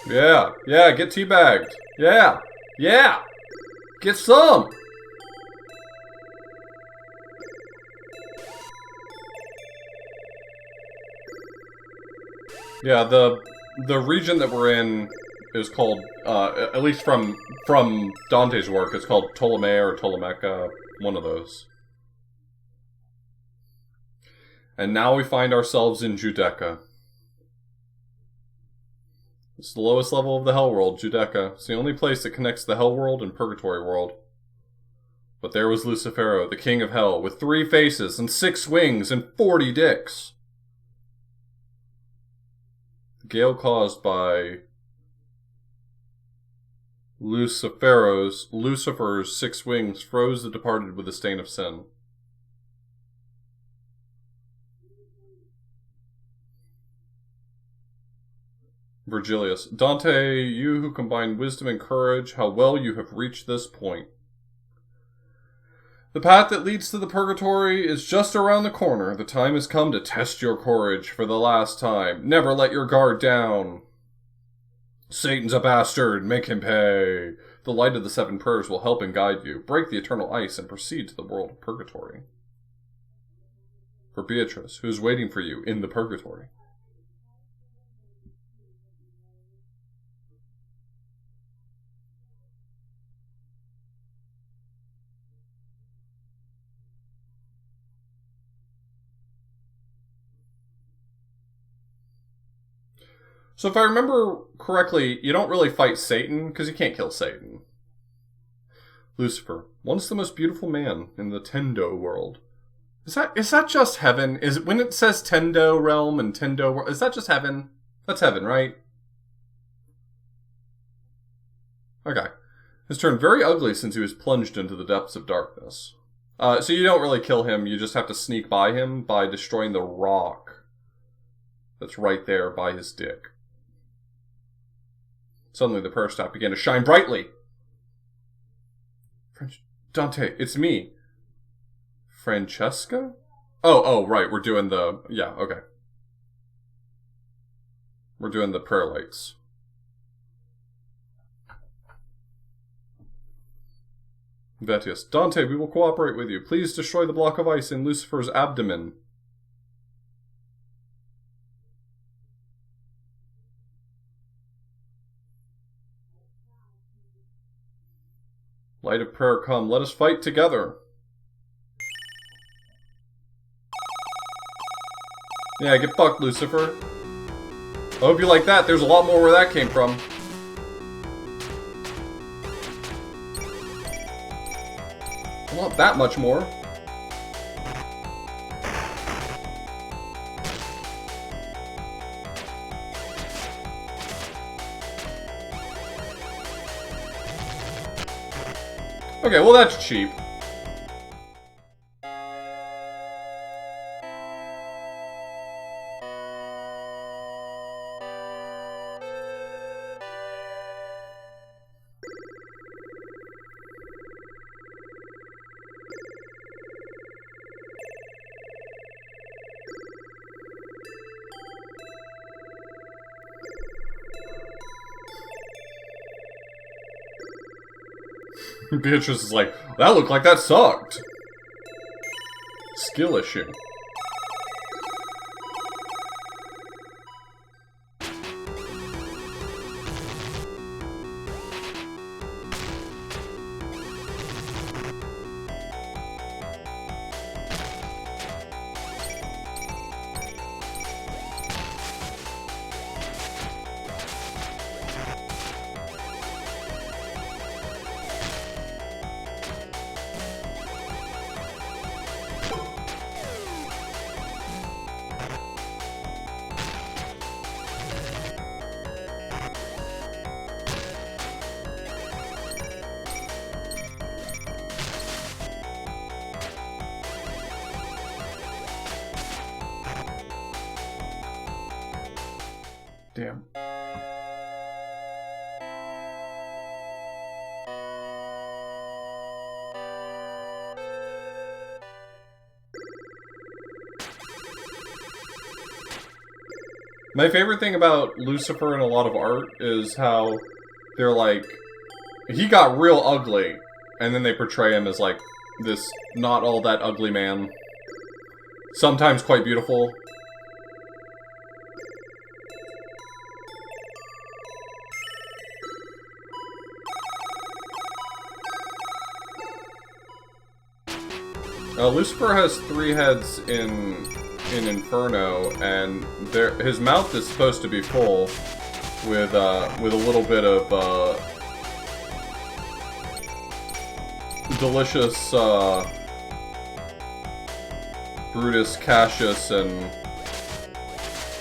S1: Yeah, yeah, get teabagged. Yeah, yeah, get some. Yeah, the region that we're in is called, at least from Dante's work, it's called Ptolemy or Ptolemaica, one of those. And now we find ourselves in Judecca. It's the lowest level of the Hell World, Judecca. It's the only place that connects the Hell World and Purgatory World. But there was Lucifero, the king of hell, with 3 faces and 6 wings and 40 dicks. The gale caused by Lucifer's 6 wings froze the departed with a stain of sin. Virgilius. Dante, you who combine wisdom and courage, how well you have reached this point. The path that leads to the purgatory is just around the corner. The time has come to test your courage for the last time. Never let your guard down. Satan's a bastard. Make him pay. The light of the 7 prayers will help and guide you. Break the eternal ice and proceed to the world of purgatory. For Beatrice, who is waiting for you in the purgatory. So if I remember correctly, you don't really fight Satan, because you can't kill Satan. Lucifer, once the most beautiful man in the Tendo world. Is that just heaven? Is it when it says Tendo realm and Tendo world, is that just heaven? That's heaven, right? Okay. Has turned very ugly since he was plunged into the depths of darkness. So you don't really kill him, you just have to sneak by him by destroying the rock that's right there by his dick. Suddenly the prayer staff began to shine brightly. Dante, it's me. Francesca? Oh, right, we're doing the... Yeah, okay. We're doing the prayer lights. Vetius. Dante, we will cooperate with you. Please destroy the block of ice in Lucifer's abdomen. Light of prayer, come. Let us fight together. Yeah, get fucked, Lucifer. I hope you like that. There's a lot more where that came from. Not that much more. Okay, well that's cheap. Beatrice is like, that looked like that sucked. Skill issue. Damn. My favorite thing about Lucifer in a lot of art is how they're like, he got real ugly, and then they portray him as like this not all that ugly man. Sometimes quite beautiful. Lucifer has 3 heads in in Inferno, and his mouth is supposed to be full with a little bit of delicious Brutus, Cassius, and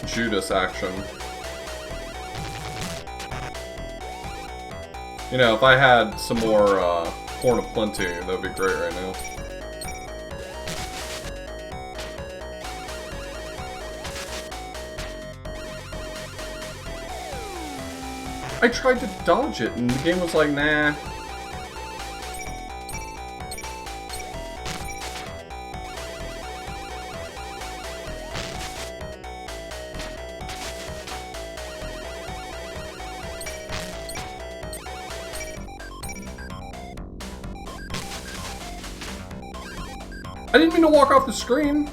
S1: Judas action. You know, if I had some more Corn of Plenty, that would be great right now. I tried to dodge it, and the game was like, nah. I didn't mean to walk off the screen.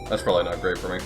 S1: That's probably not great for me.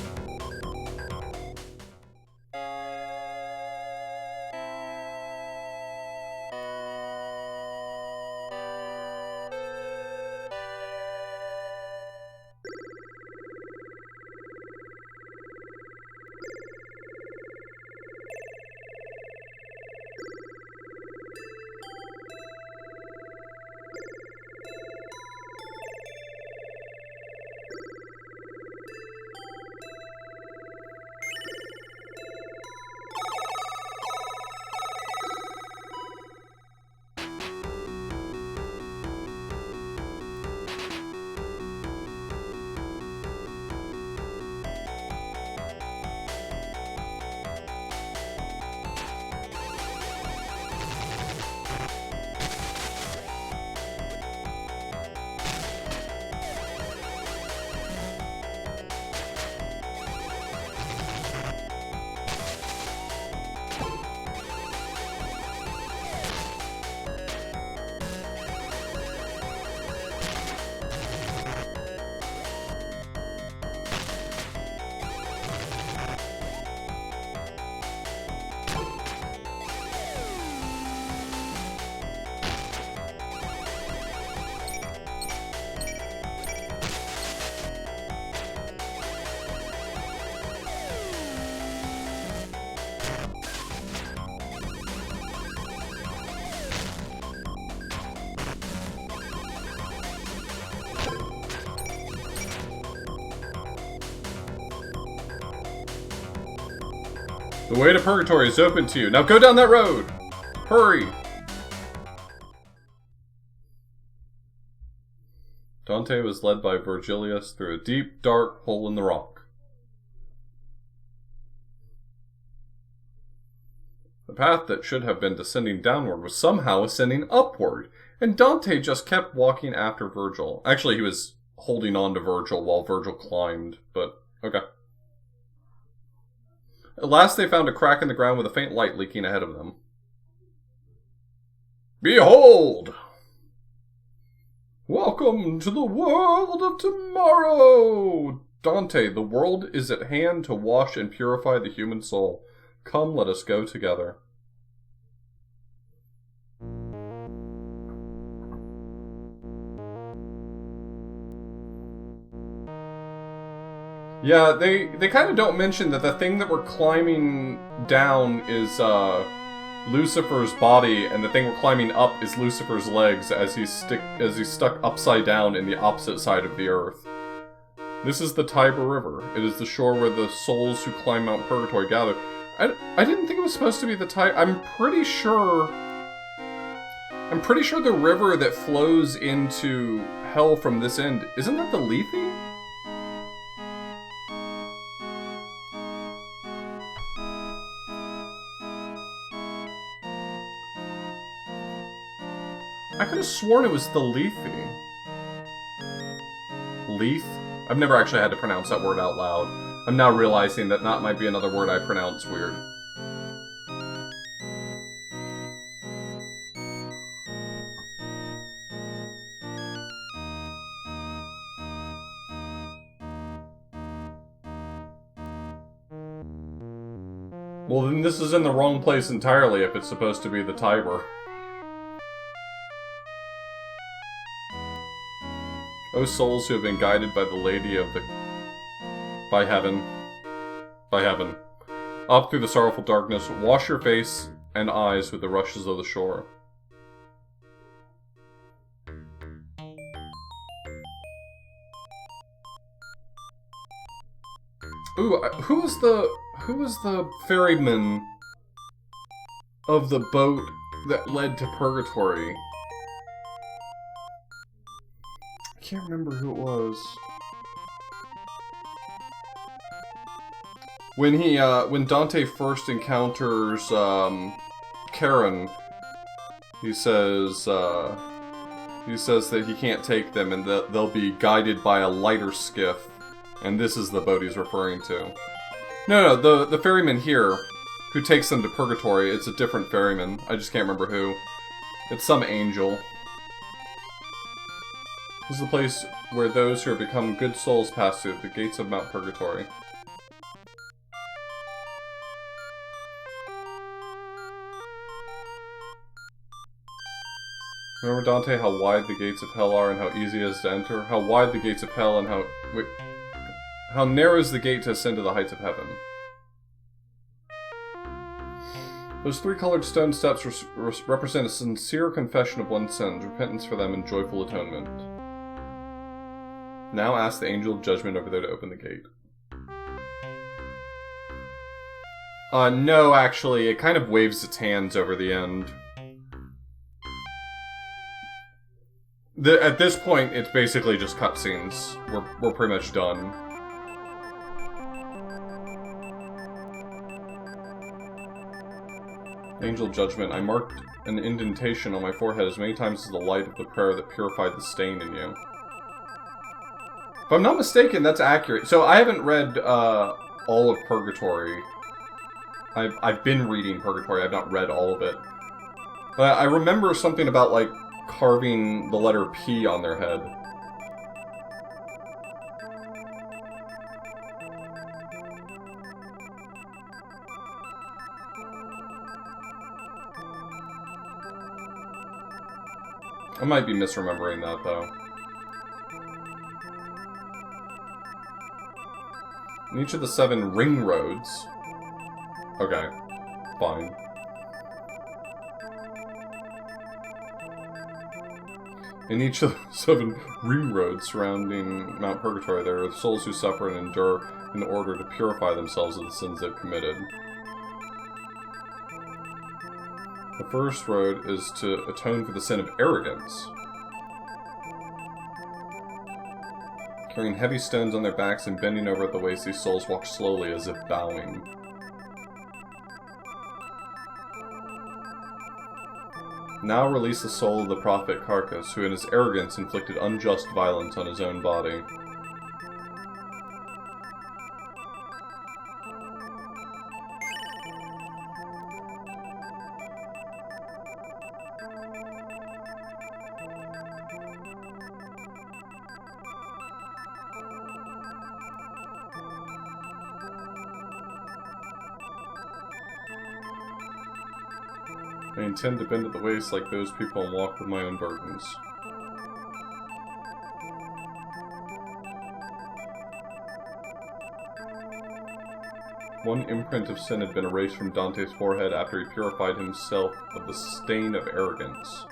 S1: The way to Purgatory is open to you. Now go down that road! Hurry! Dante was led by Virgilius through a deep, dark hole in the rock. The path that should have been descending downward was somehow ascending upward, and Dante just kept walking after Virgil. Actually, he was holding on to Virgil while Virgil climbed, but okay. At last they found a crack in the ground with a faint light leaking ahead of them. Behold! Welcome to the world of tomorrow! Dante, the world is at hand to wash and purify the human soul. Come, let us go together. Yeah, they kind of don't mention that the thing that we're climbing down is Lucifer's body, and the thing we're climbing up is Lucifer's legs as he's stuck upside down in the opposite side of the earth. This is the Tiber River. It is the shore where the souls who climb Mount Purgatory gather. I didn't think it was supposed to be the Tiber. I'm pretty sure the river that flows into hell from this end, isn't that the Lethe? I could have sworn it was the Lethe. Lethe? I've never actually had to pronounce that word out loud. I'm now realizing that might be another word I pronounce weird. Well, then this is in the wrong place entirely if it's supposed to be the Tiber. O souls who have been guided by the Lady of the... By heaven. By heaven. Up through the sorrowful darkness, wash your face and eyes with the rushes of the shore. Ooh, who was the ferryman of the boat that led to Purgatory? I can't remember who it was. When Dante first encounters Karen, he says that he can't take them and that they'll be guided by a lighter skiff, and this is the boat he's referring to. No, the ferryman here, who takes them to Purgatory, it's a different ferryman. I just can't remember who. It's some angel. This is the place where those who have become good souls pass through, the gates of Mount Purgatory. Remember, Dante, how wide the gates of hell are and how easy it is to enter? How wide the gates of hell and how narrow is the gate to ascend to the heights of heaven? Those three-colored stone steps represent a sincere confession of one's sins, repentance for them, and joyful atonement. Now ask the Angel of Judgment over there to open the gate. No, actually, it kind of waves its hands over the end. At this point, it's basically just cutscenes. We're pretty much done. Angel of Judgment, I marked an indentation on my forehead as many times as the light of the prayer that purified the stain in you. If I'm not mistaken, that's accurate. So I haven't read all of Purgatory. I've been reading Purgatory, I've not read all of it. But I remember something about, like, carving the letter P on their head. I might be misremembering that, though. In each of the 7 ring roads... Okay, fine. In each of the 7 ring roads surrounding Mount Purgatory, there are souls who suffer and endure in order to purify themselves of the sins they've committed. The first road is to atone for the sin of arrogance. Carrying heavy stones on their backs and bending over at the waist, these souls walk slowly as if bowing. Now release the soul of the prophet Carcass, who in his arrogance inflicted unjust violence on his own body. I intend to bend at the waist like those people and walk with my own burdens. One imprint of sin had been erased from Dante's forehead after he purified himself of the stain of arrogance.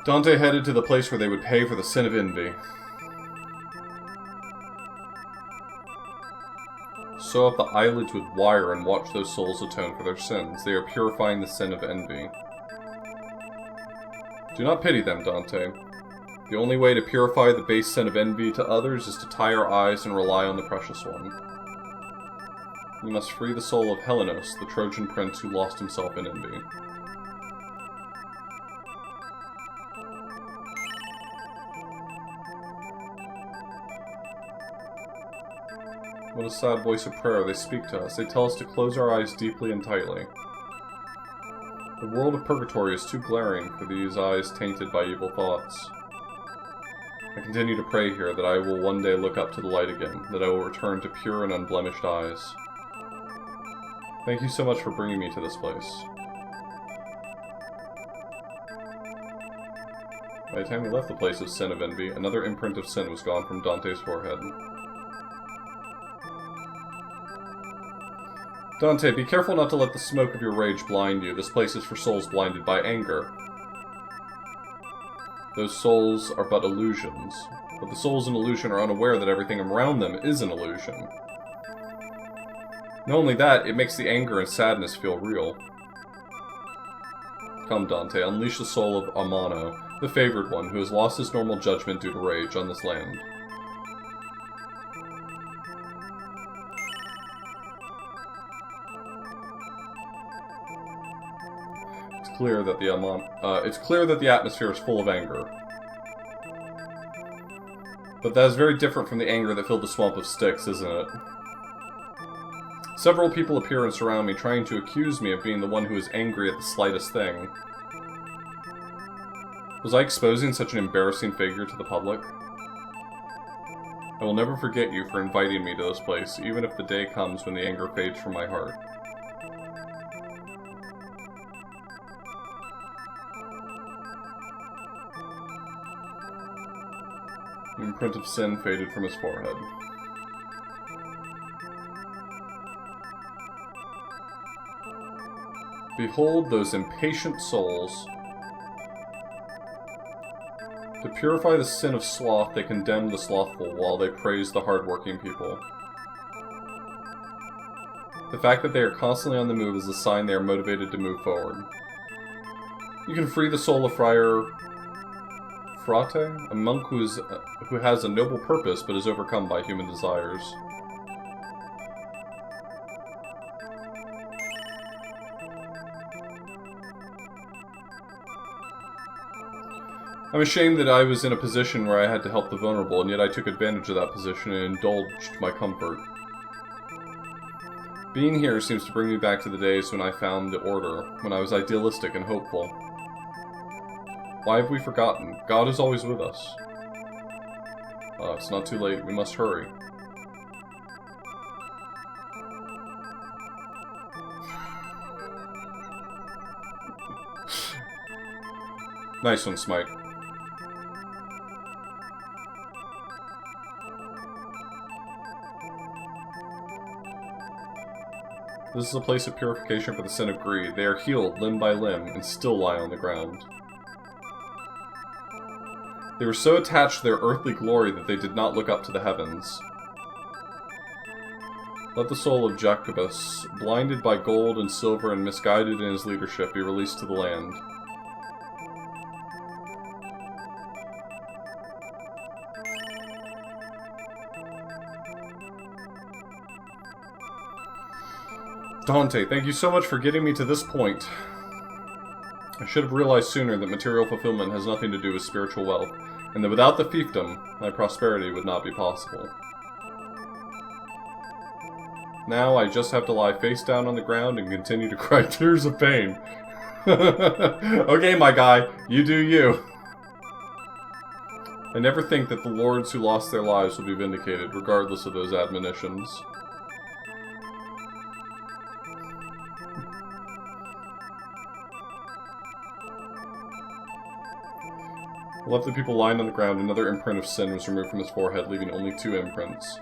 S1: Dante headed to the place where they would pay for the sin of envy. Sew up the eyelids with wire and watch those souls atone for their sins. They are purifying the sin of envy. Do not pity them, Dante. The only way to purify the base sin of envy to others is to tie our eyes and rely on the Precious One. You must free the soul of Helenos, the Trojan prince who lost himself in envy. What a sad voice of prayer they speak to us. They tell us to close our eyes deeply and tightly. The world of Purgatory is too glaring for these eyes tainted by evil thoughts. I continue to pray here that I will one day look up to the light again, that I will return to pure and unblemished eyes. Thank you so much for bringing me to this place. By the time he left the place of sin of envy, another imprint of sin was gone from Dante's forehead. Dante, be careful not to let the smoke of your rage blind you. This place is for souls blinded by anger. Those souls are but illusions. But the souls in illusion are unaware that everything around them is an illusion. Not only that, it makes the anger and sadness feel real. Come, Dante, unleash the soul of Amano, the favored one, who has lost his normal judgment due to rage on this land. It's clear that the atmosphere is full of anger. But that is very different from the anger that filled the swamp of Styx, isn't it? Several people appear and surround me, trying to accuse me of being the one who is angry at the slightest thing. Was I exposing such an embarrassing figure to the public? I will never forget you for inviting me to this place, even if the day comes when the anger fades from my heart. The imprint of sin faded from his forehead. Behold those impatient souls. To purify the sin of sloth, they condemn the slothful, while they praise the hard-working people. The fact that they are constantly on the move is a sign they are motivated to move forward. You can free the soul of Friar Frate, a monk who has a noble purpose but is overcome by human desires. I'm ashamed that I was in a position where I had to help the vulnerable, and yet I took advantage of that position and indulged my comfort. Being here seems to bring me back to the days when I found the Order, when I was idealistic and hopeful. Why have we forgotten? God is always with us. It's not too late. We must hurry. Nice one, Smite. This is a place of purification for the sin of greed. They are healed limb by limb and still lie on the ground. They were so attached to their earthly glory that they did not look up to the heavens. Let the soul of Jacobus, blinded by gold and silver and misguided in his leadership, be released to the land. Dante, thank you so much for getting me to this point. I should have realized sooner that material fulfillment has nothing to do with spiritual wealth, and that without the fiefdom, my prosperity would not be possible. Now I just have to lie face down on the ground and continue to cry tears of pain. Okay, my guy, you do you. I never think that the lords who lost their lives will be vindicated, regardless of those admonitions. I left the people lying on the ground. Another imprint of sin was removed from his forehead, leaving only 2 imprints.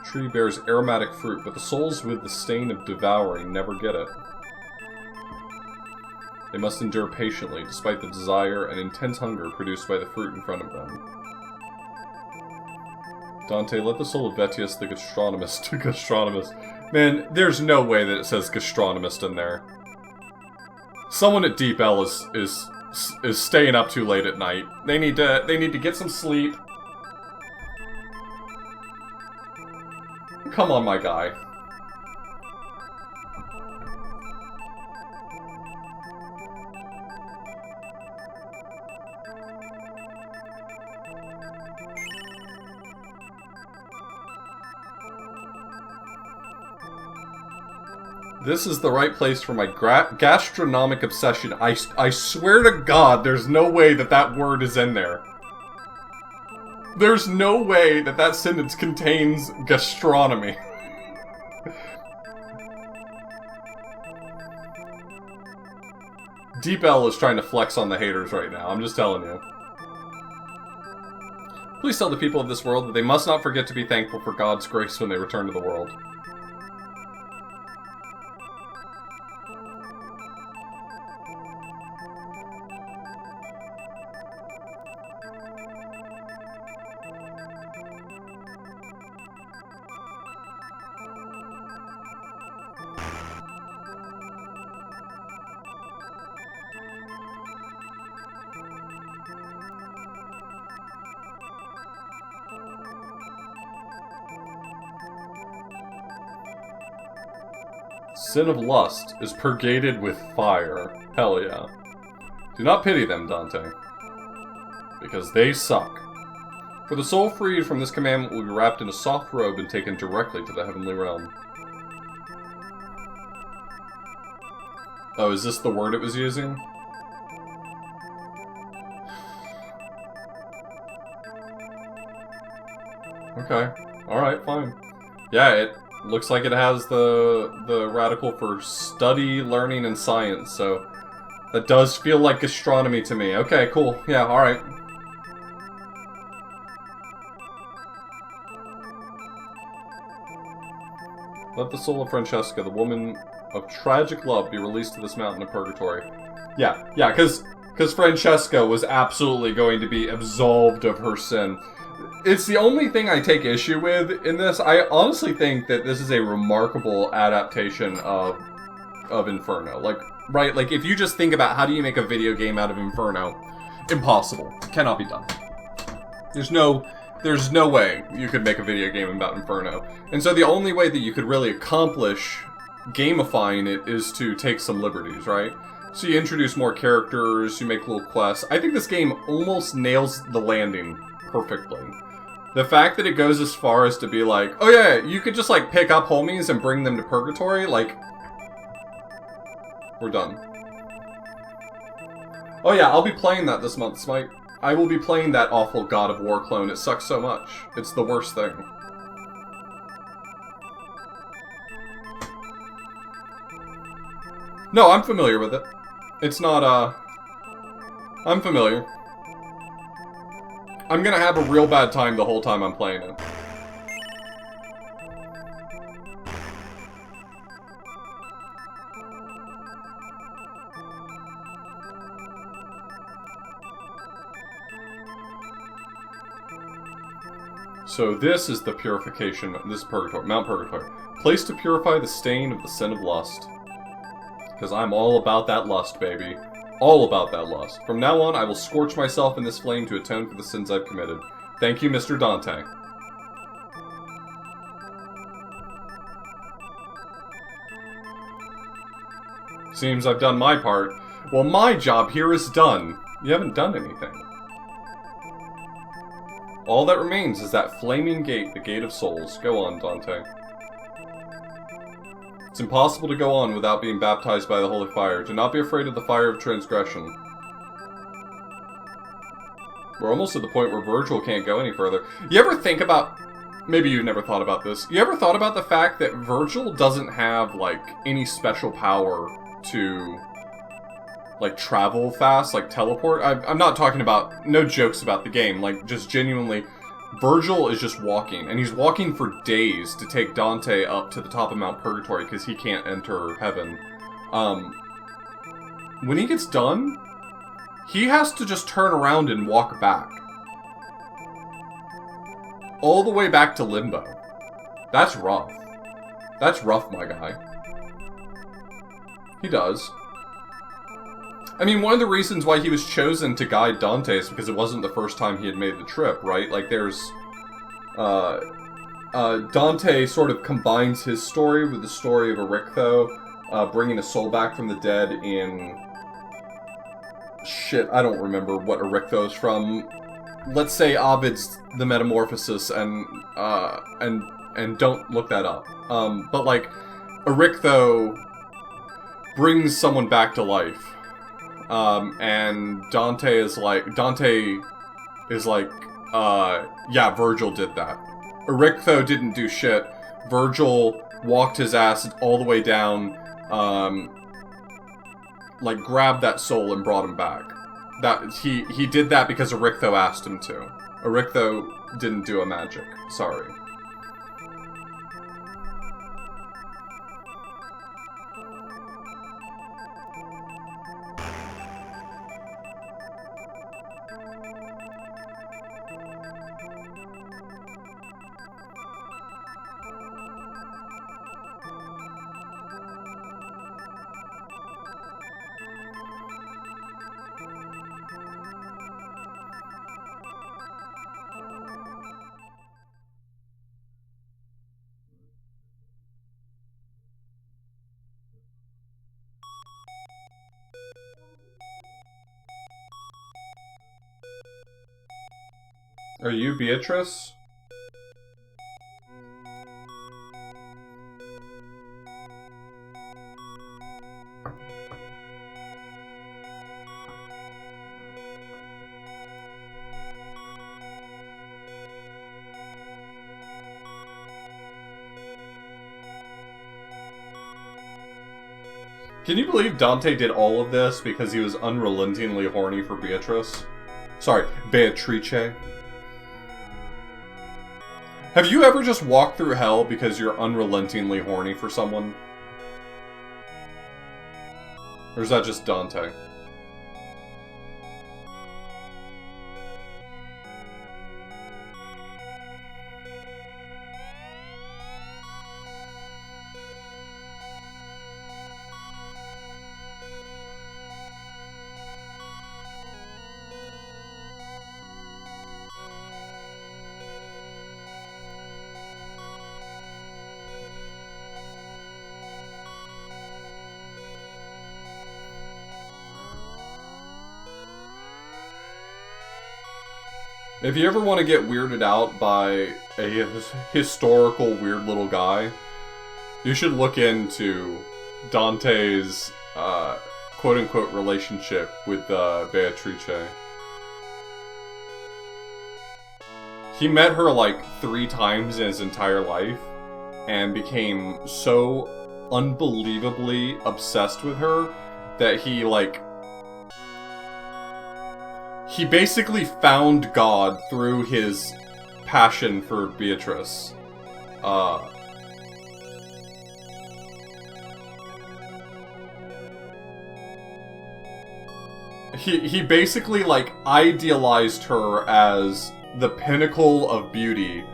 S1: Tree bears aromatic fruit, but the souls with the stain of devouring never get it. They must endure patiently, despite the desire and intense hunger produced by the fruit in front of them. Dante, let the soul of Vetius the gastronomist... Man, there's no way that it says gastronomist in there. Someone at Deep L is staying up too late at night. They need to get some sleep. Come on, my guy. This is the right place for my gastronomic obsession. I swear to God, there's no way that that word is in there. There's no way that that sentence contains gastronomy. Deep L is trying to flex on the haters right now, I'm just telling you. Please tell the people of this world that they must not forget to be thankful for God's grace when they return to the world. Sin of lust is purgated with fire. Hell yeah. Do not pity them, Dante. Because they suck. For the soul freed from this commandment will be wrapped in a soft robe and taken directly to the heavenly realm. Oh, is this the word it was using? Okay. Alright, fine. Yeah, it looks like it has the radical for study, learning, and science, so that does feel like gastronomy to me. Okay, cool. Yeah, alright. Let the soul of Francesca, the woman of tragic love, be released to this mountain of purgatory. Yeah, because Francesca was absolutely going to be absolved of her sin. It's the only thing I take issue with in this. I honestly think that this is a remarkable adaptation of Inferno. Like, right? Like, if you just think about how do you make a video game out of Inferno, impossible. Cannot be done. There's no way you could make a video game about Inferno. And so the only way that you could really accomplish gamifying it is to take some liberties, right? So you introduce more characters, you make little quests. I think this game almost nails the landing perfectly. The fact that it goes as far as to be like, oh yeah, you could just like pick up homies and bring them to purgatory, like, we're done. Oh yeah, I'll be playing that this month, Smite. I will be playing that awful God of War clone. It sucks so much. It's the worst thing. No, I'm familiar with it. It's not, I'm familiar. I'm gonna have a real bad time the whole time I'm playing it. So this is the purification, this is Purgatory, Mount Purgatory. Place to purify the stain of the sin of lust. Because I'm all about that lust, baby. All about that lust. From now on, I will scorch myself in this flame to atone for the sins I've committed. Thank you, Mr. Dante. Seems I've done my part. Well, my job here is done. You haven't done anything. All that remains is that flaming gate, the Gate of Souls. Go on, Dante. It's impossible to go on without being baptized by the holy fire. Do not be afraid of the fire of transgression. We're almost at the point where Virgil can't go any further. You ever think about... Maybe you've never thought about this. You ever thought about the fact that Virgil doesn't have, like, any special power to... like, travel fast, like, teleport? I'm not talking about... no jokes about the game. Like, just genuinely... Virgil is just walking, and he's walking for days to take Dante up to the top of Mount Purgatory because he can't enter heaven. When he gets done, he has to just turn around and walk back. All the way back to Limbo. That's rough. That's rough, my guy. He does. I mean, one of the reasons why he was chosen to guide Dante is because it wasn't the first time he had made the trip, right? Like, there's... Dante sort of combines his story with the story of Erictho, bringing a soul back from the dead in... Shit, I don't remember what Erictho's from. Let's say Ovid's The Metamorphosis, and don't look that up. But, like, Erictho brings someone back to life. And Dante is like, yeah, Virgil did that. Erictho didn't do shit. Virgil walked his ass all the way down, like, grabbed that soul and brought him back. That he did that because Erictho asked him to. Erictho didn't do a magic. Sorry. Are you Beatrice? Can you believe Dante did all of this because he was unrelentingly horny for Beatrice? Sorry, Beatrice. Have you ever just walked through hell because you're unrelentingly horny for someone? Or is that just Dante? If you ever want to get weirded out by a historical weird little guy, you should look into Dante's quote-unquote relationship with Beatrice. He met her like 3 times in his entire life and became so unbelievably obsessed with her that he basically found God through his passion for Beatrice. He basically, like, idealized her as the pinnacle of beauty,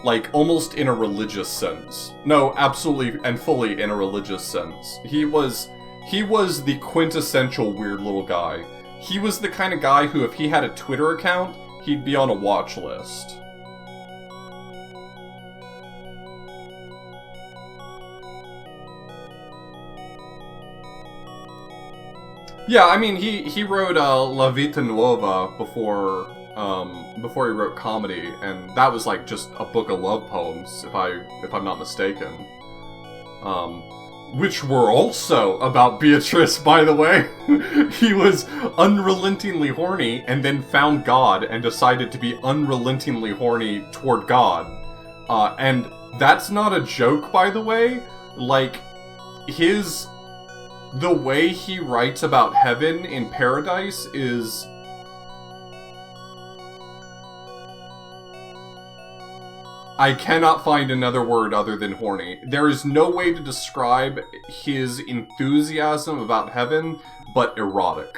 S1: like, almost in a religious sense. No, absolutely and fully in a religious sense. He was the quintessential weird little guy. He was the kind of guy who, if he had a Twitter account, he'd be on a watch list. Yeah, I mean, he wrote La Vita Nuova before he wrote comedy, and that was like just a book of love poems, if I'm not mistaken. Which were also about Beatrice, by the way. He was unrelentingly horny, and then found God, and decided to be unrelentingly horny toward God. And that's not a joke, by the way. Like, the way he writes about heaven in Paradise is... I cannot find another word other than horny. There is no way to describe his enthusiasm about heaven but erotic.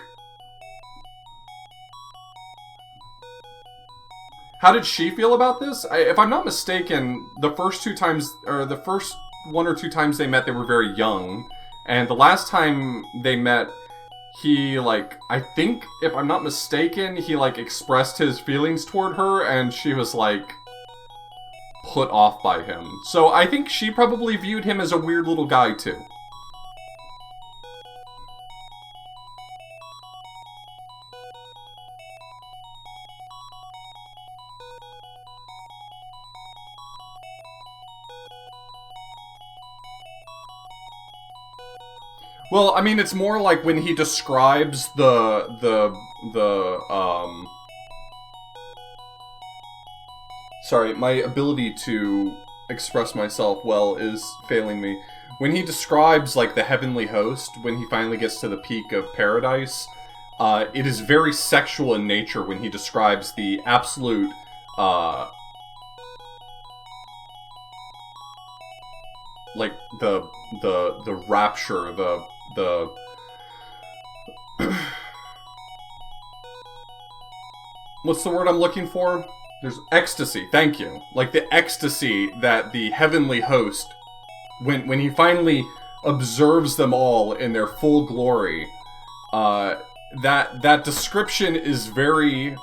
S1: How did she feel about this? If I'm not mistaken, the first 1 or 2 times they met, they were very young. And the last time they met, he, like, I think, if I'm not mistaken, he, like, expressed his feelings toward her, and she was, like, put off by him. So I think she probably viewed him as a weird little guy, too. Well, I mean, it's more like when he describes sorry, my ability to express myself well is failing me. When he describes, like, the heavenly host, when he finally gets to the peak of paradise, it is very sexual in nature when he describes the absolute, like, the rapture, the what's the word I'm looking for? There's ecstasy, thank you. Like, the ecstasy that the heavenly host, when he finally observes them all in their full glory, that description is very,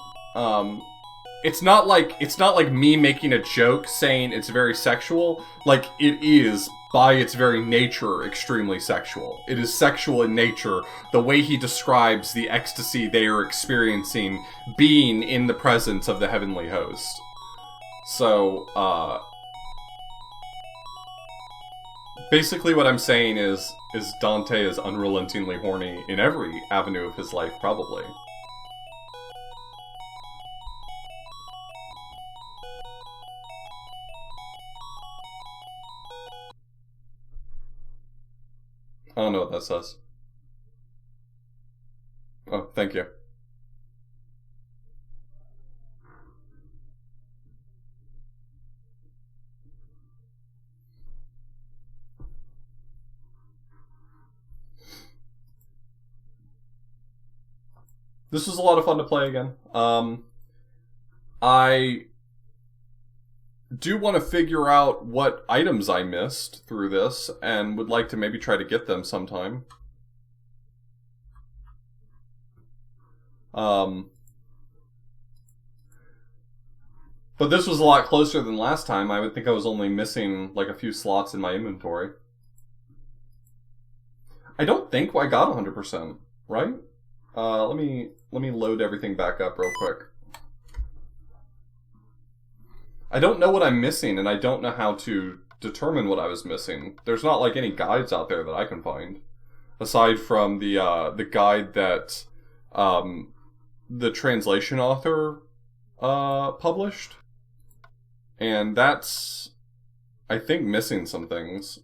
S1: it's not like me making a joke saying it's very sexual. Like, it is, by its very nature, extremely sexual. It is sexual in nature, the way he describes the ecstasy they are experiencing being in the presence of the heavenly host. So, basically what I'm saying is Dante is unrelentingly horny in every avenue of his life, probably. I don't know what that says. Oh, thank you. This was a lot of fun to play again. I do want to figure out what items I missed through this, and would like to maybe try to get them sometime. But this was a lot closer than last time. I would think I was only missing like a few slots in my inventory. I don't think I got 100%, right? Let me load everything back up real quick. I don't know what I'm missing, and I don't know how to determine what I was missing. There's not like any guides out there that I can find, aside from the guide that the translation author published, and that's, I think, missing some things.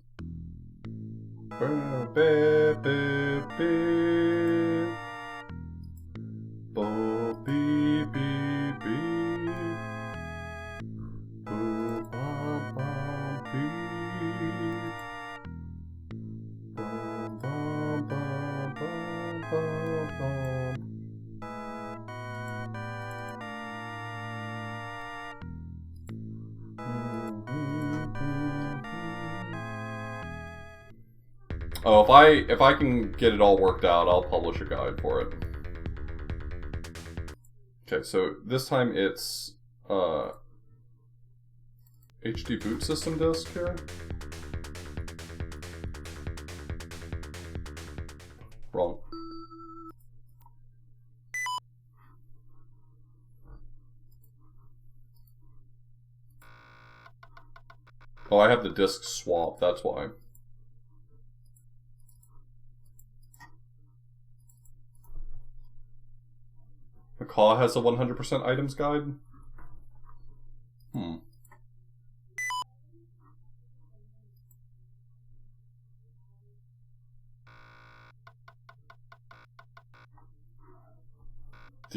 S1: Oh, if I can get it all worked out, I'll publish a guide for it. Okay, so this time it's HD boot system disk here. Wrong. Oh, I have the disk swap, that's why. Macaw has a 100% items guide? Do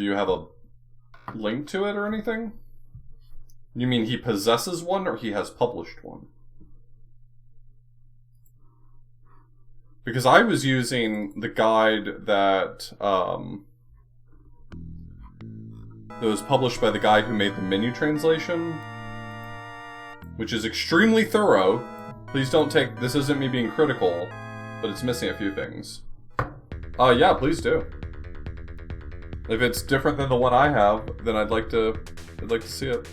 S1: you have a link to it or anything? You mean he possesses one, or he has published one? Because I was using the guide that was published by the guy who made the menu translation, which is extremely thorough. Please don't take... This isn't me being critical, but it's missing a few things. Yeah, please do. If it's different than the one I have, then I'd like to see it.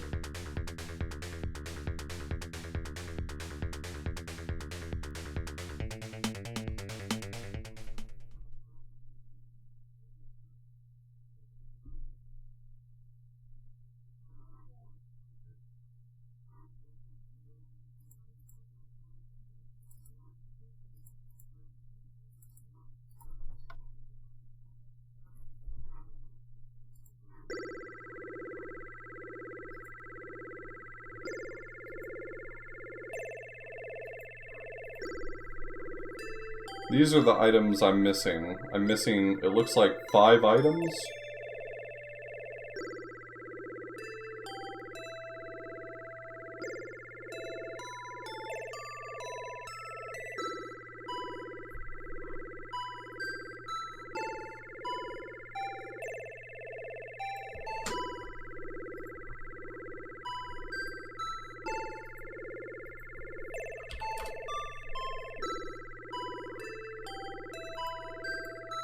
S1: These are the items I'm missing. I'm missing, it looks like 5 items.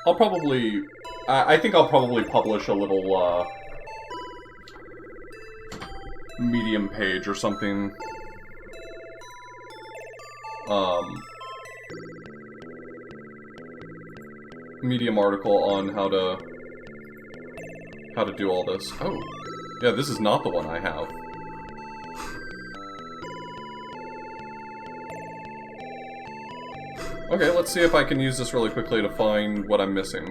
S1: I'll probably... I think I'll probably publish a little, Medium page or something. Medium article on how to do all this. Oh. Yeah, this is not the one I have. Okay, let's see if I can use this really quickly to find what I'm missing.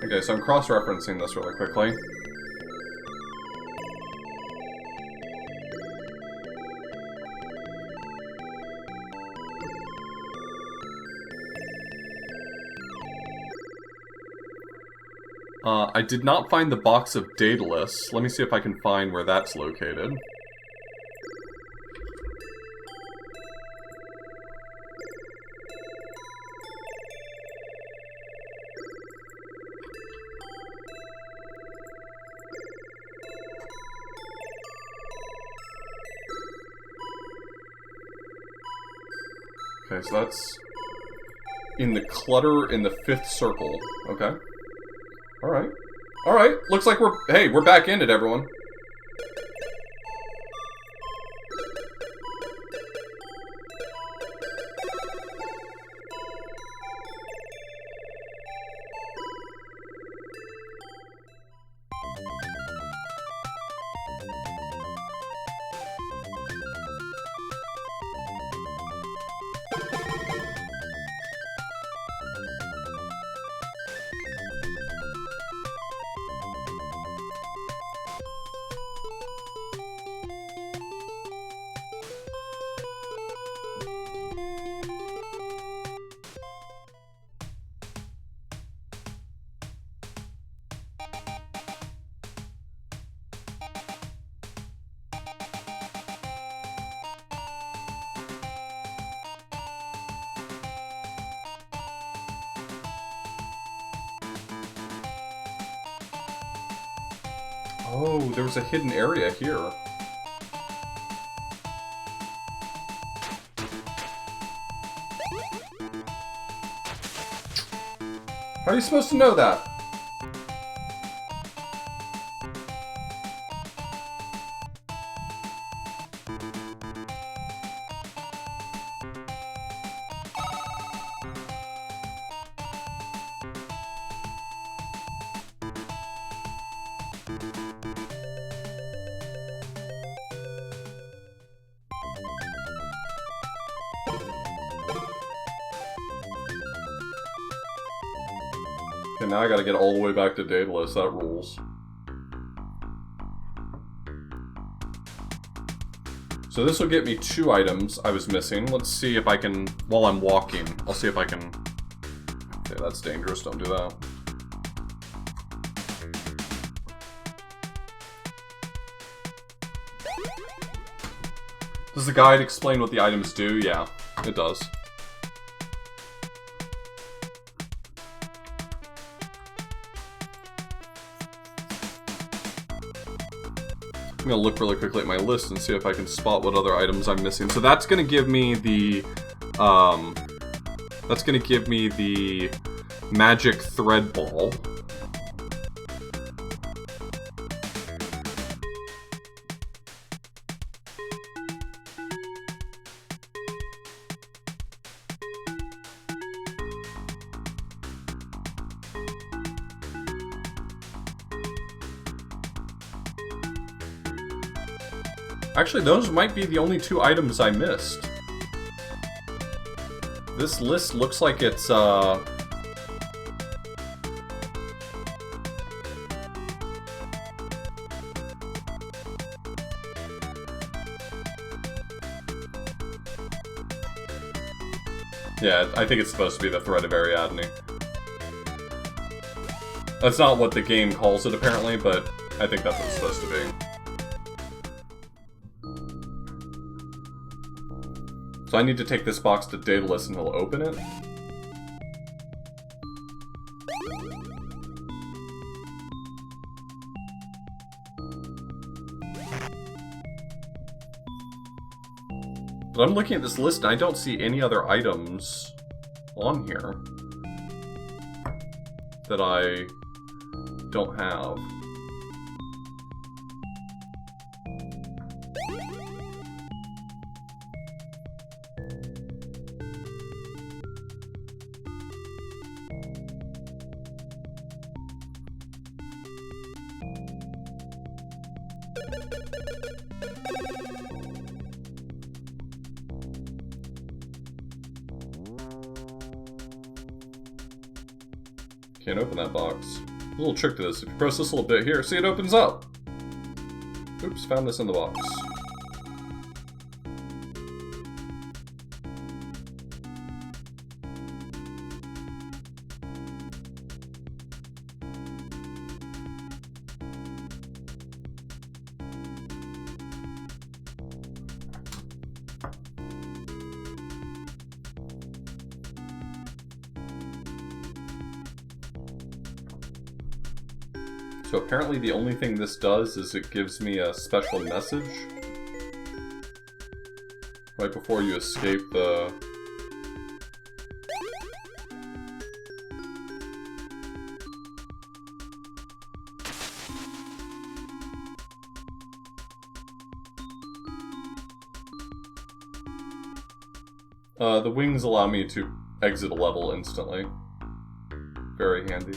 S1: Okay, so I'm cross-referencing this really quickly. I did not find the box of data lists. Let me see if I can find where that's located. Okay, so that's in the clutter in the 5th circle. Okay. Alright. Alright, looks like we're back in it, everyone. Oh, there was a hidden area here. How are you supposed to know that? Okay, now I gotta get all the way back to Daedalus. That rules. So this will get me 2 items I was missing. Let's see if I can, while I'm walking, I'll see if I can... Okay, that's dangerous, don't do that. Does the guide explain what the items do? Yeah, it does. I'm gonna look really quickly at my list and see if I can spot what other items I'm missing. So that's gonna give me the, magic thread ball. Actually, those might be the only 2 items I missed. This list looks like it's, Yeah, I think it's supposed to be the thread of Ariadne. That's not what the game calls it, apparently, but I think that's what it's supposed to be. So I need to take this box to Daedalus and he'll open it? But I'm looking at this list and I don't see any other items on here that I don't have. Can't open that box. A little trick to this. If you press this little bit here, see, it opens up. Oops, found this in the box. So apparently the only thing this does is it gives me a special message right before you escape the... the wings allow me to exit a level instantly. Very handy.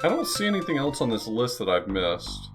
S1: I don't see anything else on this list that I've missed.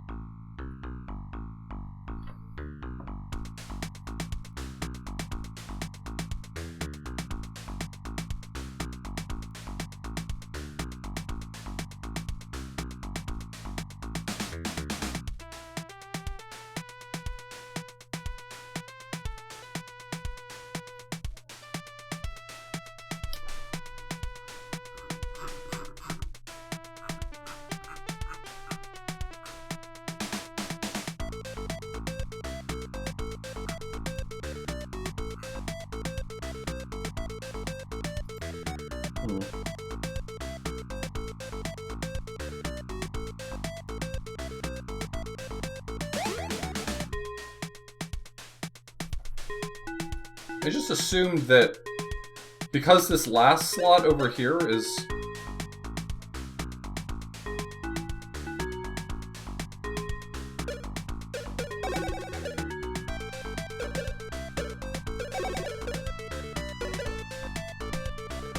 S1: I just assumed that because this last slot over here is...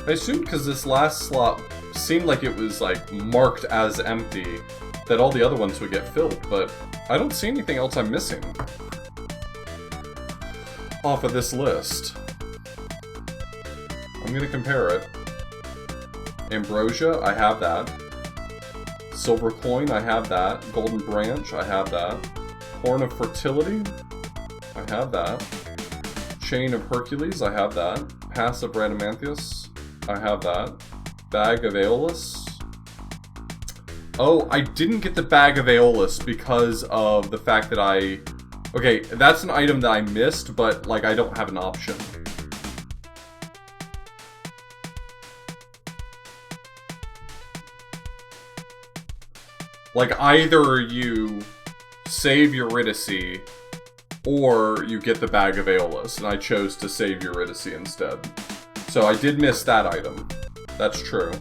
S1: I assumed because this last slot seemed like it was like marked as empty, that all the other ones would get filled, but I don't see anything else I'm missing off of this list. I'm gonna compare it. Ambrosia, I have that. Silver Coin, I have that. Golden Branch, I have that. Horn of Fertility, I have that. Chain of Hercules, I have that. Pass of Radamanthus, I have that. Bag of Aeolus. Oh, I didn't get the Bag of Aeolus because of the fact that I... Okay, that's an item that I missed, but, like, I don't have an option. Like, either you save Eurydice, or you get the bag of Aeolus, and I chose to save Eurydice instead. So I did miss that item. That's true.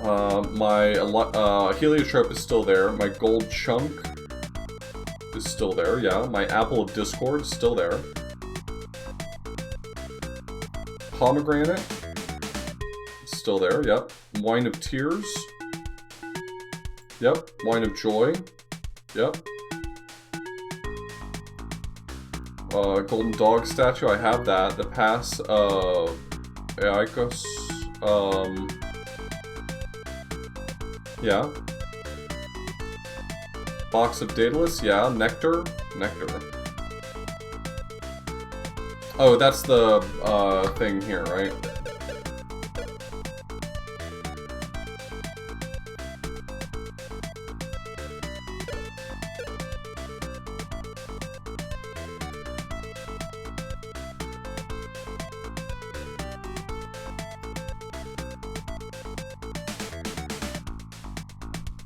S1: My Heliotrope is still there. My gold chunk is still there, yeah. My Apple of Discord is still there. Pomegranate, still there, yep. Wine of Tears. Yep. Wine of Joy. Yep. Golden Dog statue, I have that. The Pass of Aikos. Yeah. Box of Daedalus, yeah. Nectar. Nectar. Oh, that's the thing here, right?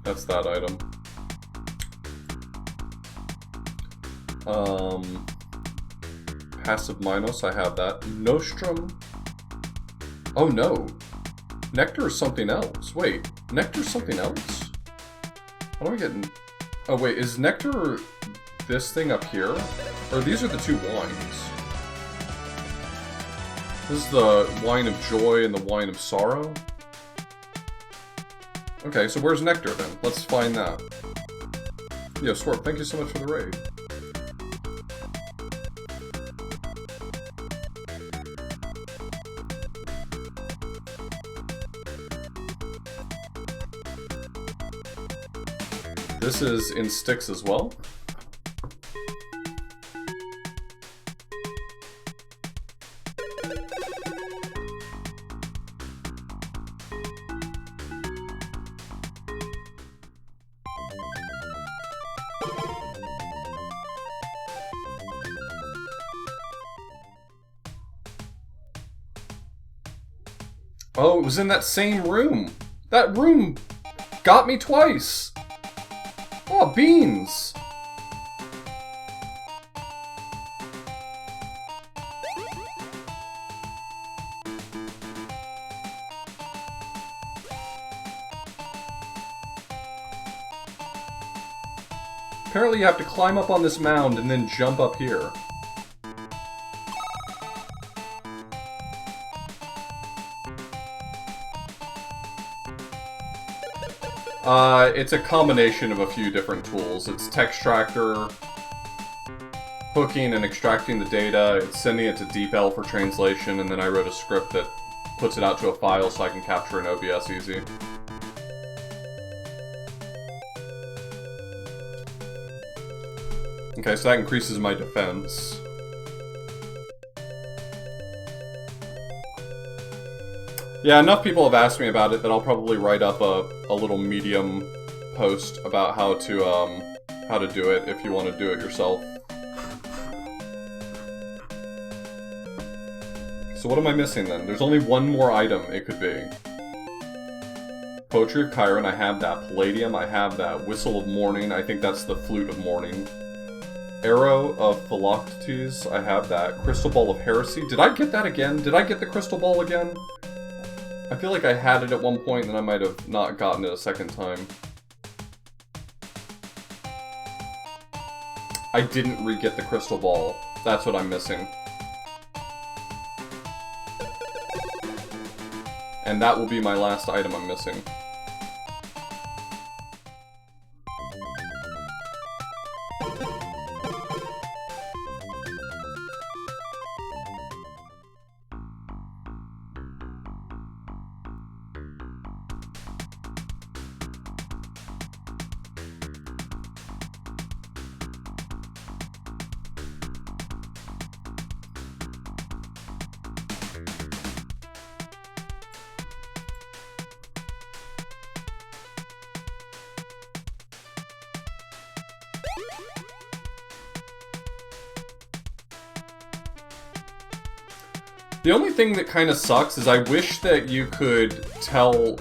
S1: That's that item. Passive Minos, I have that. Nostrum. Oh no. Nectar is something else. Wait, Nectar's something else? How do I get... Oh wait, is Nectar this thing up here? Or these are the two wines? This is the Wine of Joy and the Wine of Sorrow? Okay, so where's Nectar then? Let's find that. Yo, Swarp, thank you so much for the raid. This is in Styx as well. Oh, it was in that same room. That room got me twice. Oh, beans. Apparently you have to climb up on this mound and then jump up here. It's a combination of a few different tools. It's Textractor, hooking and extracting the data, it's sending it to DeepL for translation, and then I wrote a script that puts it out to a file so I can capture in OBS easy. Okay, so that increases my defense. Yeah, enough people have asked me about it that I'll probably write up a little Medium post about how to do it if you want to do it yourself. So what am I missing then? There's only one more item it could be. Poetry of Chiron, I have that. Palladium, I have that. Whistle of Morning, I think that's the Flute of Morning. Arrow of Philoctetes, I have that. Crystal Ball of Heresy, did I get that again? Did I get the Crystal Ball again? I feel like I had it at one point and I might have not gotten it a second time. I didn't re-get the Crystal Ball. That's what I'm missing. And that will be my last item I'm missing. The only thing that kind of sucks is I wish that you could tell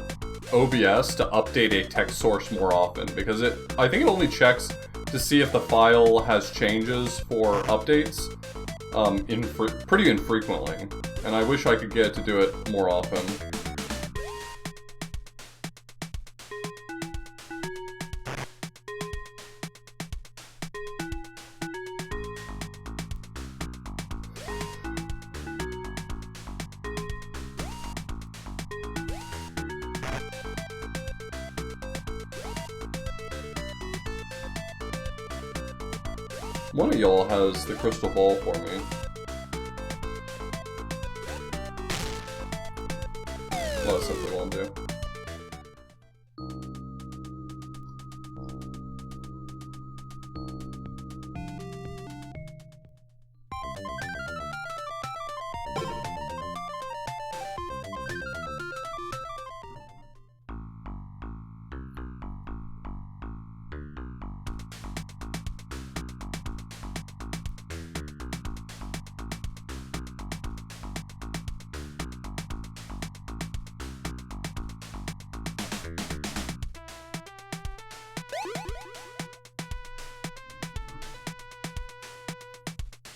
S1: OBS to update a text source more often, because I think it only checks to see if the file has changes for updates pretty infrequently, and I wish I could get it to do it more often. One of y'all has the crystal ball for me. Well, that simply won't do.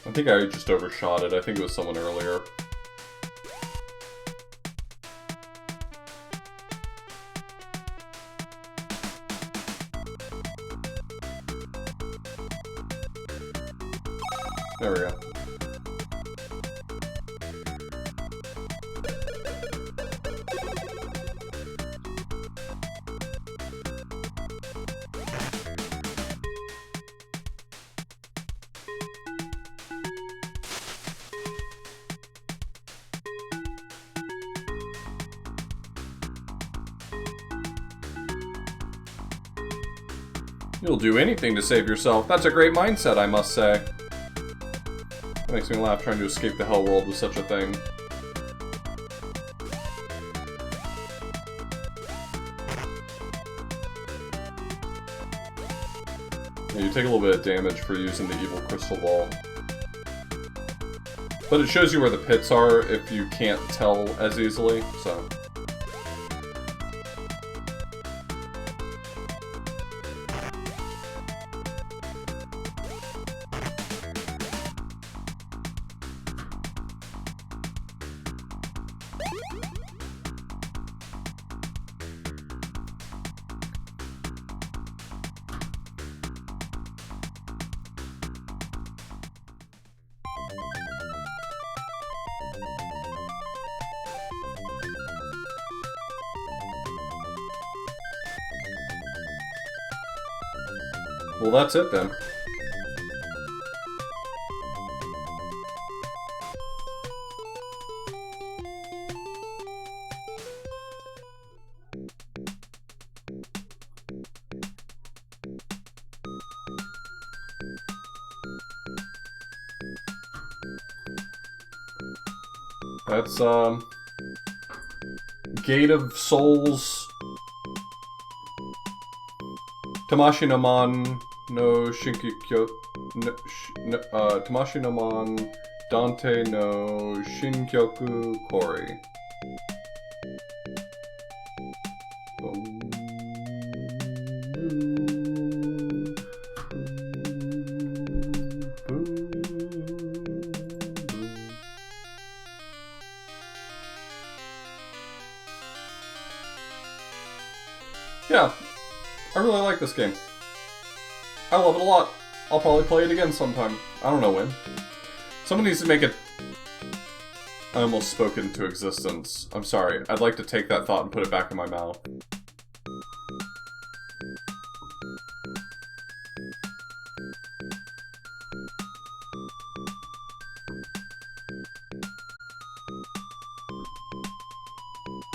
S1: I think I just overshot it. I think it was someone earlier. There we go. You'll do anything to save yourself. That's a great mindset, I must say. It makes me laugh trying to escape the hell world with such a thing. Yeah, you take a little bit of damage for using the evil crystal ball. But it shows you where the pits are if you can't tell as easily, so... Well, that's it then. That's, Gate of Souls, Tamashii no Man no Shinkyoku, Tamashii no Man, Dante no Shinkyoku Koei. Yeah, I really like this game. I love it a lot. I'll probably play it again sometime. I don't know when. Someone needs to make it... I almost spoke it into existence. I'm sorry. I'd like to take that thought and put it back in my mouth.